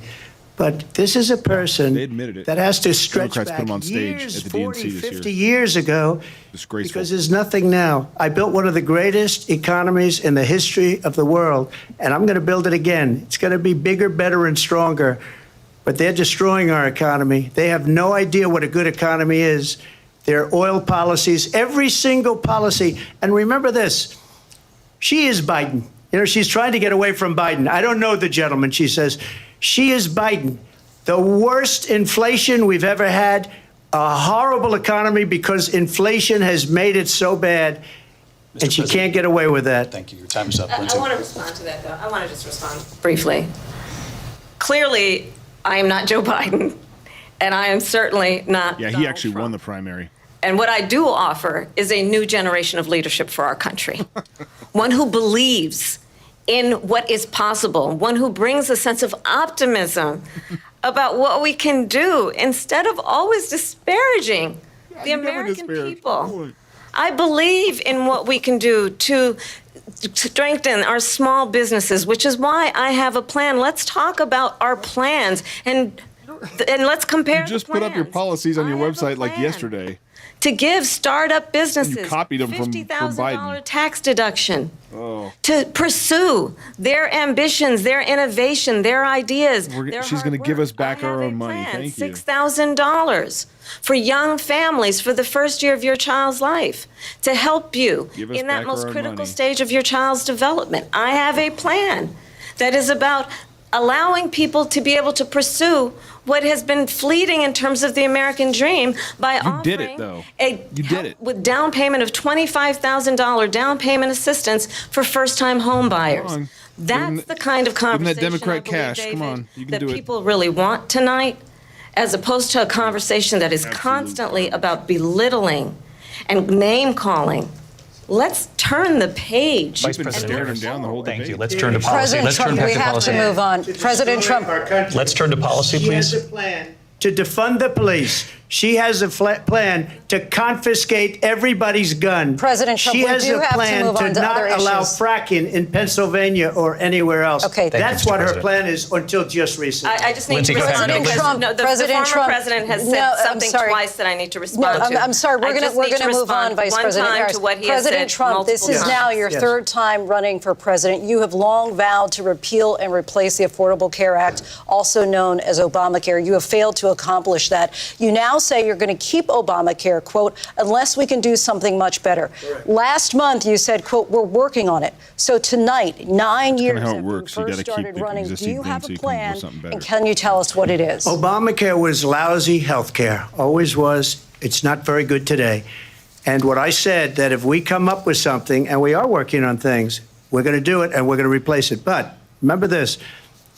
But this is a person
They admitted it.
that has to stretch
Democrats
back
put him on stage
years,
at the
40,
DNC this
50
year.
years ago,
Disgraceful.
because there's nothing now. I built one of the greatest economies in the history of the world, and I'm going to build it again. It's going to be bigger, better, and stronger. But they're destroying our economy. They have no idea what a good economy is. Their oil policies, every single policy. And remember this, she is Biden. You know, she's trying to get away from Biden. I don't know the gentleman, she says. She is Biden. The worst inflation we've ever had, a horrible economy because inflation has made it so bad, and she can't get away with that.
Thank you. Your time is up.
I want to respond to that, though. I want to just respond briefly. Clearly, I am not Joe Biden, and I am certainly not
Yeah, he
Donald
actually
Trump.
won the primary.
And what I do offer is a new generation of leadership for our country. One who believes in what is possible, one who brings a sense of optimism about what we can do instead of always disparaging the American people. I believe in what we can do to strengthen our small businesses, which is why I have a plan. Let's talk about our plans and let's compare.
You just put up your policies on your website like yesterday.
To give startup businesses
You copied them from Biden.
tax deduction.
Oh.
To pursue their ambitions, their innovation, their ideas.
She's going to give us back our own money. Thank you.
$6,000 for young families for the first year of your child's life to help you
Give us
in that
back
most
our own
critical
money.
stage of your child's development. I have a plan that is about allowing people to be able to pursue what has been fleeting in terms of the American dream by
You did it, though.
a
You did it.
with down payment of $25,000 down payment assistance for first-time home buyers.
on.
That's the kind of conversation
Democrat
I believe,
cash. Come
David,
on. You can
that
do it.
people really want tonight, as opposed to a conversation that is constantly about belittling and name-calling. Let's turn the page.
Vice President Harris.
down the whole
Thank you.
debate.
Let's turn to policy.
President
Let's turn
Trump,
back
we
to
have
policy.
to move on. President Trump.
Let's turn to policy,
She
please.
has a plan to defund the police. She has a plan to confiscate everybody's gun.
President Trump,
she
we
has
do
a
have to
plan
move on to
not
other
allow
issues.
fracking in Pennsylvania or anywhere else.
Okay. Thank
That's
you, Mr.
what her
President.
plan is until just recently.
I just need
Lindsay,
to
go ahead.
respond
President
because
Trump,
no, the
President
former
Trump.
president has
No,
said
I'm
something
sorry.
twice that I need to respond to.
I'm sorry. We're
I
going
just need
to move on,
respond
Vice
one
President
time
Harris.
to what he
President
has said
Trump, this is
multiple
now
times.
your
Yes.
third time running for president. You have long vowed to repeal and replace the Affordable Care Act, also known as Obamacare. You have failed to accomplish that. You now say you're going to keep Obamacare, quote, unless we can do something much better. Last month, you said, quote, we're working on it. So tonight, 9 years
how it
after
works.
you
You
first
gotta keep
started
the
running, do
existing
you
thing
have
so
a
you come up with
plan?
something better.
And can you tell us what it is?
Obamacare was lousy health care, always was. It's not very good today. And what I said, that if we come up with something, and we are working on things, we're going to do it and we're going to replace it. But remember this,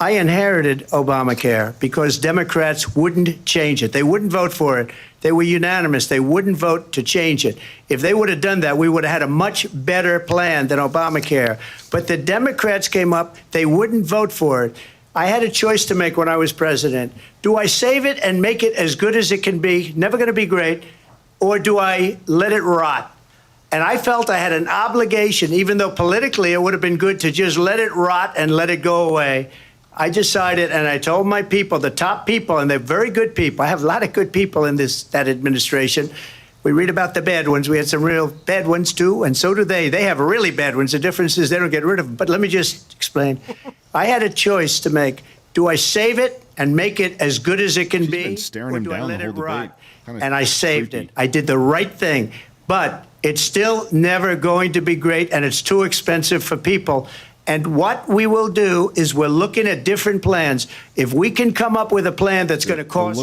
I inherited Obamacare because Democrats wouldn't change it. They wouldn't vote for it. They were unanimous. They wouldn't vote to change it. If they would have done that, we would have had a much better plan than Obamacare. But the Democrats came up. They wouldn't vote for it. I had a choice to make when I was president. Do I save it and make it as good as it can be, never going to be great, or do I let it rot? And I felt I had an obligation, even though politically it would have been good to just let it rot and let it go away. I decided, and I told my people, the top people, and they're very good people. I have a lot of good people in that administration. We read about the bad ones. We had some real bad ones, too, and so do they. They have really bad ones. The difference is they don't get rid of them. But let me just explain. I had a choice to make. Do I save it and make it as good as it can
She's
be,
been staring
or
him
do I
down
let
the
it
whole
rot?
debate. Kinda
And I saved
creepy.
it. I did the right thing. But it's still never going to be great, and it's too expensive for people. And what we will do is we're looking at different plans. If we can come up with a plan that's going to cost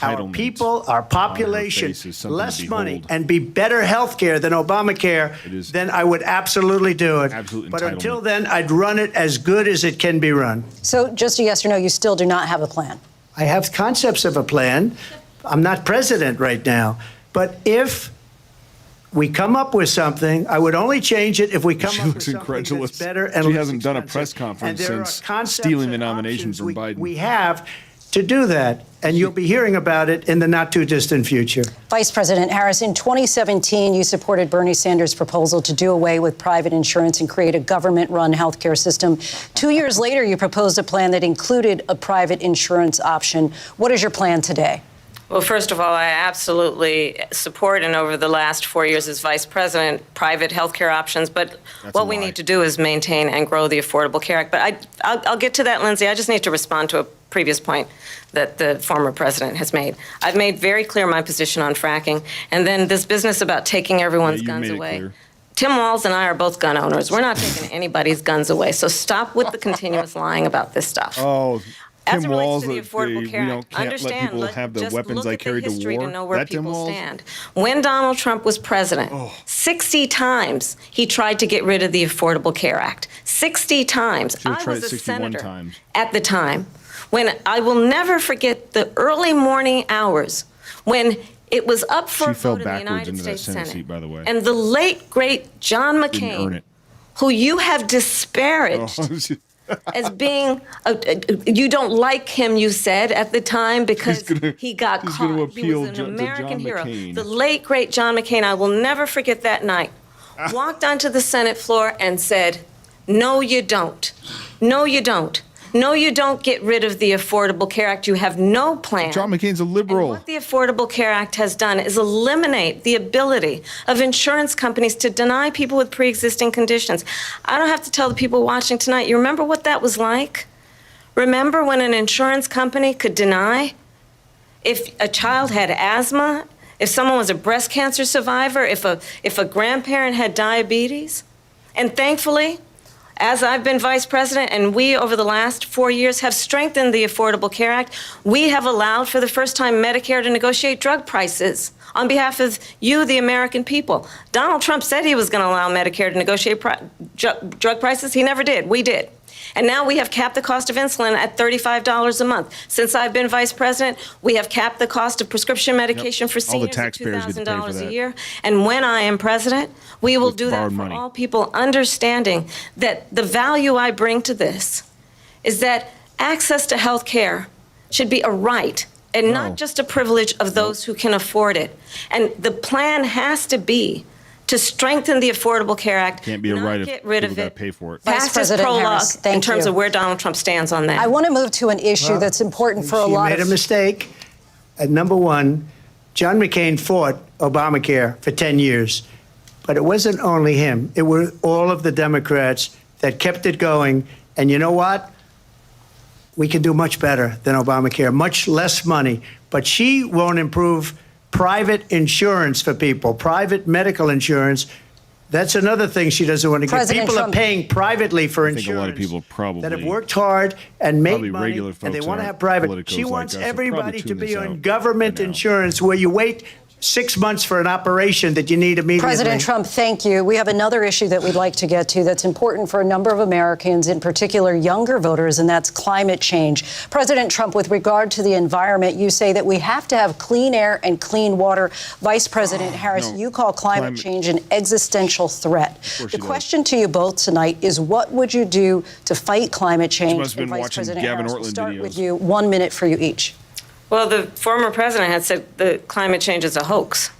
our people, our population, less money and be better health care than Obamacare, then I would absolutely do it. But until then, I'd run it as good as it can be run.
So just a yes or no, you still do not have a plan?
I have concepts of a plan. I'm not president right now. But if we come up with something, I would only change it if we come up with something that's better and
she hasn't done a press conference since stealing the nomination from Biden.
We have to do that, and you'll be hearing about it in the not-too-distant future.
Vice President Harris, in 2017, you supported Bernie Sanders' proposal to do away with private insurance and create a government-run healthcare system. 2 years later, you proposed a plan that included a private insurance option. What is your plan today?
Well, first of all, I absolutely support, and over the last 4 years as vice president, private health care options. But what we need to do is maintain and grow the Affordable Care Act. But I'll get to that, Lindsay. I just need to respond to a previous point that the former president has made. I've made very clear my position on fracking. And then this business about taking everyone's guns away. Tim Walz and I are both gun owners. We're not taking anybody's guns away. So stop with the continuous lying about this stuff.
Oh.
As
Tim
it relates
Walz,
to the Affordable Care Act,
can't let people have the weapons I carried to war.
To know where
That Tim
people
Walz?
stand. When Donald Trump was president, 60 times he tried to get rid of the Affordable Care Act. 60 times. I was a senator at the time. When I will never forget the early morning hours when it was up for a vote in the United States Senate.
Seat, by the way.
And the late, great John McCain, who you have disparaged as being, you don't like him, you said at the time, because he got caught. He was an American hero. The late, great John McCain, I will never forget that night, walked onto the Senate floor and said, no, you don't. No, you don't. No, you don't get rid of the Affordable Care Act. You have no plan.
John McCain's a liberal.
And what the Affordable Care Act has done is eliminate the ability of insurance companies to deny people with pre-existing conditions. I don't have to tell the people watching tonight, you remember what that was like? Remember when an insurance company could deny if a child had asthma, if someone was a breast cancer survivor, if a grandparent had diabetes? And thankfully, as I've been vice president and we over the last 4 years have strengthened the Affordable Care Act, we have allowed for the first time Medicare to negotiate drug prices on behalf of you, the American people. Donald Trump said he was going to allow Medicare to negotiate drug prices. He never did. We did. And now we have capped the cost of insulin at $35 a month. Since I've been vice president, we have capped the cost of prescription medication for seniors at $2,000 a year. And when I am president, we will do that for all people, understanding that the value I bring to this is that access to health care should be a right and not just a privilege of those who can afford it. And the plan has to be to strengthen the Affordable Care Act,
can't be a right
get rid of it.
Pay for it.
Vice President Harris, thank
in terms
you.
of where Donald Trump stands on that.
I want to move to an issue that's important for a lot of...
She made a mistake. Number one, John McCain fought Obamacare for 10 years. But it wasn't only him. It were all of the Democrats that kept it going. And you know what? We can do much better than Obamacare, much less money. But she won't improve private insurance for people, private medical insurance. That's another thing she doesn't want to get. People are paying privately for insurance.
I think a lot of people probably
that have worked hard and made money,
regular folks
and they want to
aren't
have private.
politicos
She wants
like us,
everybody to
tune
be
this
on
out
government insurance where you wait 6 months for an operation that you need immediately.
President Trump, thank you. We have another issue that we'd like to get to that's important for a number of Americans, in particular younger voters, and that's climate change. President Trump, with regard to the environment, you say that we have to have clean air and clean water. Vice President Harris, you call climate change an existential threat. The question to you both tonight is, what would you do to fight climate change?
Must have been
Vice
watching
President
Gavin
Harris,
Ortland
we'll start
videos.
with you. 1 minute for you each.
Well, the former president had said the climate change is a hoax.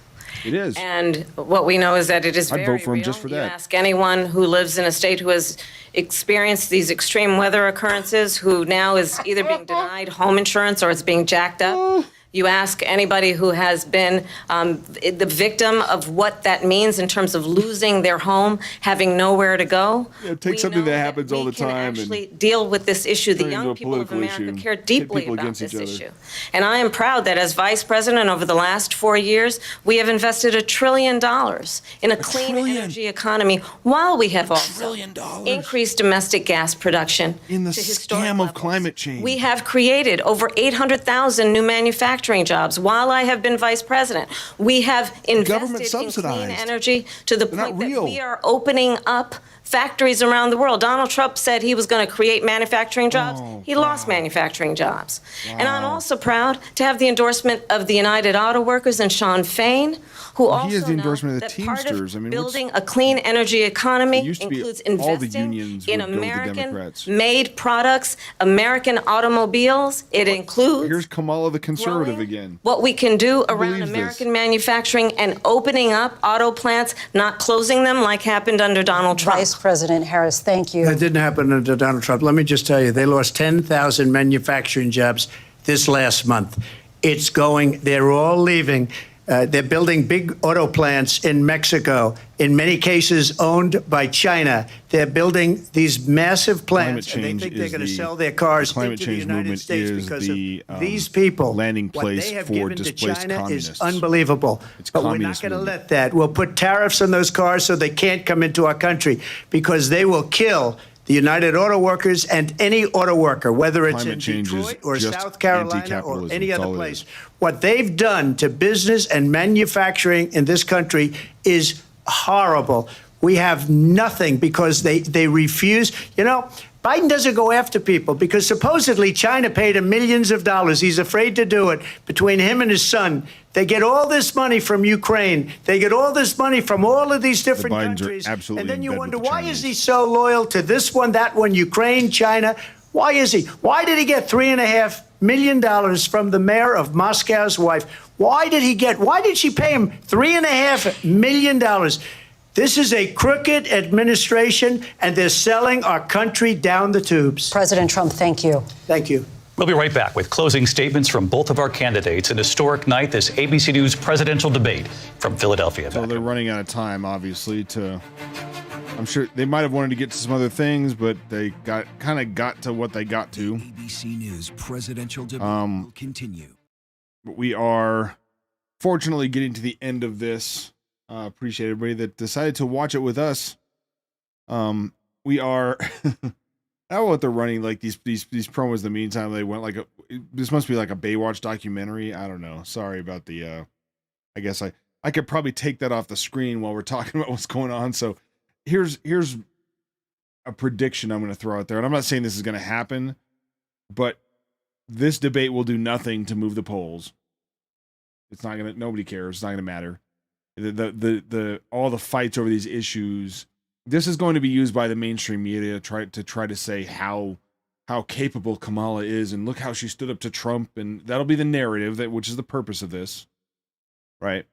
It is.
And what we know is that it is
I'd
very
vote for him
real.
just for
You
that.
ask anyone who lives in a state who has experienced these extreme weather occurrences, who now is either being denied home insurance or it's being jacked up. You ask anybody who has been the victim of what that means in terms of losing their home, having nowhere to go.
Yeah, take something that happens all the time
actually deal with this issue. The young people of America care deeply about this issue. And I am proud that as Vice President over the last 4 years, we have invested $1 trillion in a clean energy economy while we have also increased domestic gas production
in the scam of climate change.
We have created over 800,000 new manufacturing jobs while I have been vice president. We have invested in clean energy to the point that we are opening up factories around the world. Donald Trump said he was going to create manufacturing jobs. He lost manufacturing jobs. And I'm also proud to have the endorsement of the United Auto Workers and Sean Fain, who also
he has the endorsement of the
that part
Teamsters.
of building a clean energy economy includes investing in
American
American-made products, American automobiles. It includes
here's Kamala the conservative again.
What we can do around American manufacturing and opening up auto plants, not closing them like happened under Donald Trump.
Vice President Harris, thank you.
That didn't happen under Donald Trump. Let me just tell you, they lost 10,000 manufacturing jobs this last month. It's going, they're all leaving. They're building big auto plants in Mexico, in many cases owned by China. They're building these massive plants, and they think they're going to sell their cars into the United States because of these people.
Landing
What
place
they have
for
given to
displaced
China
communists.
is unbelievable. But we're not going to let that. We'll put tariffs on those cars so they can't come into our country because they will kill the United Auto Workers and any auto worker, whether it's in Detroit or South Carolina or any other place. What they've done to business and manufacturing in this country is horrible. We have nothing because they refuse. You know, Biden doesn't go after people because supposedly China paid him millions of dollars. He's afraid to do it. Between him and his son, they get all this money from Ukraine. They get all this money from all of these different countries. And then you wonder, why is he so loyal to this one, that one, Ukraine, China? Why is he? Why did he get $3.5 million from the mayor of Moscow's wife? Why did she pay him $3.5 million? This is a crooked administration, and they're selling our country down the tubes.
President Trump, thank you.
Thank you.
We'll be right back with closing statements from both of our candidates. An historic night, this ABC News presidential debate from Philadelphia.
So they're running out of time, obviously, I'm sure they might have wanted to get to some other things, but they got to what they got to.
ABC News presidential debate will continue.
But we are fortunately getting to the end of this. Appreciate everybody that decided to watch it with us. We are I don't know what they're running, like these promos. In the meantime, they went like this must be like a Baywatch documentary. I don't know. Sorry about the I guess I could probably take that off the screen while we're talking about what's going on. So here's a prediction I'm going to throw out there, and I'm not saying this is going to happen, but this debate will do nothing to move the polls. It's not going to. Nobody cares. It's not going to matter. The all the fights over these issues. This is going to be used by the mainstream media to try to say how capable Kamala is, and look how she stood up to Trump, and that'll be the narrative which is the purpose of this, right?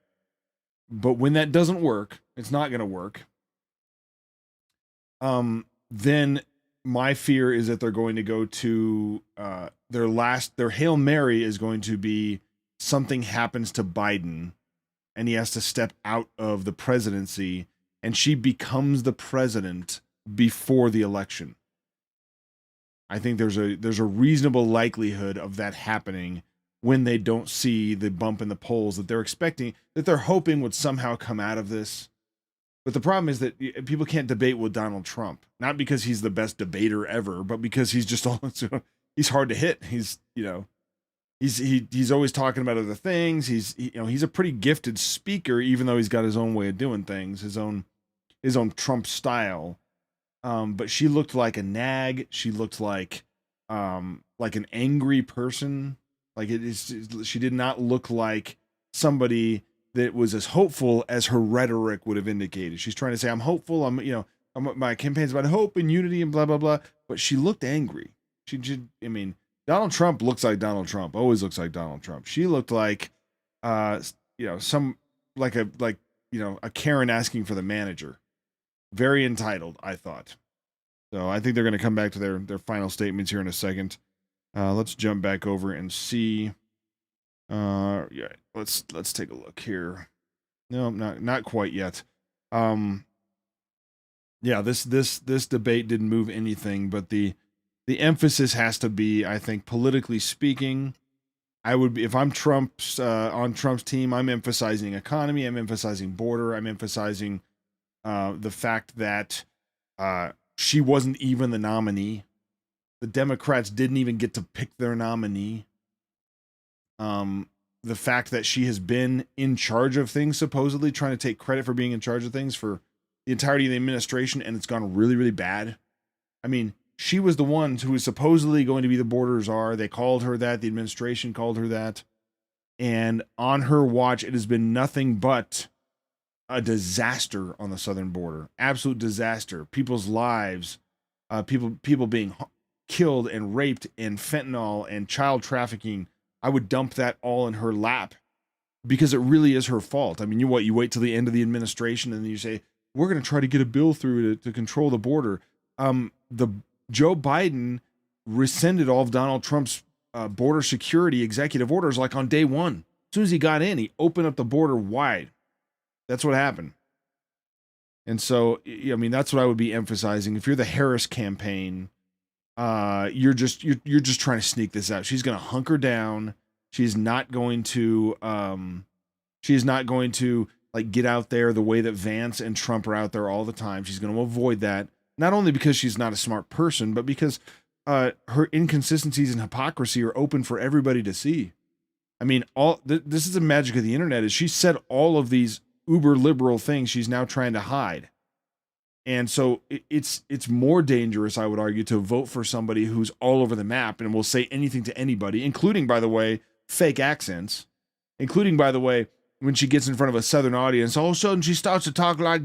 But when that doesn't work, it's not going to work. Then my fear is that they're going to go to their Hail Mary is going to be something happens to Biden and he has to step out of the presidency and she becomes the president before the election. I think there's a reasonable likelihood of that happening when they don't see the bump in the polls that they're expecting, that they're hoping would somehow come out of this. But the problem is that people can't debate with Donald Trump, not because he's the best debater ever, but because he's just he's hard to hit. He's always talking about other things. He's a pretty gifted speaker, even though he's got his own way of doing things, his own Trump style. But she looked like a nag. She looked like an angry person. She did not look like somebody that was as hopeful as her rhetoric would have indicated. She's trying to say, I'm hopeful. My campaign's about hope and unity and blah, blah, blah. But she looked angry. Donald Trump looks like Donald Trump, always looks like Donald Trump. She looked like, a Karen asking for the manager. Very entitled, I thought. So I think they're going to come back to their final statements here in a second. Let's jump back over and see Yeah, let's take a look here. No, not quite yet. Yeah, this debate didn't move anything, but the emphasis has to be, I think, politically speaking. I would be, if I'm Trump's on Trump's team, I'm emphasizing economy, I'm emphasizing border, I'm emphasizing the fact that she wasn't even the nominee. The Democrats didn't even get to pick their nominee. The fact that she has been in charge of things, supposedly trying to take credit for being in charge of things for the entirety of the administration, and it's gone really, really bad. I mean, she was the one who was supposedly going to be the border czar. They called her that. The administration called her that. And on her watch, it has been nothing but a disaster on the southern border. Absolute disaster. People's lives, people being killed and raped, and fentanyl and child trafficking. I would dump that all in her lap because it really is her fault. I mean, you wait till the end of the administration and then you say, we're going to try to get a bill through to control the border. Joe Biden rescinded all of Donald Trump's border security executive orders like on day one. As soon as he got in, he opened up the border wide. That's what happened. And so, I mean, that's what I would be emphasizing. If you're the Harris campaign, you're just trying to sneak this out. She's going to hunker down. She's not going to like get out there the way that Vance and Trump are out there all the time. She's going to avoid that. Not only because she's not a smart person, but because her inconsistencies and hypocrisy are open for everybody to see. I mean, this is the magic of the internet, is she said all of these uber liberal things she's now trying to hide. And so it's more dangerous, I would argue, to vote for somebody who's all over the map and will say anything to anybody, including, by the way, fake accents, including, by the way, when she gets in front of a Southern audience, all of a sudden she starts to talk like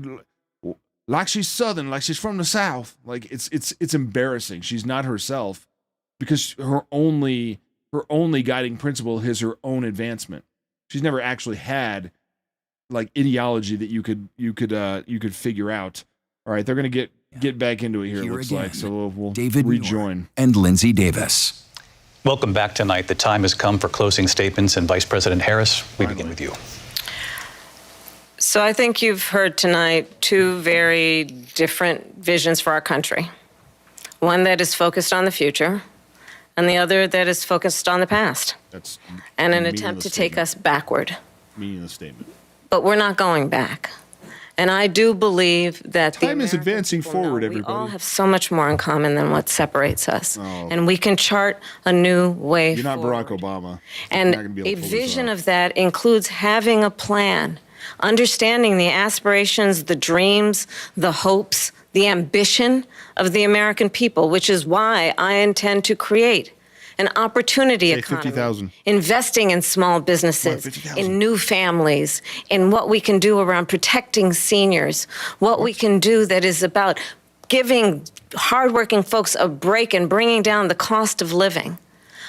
she's Southern, like she's from the South. Like it's embarrassing. She's not herself because her only guiding principle is her own advancement. She's never actually had like ideology that you could figure out. All right, they're going to get back into it here, it looks like. So we'll
David
rejoin.
Muir and Lindsay Davis.
Welcome back tonight. The time has come for closing statements, and Vice President Harris, we begin with you.
So I think you've heard tonight two very different visions for our country. One that is focused on the future, and the other that is focused on the past.
That's
and an attempt to take us backward.
Meaning the statement.
But we're not going back. And I do believe that
time is advancing forward, everybody.
We all have so much more in common than what separates us. And we can chart a new way
You're not
forward.
Barack Obama.
And a vision of that includes having a plan, understanding the aspirations, the dreams, the hopes, the ambition of the American people, which is why I intend to create an opportunity economy,
50,000.
investing in small businesses, in new families, in what we can do around protecting seniors, what we can do that is about giving hardworking folks a break and bringing down the cost of living.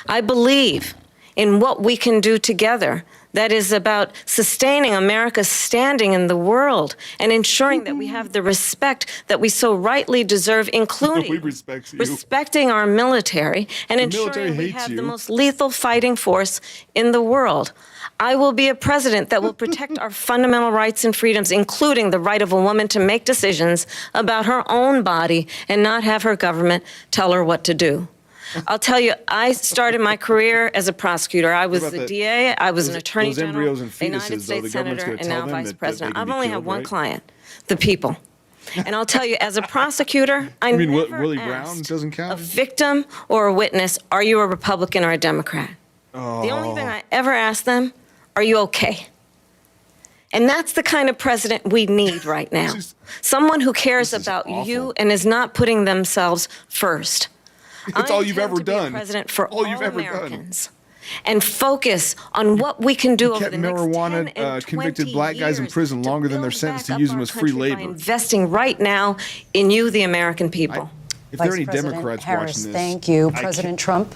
I believe in what we can do together that is about sustaining America's standing in the world and ensuring that we have the respect that we so rightly deserve, including respecting our military and ensuring we have the most lethal fighting force in the world. I will be a president that will protect our fundamental rights and freedoms, including the right of a woman to make decisions about her own body and not have her government tell her what to do. I'll tell you, I started my career as a prosecutor. I was the DA, I was an attorney general, a United States senator, and now vice president. I've only had one client, the people. And I'll tell you, as a prosecutor, I never
Willie Brown doesn't count?
a victim or a witness, are you a Republican or a Democrat? The only thing I ever ask them, are you okay? And that's the kind of president we need right now. Someone who cares about you and is not putting themselves first.
It's all you've ever done.
President for all Americans. And focus on what we can do over the next 10 and 20
marijuana convicted black guys in prison longer than they're sentenced to use them as free labor.
Investing right now in you, the American people.
If there are any Democrats
Harris,
watching this,
thank you. President Trump.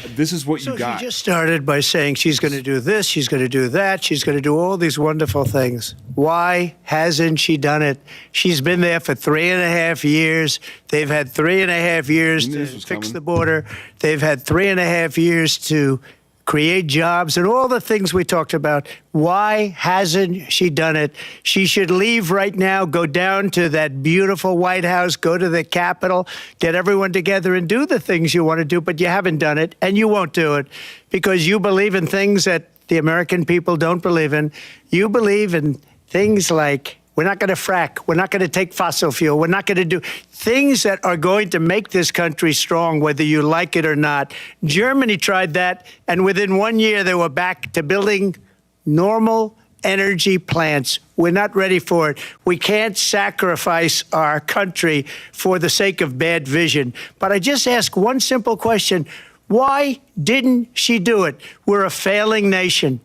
This is what you got.
She just started by saying she's going to do this, she's going to do that, she's going to do all these wonderful things. Why hasn't she done it? She's been there for 3.5 years. They've had 3.5 years to fix the border. They've had 3.5 years to create jobs, and all the things we talked about. Why hasn't she done it? She should leave right now, go down to that beautiful White House, go to the Capitol, get everyone together and do the things you want to do, but you haven't done it, and you won't do it because you believe in things that the American people don't believe in. You believe in things like we're not going to frack. We're not going to take fossil fuel. We're not going to do things that are going to make this country strong, whether you like it or not. Germany tried that, and within 1 year, they were back to building normal energy plants. We're not ready for it. We can't sacrifice our country for the sake of bad vision. But I just ask one simple question. Why didn't she do it? We're a failing nation.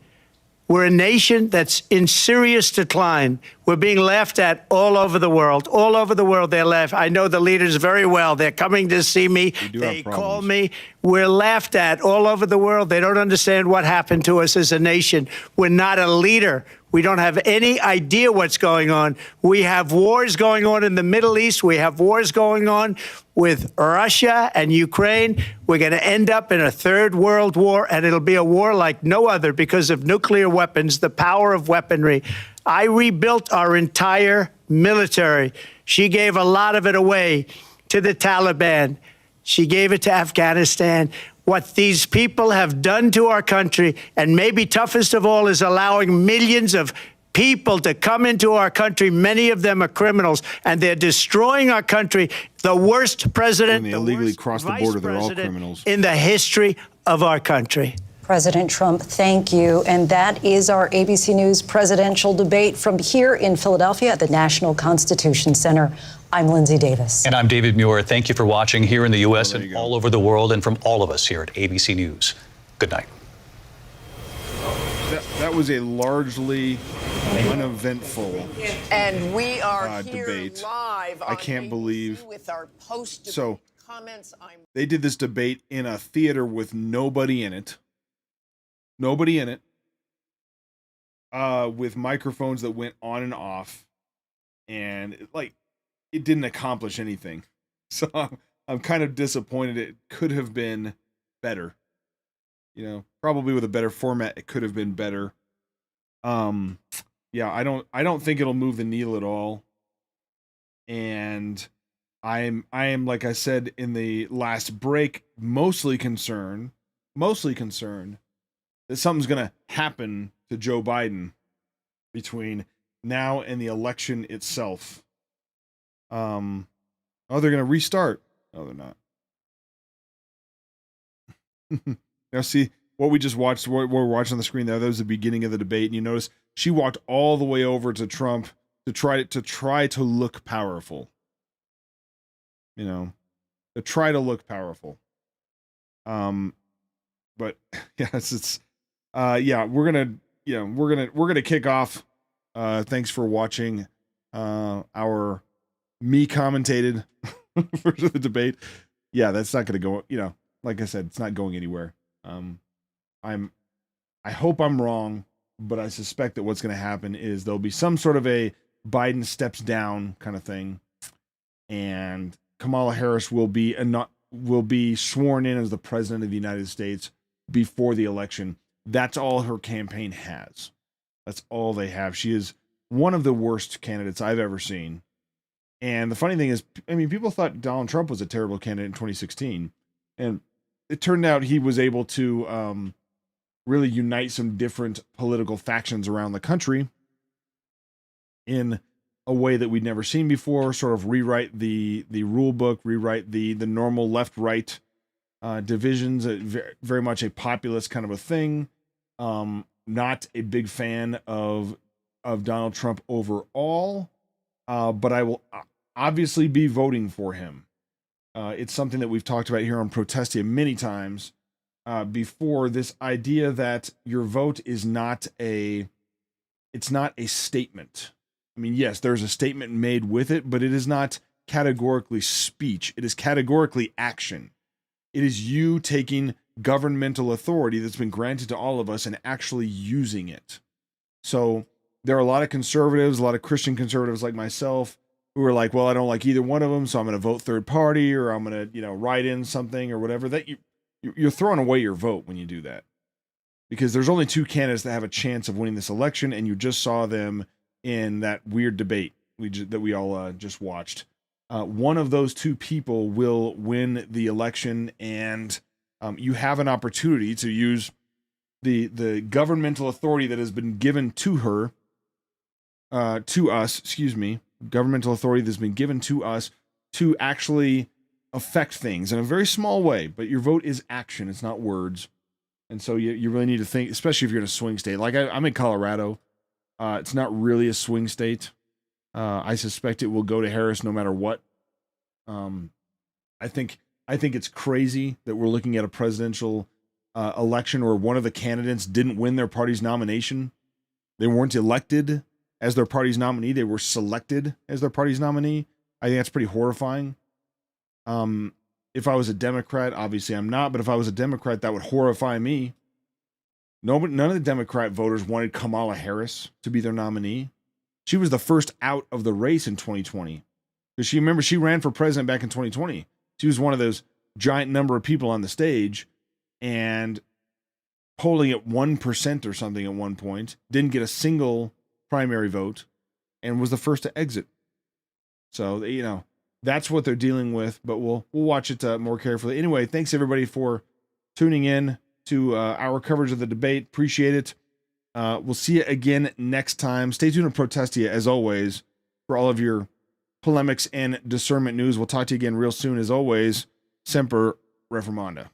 We're a nation that's in serious decline. We're being laughed at all over the world. All over the world, they're laughed. I know the leaders very well. They're coming to see me. They call me. We're laughed at all over the world. They don't understand what happened to us as a nation. We're not a leader. We don't have any idea what's going on. We have wars going on in the Middle East. We have wars going on with Russia and Ukraine. We're going to end up in a third world war, and it'll be a war like no other because of nuclear weapons, the power of weaponry. I rebuilt our entire military. She gave a lot of it away to the Taliban. She gave it to Afghanistan. What these people have done to our country, and maybe toughest of all, is allowing millions of people to come into our country. Many of them are criminals, and they're destroying our country. The worst president,
when they illegally cross the border, they're all criminals
in the history of our country.
President Trump, thank you. And that is our ABC News presidential debate from here in Philadelphia at the National Constitution Center. I'm Lindsay Davis.
And I'm David Muir. Thank you for watching here in the U.S. and all over the world, and from all of us here at ABC News. Good night.
That was a largely uneventful
and we are here
debate.
Live
I can't believe
with our post-debate
so
comments.
They did this debate in a theater with nobody in it. Nobody in it. With microphones that went on and off, and it didn't accomplish anything. So I'm kind of disappointed. It could have been better. You know, probably with a better format, it could have been better. Yeah, I don't think it'll move the needle at all. And I am, like I said in the last break, mostly concerned that something's gonna happen to Joe Biden between now and the election itself. Oh, they're gonna restart. No, they're not. Now, see what we just watched. What we're watching on the screen there. That was the beginning of the debate, and you notice she walked all the way over to Trump to try to look powerful. You know, to try to look powerful. But yes, yeah, we're gonna kick off. Thanks for watching our me commentated version of the debate. Yeah, that's not gonna go. You know, like I said, it's not going anywhere. I hope I'm wrong, but I suspect that what's going to happen is there'll be some sort of a Biden steps down kind of thing, and Kamala Harris will be sworn in as the president of the United States before the election. That's all her campaign has. That's all they have. She is one of the worst candidates I've ever seen. And the funny thing is, I mean, people thought Donald Trump was a terrible candidate in 2016, and it turned out he was able to really unite some different political factions around the country in a way that we'd never seen before, sort of rewrite the rule book, rewrite the normal left-right divisions, very much a populist kind of a thing. Not a big fan of Donald Trump overall, but I will obviously be voting for him. It's something that we've talked about here on Protestia many times before, this idea that your vote is it's not a statement. I mean, yes, there's a statement made with it, but it is not categorically speech. It is categorically action. It is you taking governmental authority that's been granted to all of us and actually using it. So there are a lot of conservatives, a lot of Christian conservatives like myself, who are like, well, I don't like either one of them, so I'm going to vote third party, or I'm going to, write in something or whatever. That you're throwing away your vote when you do that. because there's only two candidates that have a chance of winning this election, and you just saw them in that weird debate that we all just watched. One of those two people will win the election, and you have an opportunity to use the governmental authority that has been given to her, governmental authority that's been given to us to actually affect things in a very small way. But your vote is action; it's not words. And so you really need to think, especially if you're in a swing state. Like I'm in Colorado. It's not really a swing state. I suspect it will go to Harris no matter what. I think it's crazy that we're looking at a presidential election where one of the candidates didn't win their party's nomination. They weren't elected as their party's nominee. They were selected as their party's nominee. I think that's pretty horrifying. If I was a Democrat, obviously I'm not, but if I was a Democrat, that would horrify me. None of the Democrat voters wanted Kamala Harris to be their nominee. She was the first out of the race in 2020. Because she ran for president back in 2020. She was one of those giant number of people on the stage and polling at 1% or something at one point, didn't get a single primary vote, and was the first to exit. So, that's what they're dealing with, but we'll watch it more carefully. Anyway, thanks everybody for tuning in to our coverage of the debate. Appreciate it. We'll see you again next time. Stay tuned to Protestia, as always, for all of your polemics and discernment news. We'll talk to you again real soon. As always, Semper Reformanda.